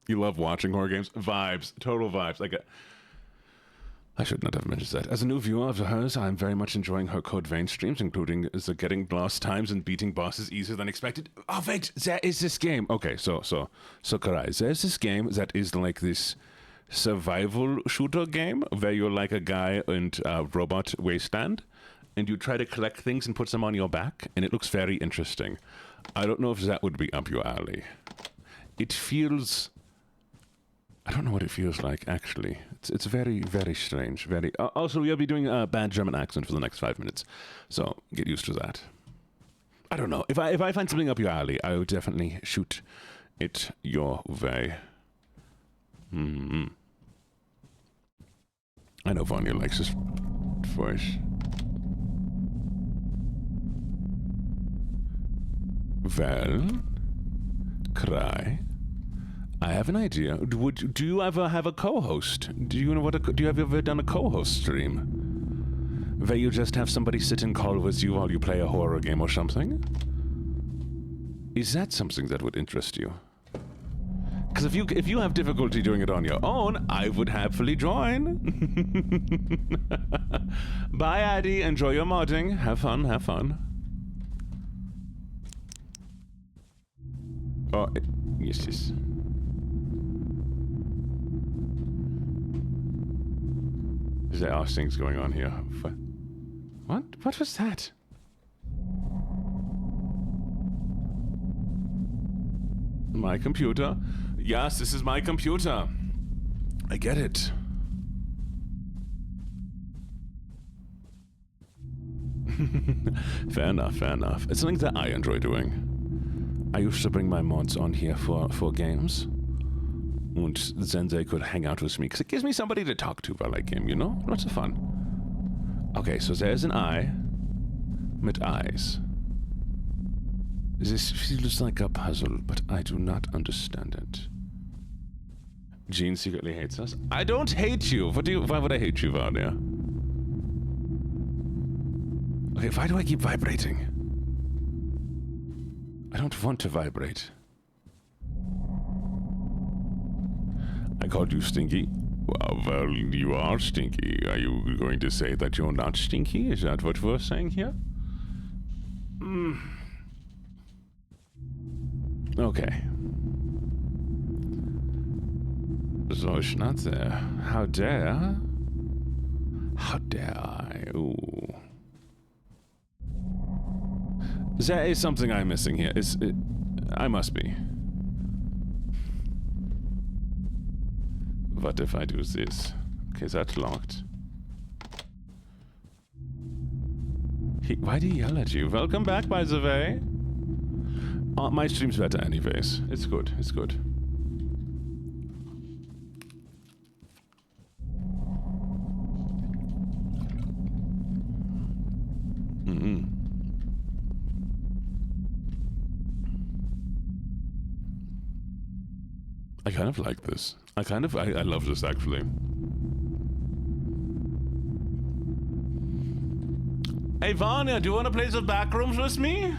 You love watching horror games? Vibes. Total vibes. Like I should not have mentioned that. As a new viewer of hers, I'm very much enjoying her Code Vein streams, including the getting lost times and beating bosses easier than expected. Oh, wait, there is this game. Okay, so Karai, there's this game that is like this survival shooter game where you're like a guy in a robot wasteland, and you try to collect things and put them on your back, and it looks very interesting. I don't know if that would be up your alley. It feels... I don't know what it feels like, actually. It's very, very strange. Very. Also, we'll be doing a bad German accent for the next 5 minutes, so get used to that. I don't know. If I find something up your alley, I will definitely shoot it your way. I know Vanya likes his voice. Well, Cry. I have an idea. Do you ever have a co-host? Do you have ever done a co-host stream? Where you just have somebody sit and call with you while you play a horror game or something? Is that something that would interest you? Because if you have difficulty doing it on your own, I would happily join. Bye, Addy. Enjoy your modding. Have fun. Have fun. Oh, yes. There are things going on here. What? What was that? My computer? Yes, this is my computer. I get it. Fair enough, fair enough. It's something that I enjoy doing. I used to bring my mods on here for games. And then they could hang out with me, because it gives me somebody to talk to while I game, you know? Lots of fun. Okay, so there's an eye with eyes. This feels like a puzzle, but I do not understand it. Gene secretly hates us. I don't hate you. Why would I hate you, Vanya? Okay, why do I keep vibrating? I don't want to vibrate. I called you stinky. Well, you are stinky. Are you going to say that you're not stinky? Is that what we're saying here? Okay. So it's not there. How dare? How dare I? Ooh. There is something I'm missing here. I must be. what if I do this? Okay, that's locked. Why did he yell at you? Welcome back, by the way. My stream's better anyways. It's good, it's good. I kind of like this. I love this actually. Hey Vanya, do you want to play the backrooms with me?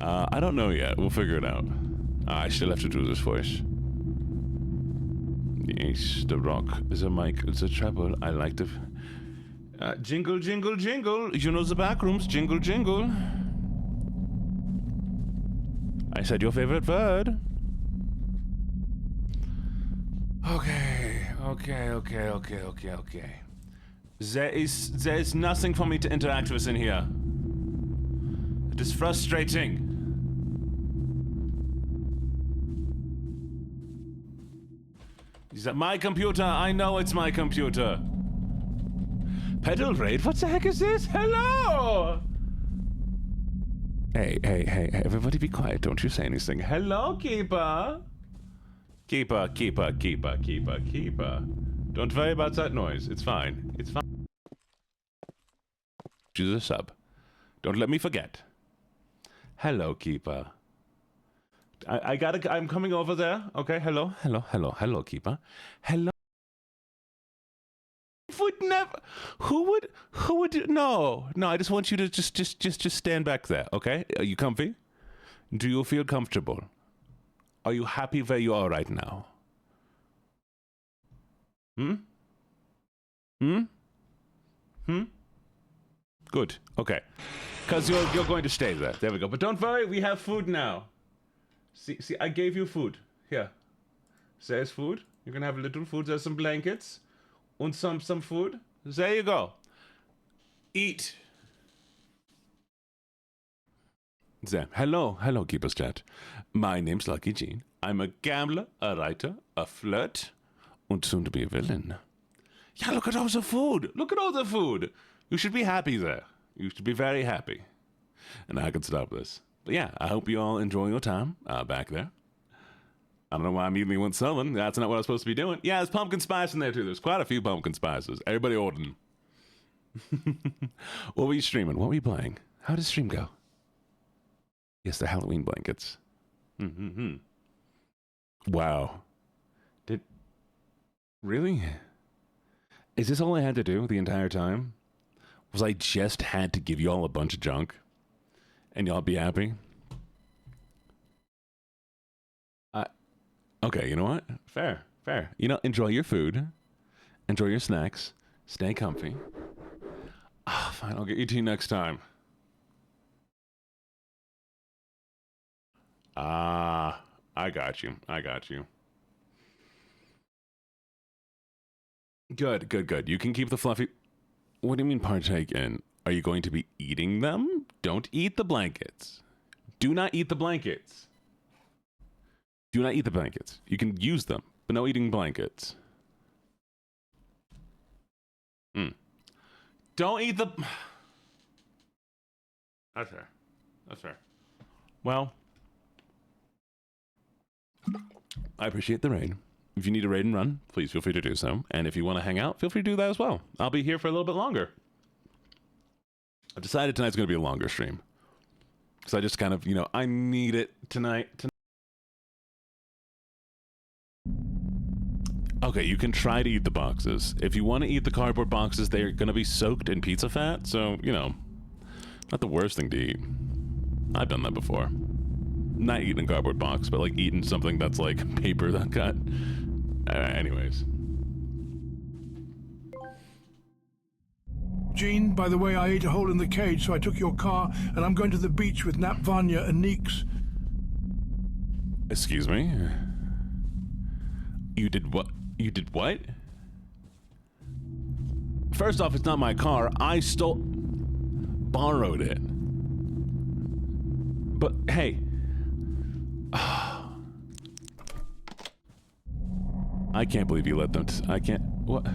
I don't know yet. We'll figure it out. I still have to do this voice. Yes, the rock, the mic, the treble. I like the jingle, jingle, jingle. You know the backrooms. Jingle, jingle. I said your favorite word. Okay. There is nothing for me to interact with in here. It is frustrating. Is that my computer? I know it's my computer. Pedal raid? What the heck is this? Hello! Hey, everybody be quiet. Don't you say anything. Hello, Keeper. Keeper. Don't worry about that noise. It's fine. It's fine. Choose a sub. Don't let me forget. Hello, Keeper. I'm coming over there. Okay, hello, Keeper. Hello. Would never. Who would? No. I just want you to just stand back there. Okay? Are you comfy? Do you feel comfortable? Are you happy where you are right now? Good. Okay. Because you're going to stay there. There we go. But don't worry, we have food now. See, I gave you food. Here. There's food. You can have a little food. There's some blankets. And some food. There you go. Eat. There. Hello, Keeper's Chat. My name's LuckyJene. I'm a gambler, a writer, a flirt, and soon to be a villain. Yeah, look at all the food. You should be happy there. You should be very happy. And I can stop this. But yeah, I hope you all enjoy your time back there. I don't know why I immediately went southern. That's not what I was supposed to be doing. Yeah, there's pumpkin spice in there too. There's quite a few pumpkin spices. Everybody ordering. What were you streaming? What were you playing? How did the stream go? Yes, the Halloween blankets. Wow. Really? Is this all I had to do the entire time? Was I just had to give you all a bunch of junk? And y'all be happy? Okay, you know what? Fair. You know, enjoy your food. Enjoy your snacks. Stay comfy. Fine, I'll get you tea next time. I got you. Good. You can keep the fluffy... What do you mean partake in? Are you going to be eating them? Don't eat the blankets. Do not eat the blankets. You can use them, but no eating blankets. Don't eat the... That's fair. Well, I appreciate the raid. If you need a raid and run, please feel free to do so. And if you want to hang out, feel free to do that as well. I'll be here for a little bit longer. I've decided tonight's going to be a longer stream. Because I just kind of, I need it tonight. Okay, you can try to eat the boxes. If you want to eat the cardboard boxes, they're going to be soaked in pizza fat. So, not the worst thing to eat. I've done that before. Not eating a cardboard box, but like eating something that's like paper that got... anyways. Gene, by the way, I ate a hole in the cage, so I took your car, and I'm going to the beach with Nap Vanya and Neeks. Excuse me? You did what? You did what? First off, it's not my car. I borrowed it. But hey. I can't believe you let them. I can't. What?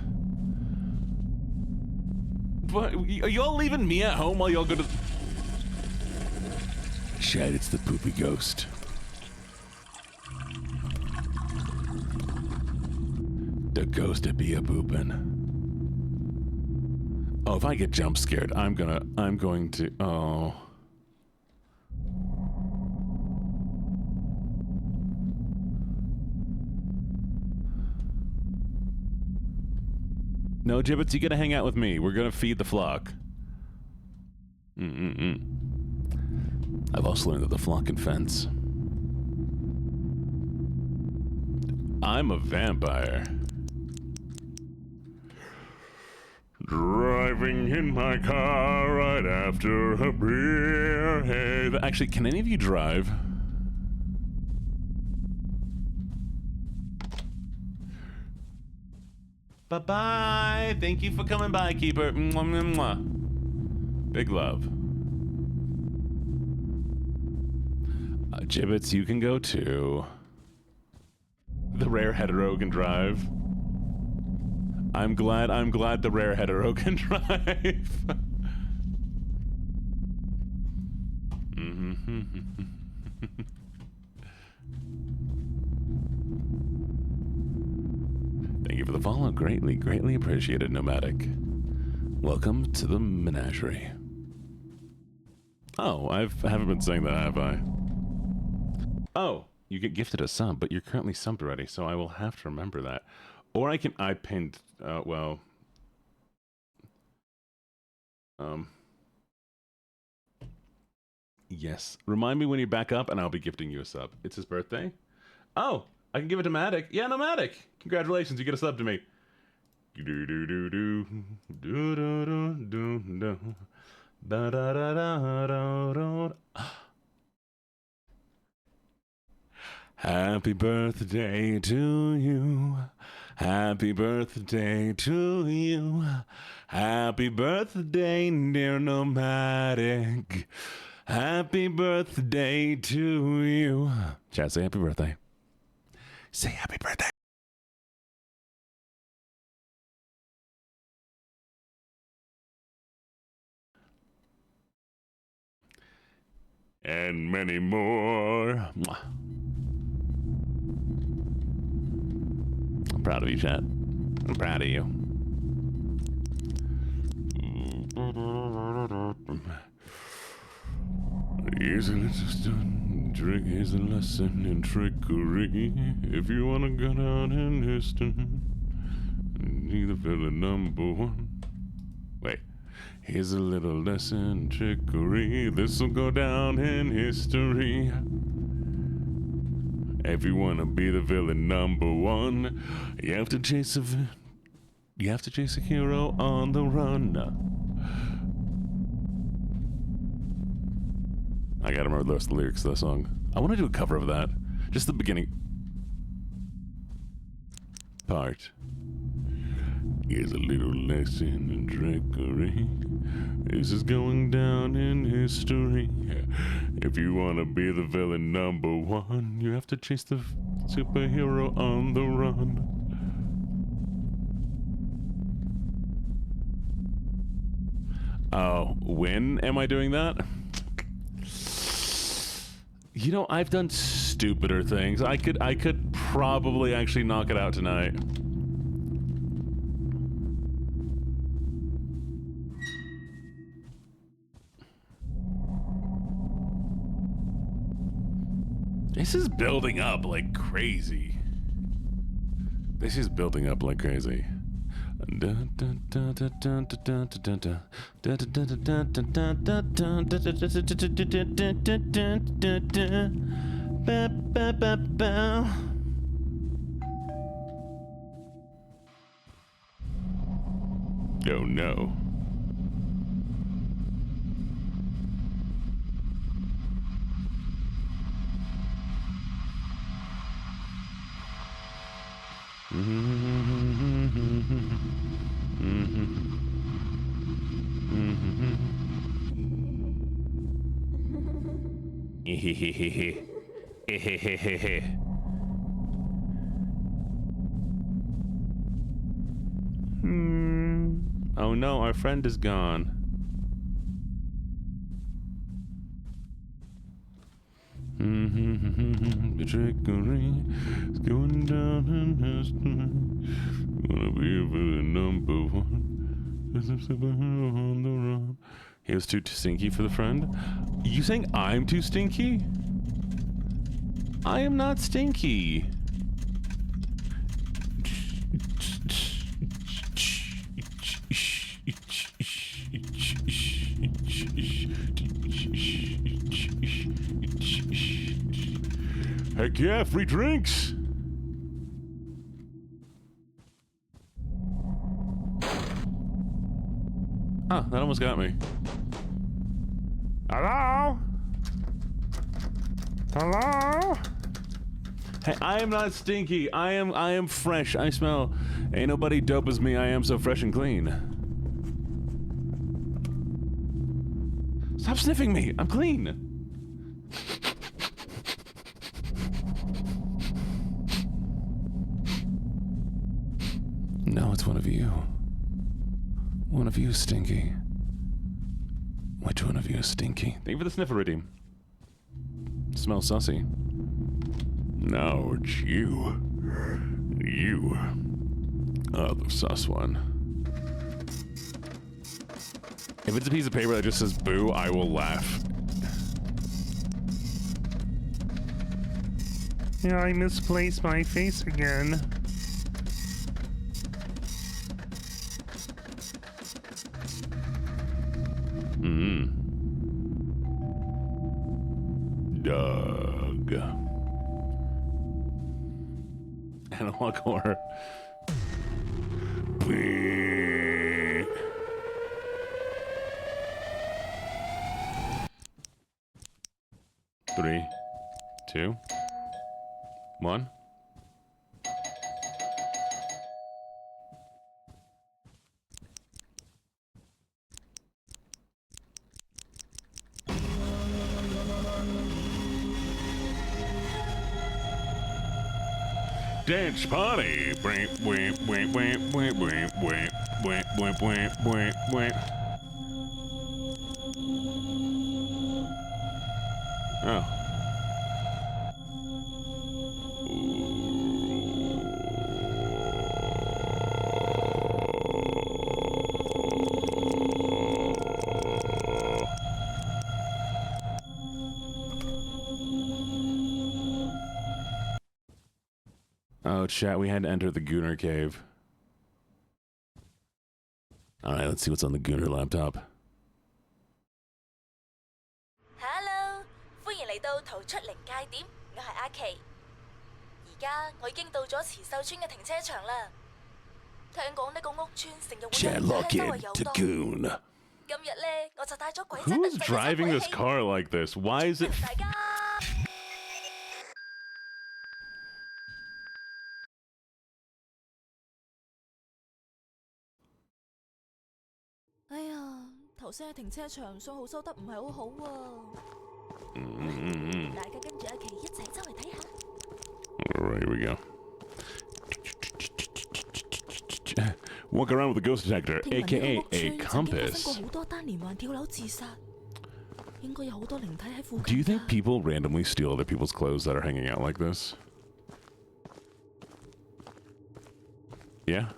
What? Are y'all leaving me at home while y'all go to. Shit, it's the poopy ghost. The ghost it be a poopin'. Oh, if I get jump scared, I'm going to. Oh. No, Gibbets, you gotta hang out with me. We're gonna feed the flock. I've also learned that the flock can fence. I'm a vampire. Driving in my car right after a beer. Hey, actually, can any of you drive? Bye-bye. Thank you for coming by, Keeper. Mwah, mwah, mwah. Big love. Gibbets, you can go too. The rare hetero can drive. I'm glad the rare hetero can drive. Thank you for the follow. Greatly appreciated, Nomadic. Welcome to the menagerie. Oh, I haven't been saying that, have I? Oh, you get gifted a sub, but you're currently subbed already, so I will have to remember that. Or I pinned, well... Yes. Remind me when you back up, and I'll be gifting you a sub. It's his birthday? Oh, I can give it to Matic. Yeah, Nomadic. Congratulations, you get a sub to me. Happy birthday to you. Happy birthday to you. Happy birthday, dear Nomadic. Happy birthday to you. Chat, say happy birthday. Say happy birthday. And many more. Mwah. I'm proud of you, chat. I'm proud of you. Here's a lesson, here's a lesson in trickery. If you wanna go down in history, need the villain #1. Wait. Here's a little lesson in trickery. This'll go down in history. If you wanna be the villain #1, you have to chase a hero on the run. I gotta remember the rest of the lyrics of that song. I want to do a cover of that. Just the beginning part. Here's a little lesson in trickery. This is going down in history. If you want to be the villain #1, you have to chase the superhero on the run. Oh, when am I doing that? You know, I've done stupider things. I could probably actually knock it out tonight. This is building up like crazy. This is building up like crazy. Oh no. Oh no, our friend is gone. The trickery is going down in history. Gonna be the number one. On the run. He was too stinky for the friend. You saying I'm too stinky? I am not stinky. Heck yeah, free drinks! Ah, that almost got me. Hello? Hello? Hey, I am not stinky. I am fresh. I smell. Ain't nobody dope as me. I am so fresh and clean. Stop sniffing me. I'm clean. No, it's one of you. One of you is stinky. Which one of you is stinky? Thank you for the sniffer redeem. Smells sussy. No, it's you. You are the sus one. If it's a piece of paper that just says boo, I will laugh. Yeah, I misplaced my face again. Doug. Analog horror. Three, 2, 1. Dance party. Oh. Oh, chat, we had to enter the Gooner cave. Alright, let's see what's on the Gooner laptop. Hello， 歡迎嚟到逃出靈界點，我係阿琪。而家我已經到咗慈秀村嘅停車場啦。聽講呢個屋村成日會有人喺周圍遊蕩。今日呢，我就帶咗鬼仔 Who's driving this car like this? Why is it... 大家。哎呀，頭先喺停車場信號收得唔係好好喎。大家跟住阿琪一齊周圍睇下。Alright, here we go. Walk around with a ghost detector, aka a compass. Do you think people randomly steal other people's clothes that are hanging out like this? Yeah?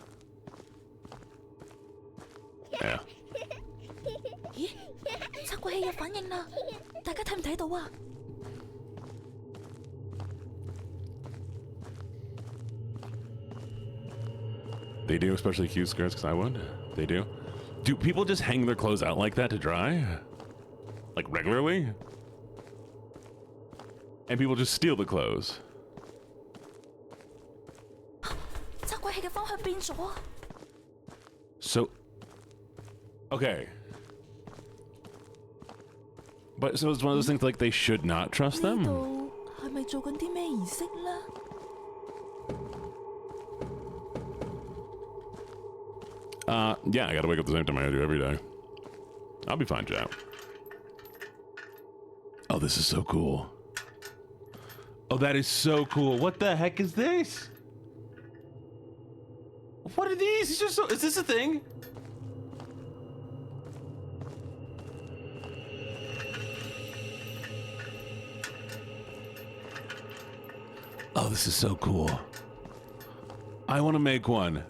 Yeah. 咦，測鬼器有反應啦！大家睇唔睇到啊？ They do, especially cute skirts, because I would. They do. Do people just hang their clothes out like that to dry? Like regularly? And people just steal the clothes? 測鬼器嘅方向變咗啊！ So, okay. But so it's one of those things like they should not trust them? 呢度係咪做緊啲咩儀式咧？ Yeah, I gotta wake up the same time I do every day. I'll be fine, chap. Oh, this is so cool. Oh, that is so cool. What the heck is this? What are these? It's just so, is this a thing? Oh, this is so cool. I want to make one.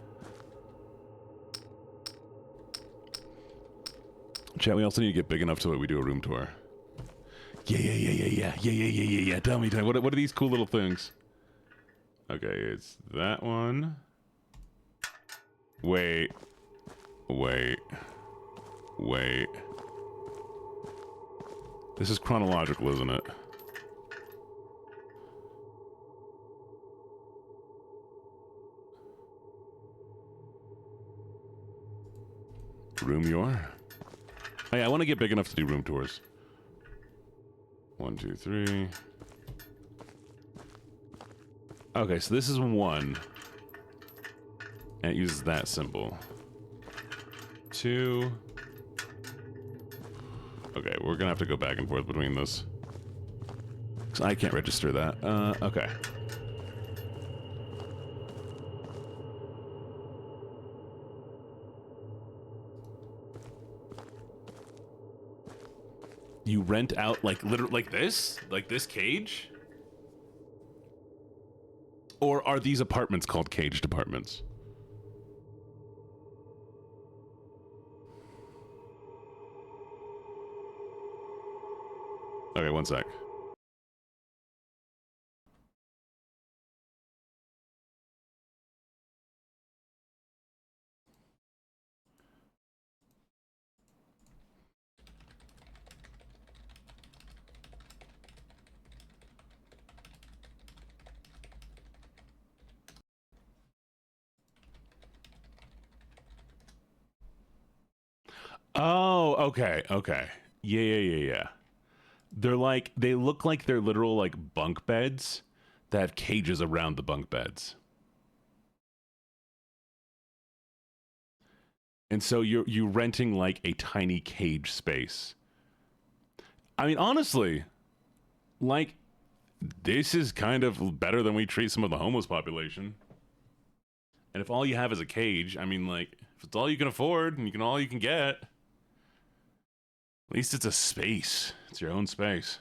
Chat, we also need to get big enough so that we do a room tour. Yeah. Tell me, what are these cool little things? Okay, it's that one. Wait. This is chronological, isn't it? Room you are. Oh, yeah, I want to get big enough to do room tours. 1, 2, 3. Okay, so this is 1. And it uses that symbol. 2. Okay, we're gonna have to go back and forth between this. 'Cause I can't register that. Okay. You rent out like literally like this cage? Or are these apartments called caged apartments? Okay, one sec. Oh, okay. Yeah. They look like they're literal like bunk beds that have cages around the bunk beds. And so you're renting like a tiny cage space. I mean, honestly, like this is kind of better than we treat some of the homeless population. And if all you have is a cage, I mean, like, if it's all you can afford and all you can get, at least it's a space. It's your own space.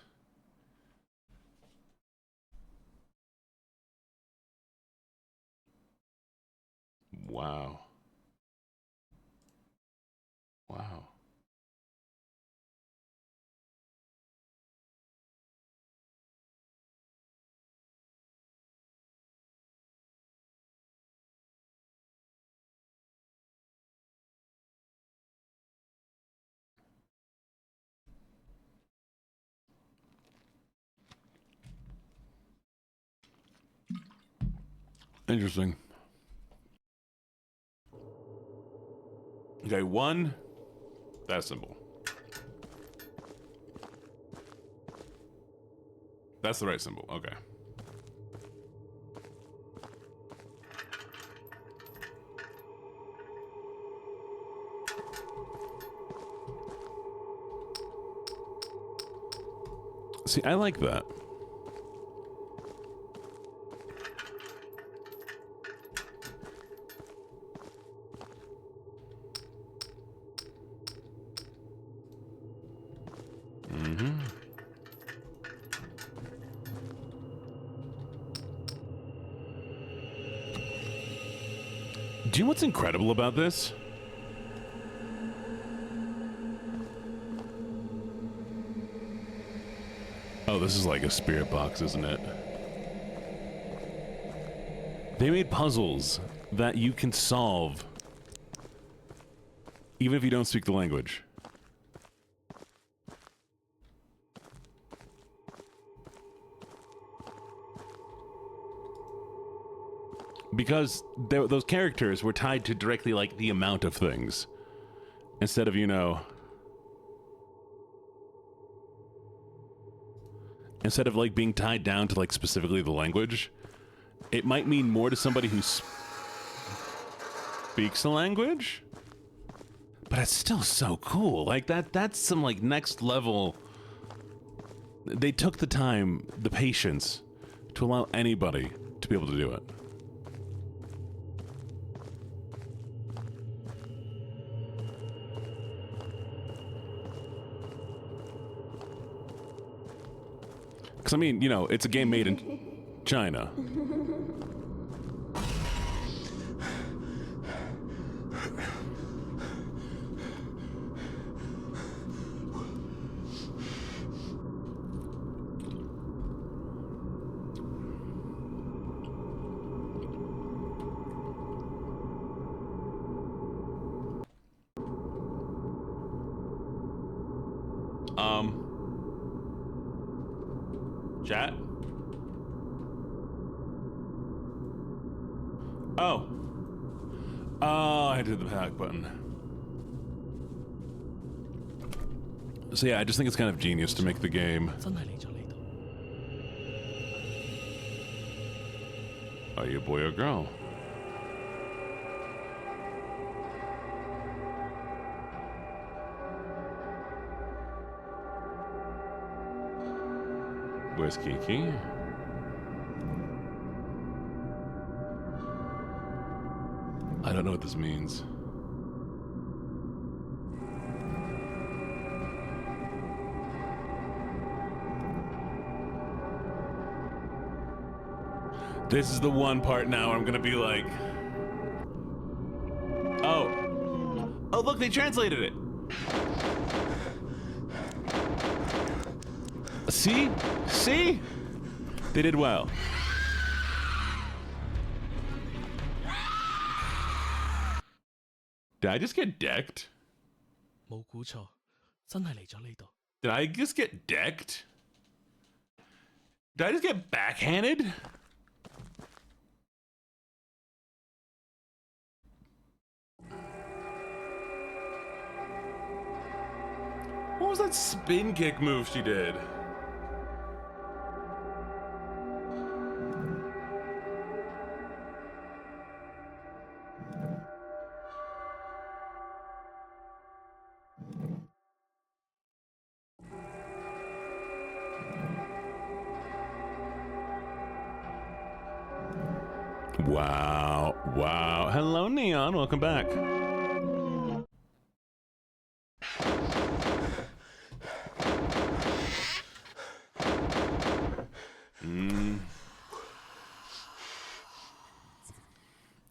Wow. Interesting. Okay, 1, that symbol. That's the right symbol, okay. See, I like that. Do you know what's incredible about this? Oh, this is like a spirit box, isn't it? They made puzzles that you can solve even if you don't speak the language. Because those characters were tied to directly, like, the amount of things. Instead of, instead of, like, being tied down to, like, specifically the language, it might mean more to somebody who speaks the language. But it's still so cool. Like, that's some, like, next level They took the time, the patience, to allow anybody to be able to do it. Because, I mean, you know, it's a game made in China. Chat? Oh. Oh, I did the back button. So yeah, I just think it's kind of genius to make the game. Are you a boy or girl? Where's Kiki? I don't know what this means. This is the one part now where I'm gonna be like, oh. Oh, look, they translated it. See? See? They did well. Did I just get decked? Did I just get decked? Did I just get backhanded? What was that spin kick move she did? Wow. Wow. Hello, Neon. Welcome back.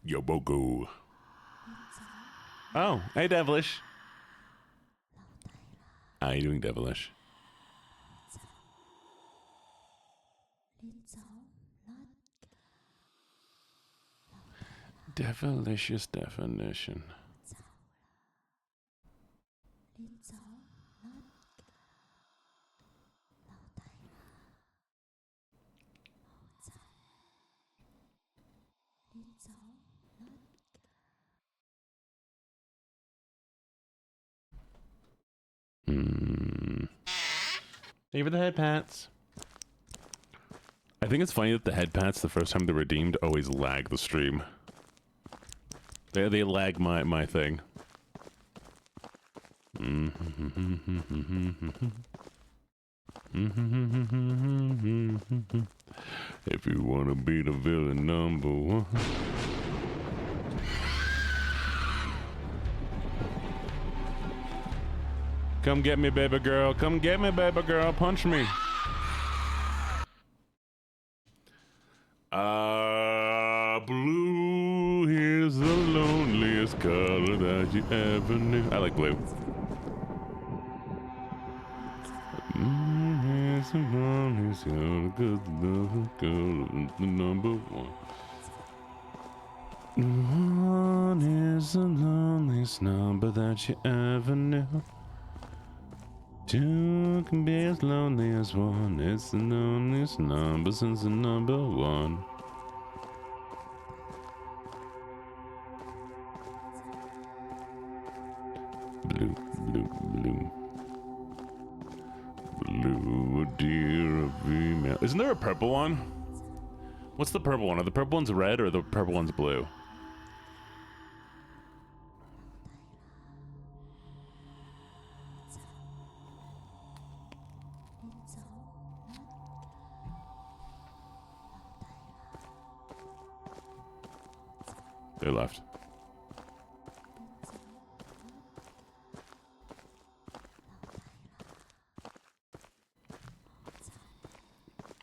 Yobogo. Oh, hey, Devilish. How are you doing, Devilish? Devilicious definition. Thank you for the head pats. I think it's funny that the head pats, the first time they're redeemed, always lag the stream. They lag my thing. If you wanna be the villain number one. Come get me, baby girl. Come get me, baby girl. Punch me. Blue is the loneliest color that you ever knew. I like blue. It's the loneliest color, 'cause the color is the number one. One is the loneliest number that you ever knew. Two can be as lonely as one. It's the loneliest number since the number one. Blue, blue, blue. Blue, a deer, a female. Isn't there a purple one? What's the purple one? Are the purple ones red or the purple ones blue? They left.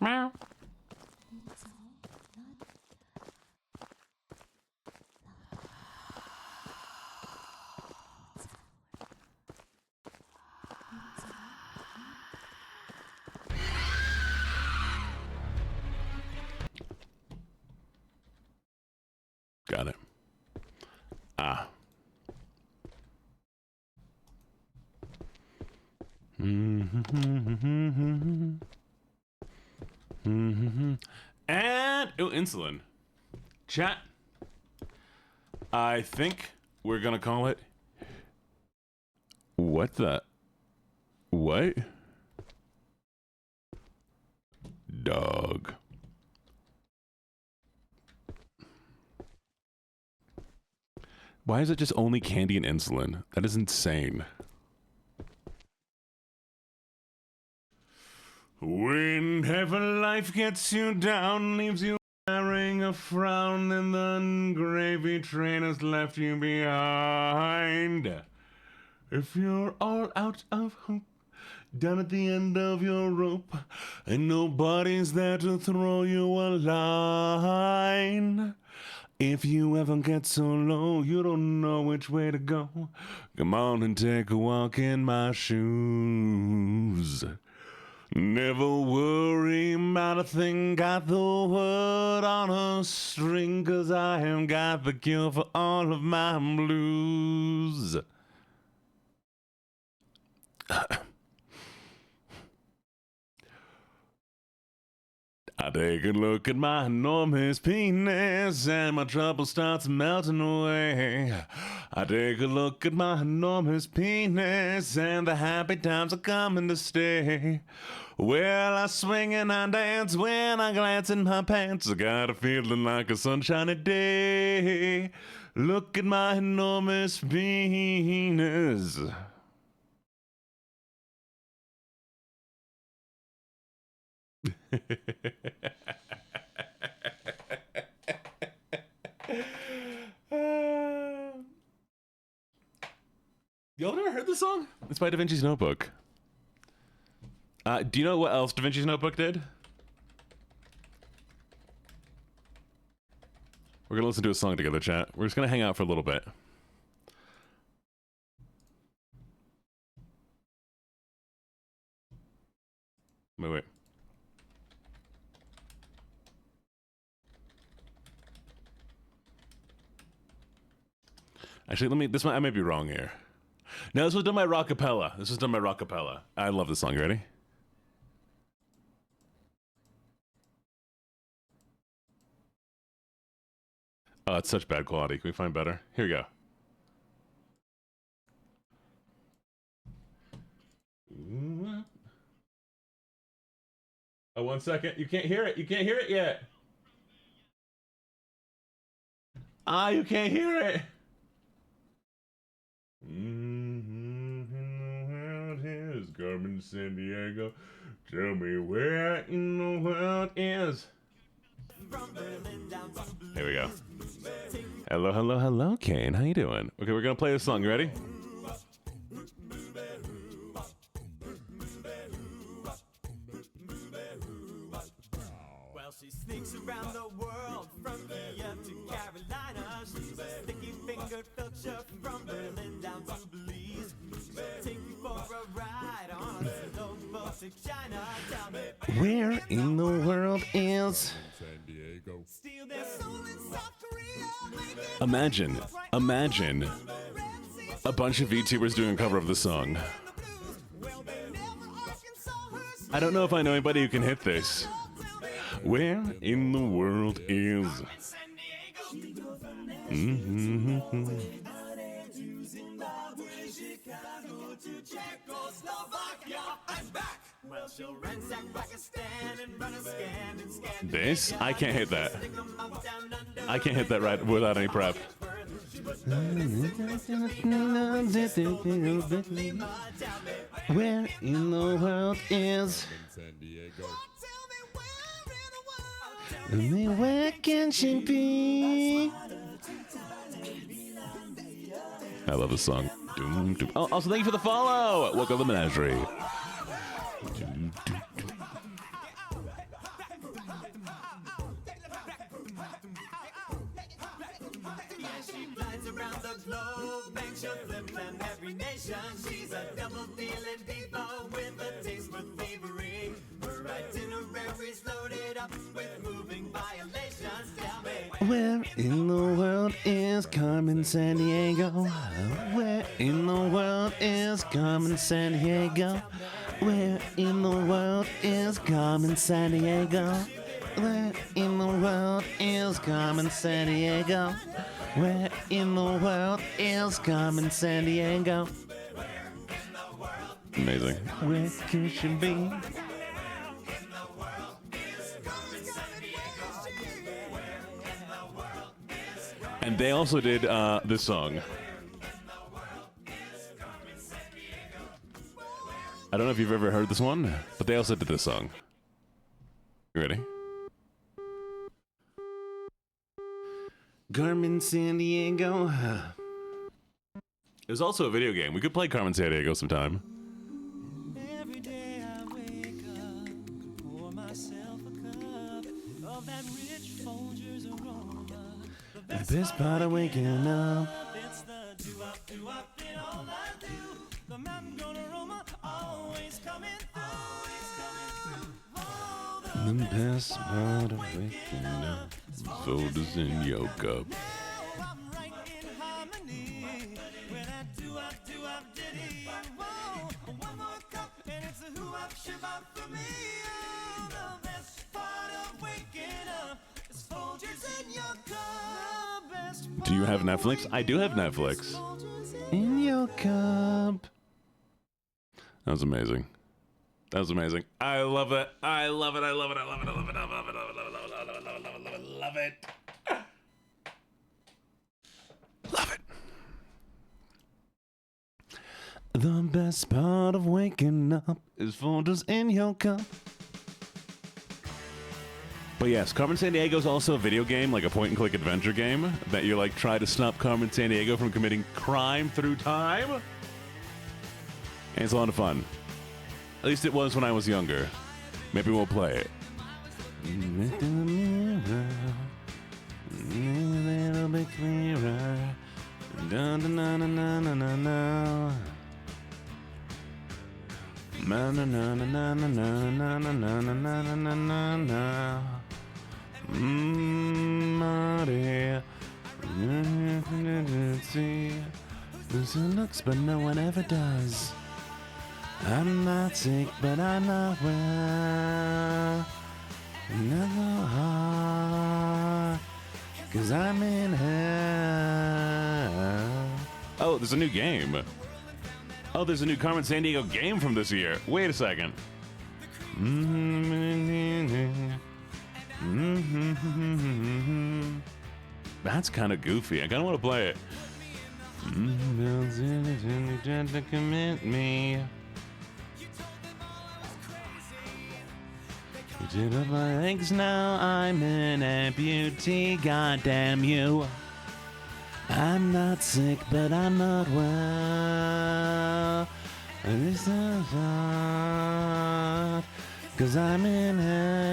Meow. Got it. Ah. And insulin. Chat. I think we're gonna call it. What the? What? Dog. Why is it just only candy and insulin? That is insane. Whenever life gets you down, leaves you wearing a frown, and the gravy train has left you behind. If you're all out of hope, down at the end of your rope, and nobody's there to throw you a line. If you ever get so low, you don't know which way to go. Come on and take a walk in my shoes. Never worry about a thing, got the word on a string, 'cause I have got the cure for all of my blues. I take a look at my enormous penis and my trouble starts melting away. I take a look at my enormous penis and the happy times are coming to stay. Well, I swing and I dance when I glance in my pants. I got a feeling like a sunshiny day. Look at my enormous penis. Y'all never heard this song? It's by Da Vinci's Notebook. Do you know what else Da Vinci's Notebook did? We're gonna listen to a song together, chat. We're just gonna hang out for a little bit. Wait. Actually, I may be wrong here. No, this was done by rockapella. I love this song. You ready? Oh, it's such bad quality. Can we find better? Here we go. Oh, 1 second. You can't hear it. You can't hear it yet. You can't hear it. Here's Carmen San Diego. Tell me where in the world is. Here we go. Hello, Kane. How you doing? Okay, we're gonna play this song. You ready? Well, she sneaks around the world from here to Carolina. She's a sticky-fingered filcher from Berlin down to Belize. She'll take you for a ride on a slow boat to China. Tell me where in the world is San Diego? Imagine a bunch of VTubers doing a cover of the song. I don't know if I know anybody who can hit this. Where in the world is? This? I can't hit that. I can't hit that right without any prep. Where in the world is? Where can she be? I love this song. Doom, doom. Oh, also, thank you for the follow. Welcome to the menagerie. Doom, doom, doom. She's a double-dealing diva with a taste for thievery. Her itinerary's loaded up with moving violations. Tell me, where in the world is Carmen Sandiego? Where in the world is Carmen Sandiego? Where in the world is Carmen Sandiego? Where in the world is Carmen Sandiego? Where in the world is Carmen Sandiego? Amazing. Where could she be? And they also did this song. I don't know if you've ever heard this one, but they also did this song. You ready? Carmen Sandiego. It was also a video game. We could play Carmen Sandiego sometime. every day I wake up, pour myself a cup of that rich Folgers aroma. The best part of waking up. It's the do-up in all I do. The mountain grown aroma always coming through. The best part of waking up. Folders in your cup. Do you have Netflix? I do have Netflix. In your cup. That was amazing. That was amazing. I love it. I love it. I love it. I love it. I love it. I love it. I love it. I love it. I love it. I love it. I love it. Love it. The best part of waking up is folders in your cup. But yes, Carmen Sandiego is also a video game, like a point-and-click adventure game, that you like try to stop Carmen Sandiego from committing crime through time. And it's a lot of fun. At least it was when I was younger. Maybe we'll play it. Look in the mirror, a little bit clearer. Da da na na na na na na. Na na na na na na na na na na na na na na. Maria. See, who looks but no one ever does. I'm not sick, but I'm not well. Never hard, 'cause I'm in hell. Oh, there's a new game. Oh, there's a new Carmen Sandiego game from this year. Wait a second. That's kind of goofy. I kind of want to play it. Tried to commit me. You did up my legs, now I'm an amputee. Goddamn you. I'm not sick, but I'm not well. And this is hard, 'cause I'm in hell.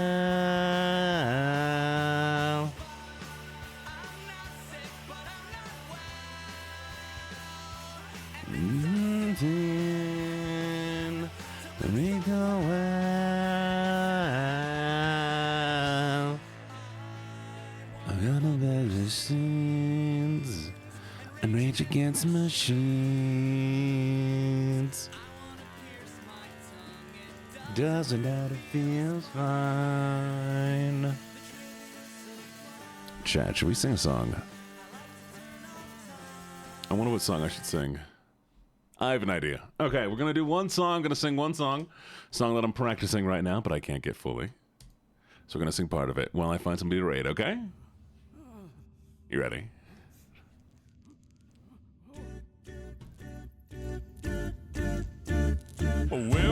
Let me go well. I got no vaccines and rage against machines. Doesn't matter, feels fine. Chat, should we sing a song? I wonder what song I should sing. I have an idea. Okay, we're gonna do one song. I'm gonna sing one song. Song that I'm practicing right now, but I can't get fully. So we're gonna sing part of it while I find somebody to rate, okay? You ready? Well,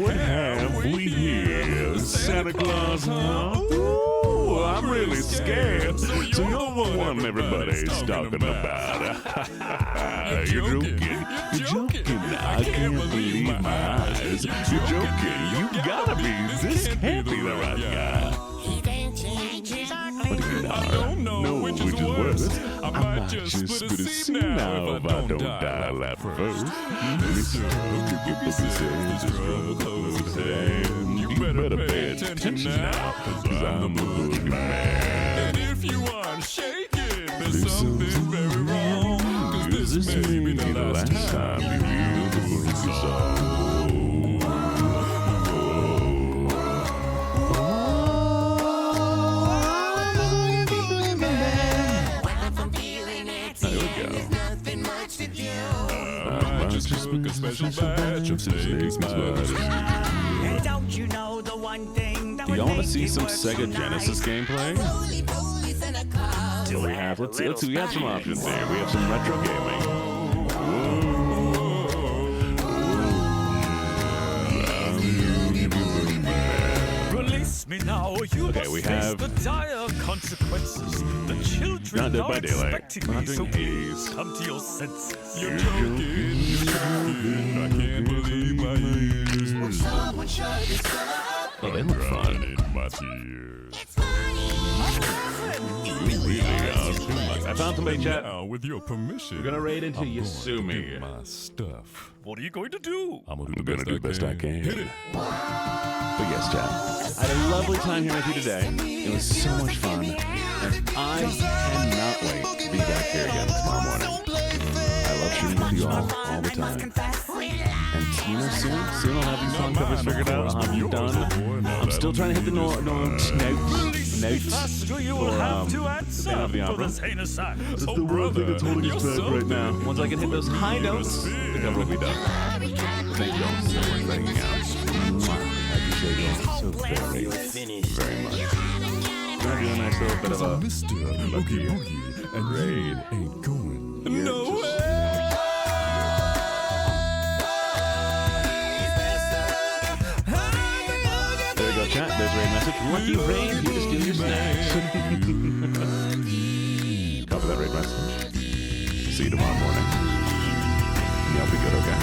what have we here? Santa Claus, huh? Ooh, I'm really scared. So you're the one everybody's talking about. You're joking. You're joking. I can't believe my eyes. You're joking. You gotta be. This can't be the right guy. What do you know? No, which is worse. I might just split a scene now if I don't dial at first. You better pay attention now, cause I'm a boogeyman. And if you aren't shaking, there's something very wrong. Cause this may be the last time you hear the boogie song. Just book a special batch of snakes. And don't you know the one thing that do y'all want to see some Sega Genesis gameplay? We have let's see, we have some options here. We have some retro gaming. Release me now, you okay, we have the dire consequences. The children not Dead are by Daylight. expecting We're not me, so doing please Hades. come to your senses. You're joking. I can't believe my ears. Oh, they look fun. In my tears. Really I found somebody, chat. With your permission, we're gonna raid into Yasumi. My stuff. What are you going to do? I'm gonna do the best I can. Hit it. But yes, chat. I had a lovely time here with you today. It was so much fun. And I cannot wait to be back here again tomorrow morning. I love shooting with you all the time. And you know, soon I'll have these song covers figured out. I'll have you done. I'm still trying to hit the notes for the opera. That's the one thing that's holding us back right now. Once I can hit those high notes, the cover will be done. Thank you all so much for hanging out. I appreciate you all so very much. We're gonna do a nice little bit of a Mr. Lucky and raid. Ain't going nowhere. There you go, chat. There's a raid message. Lucky raid here to steal your snacks. Copy that raid message. See you tomorrow morning. Y'all be good, okay?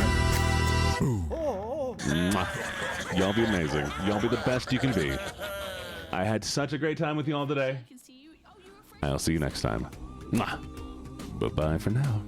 Mwah. Y'all be amazing. Y'all be the best you can be. I had such a great time with you all today. I'll see you next time. Mwah. Bye-bye for now.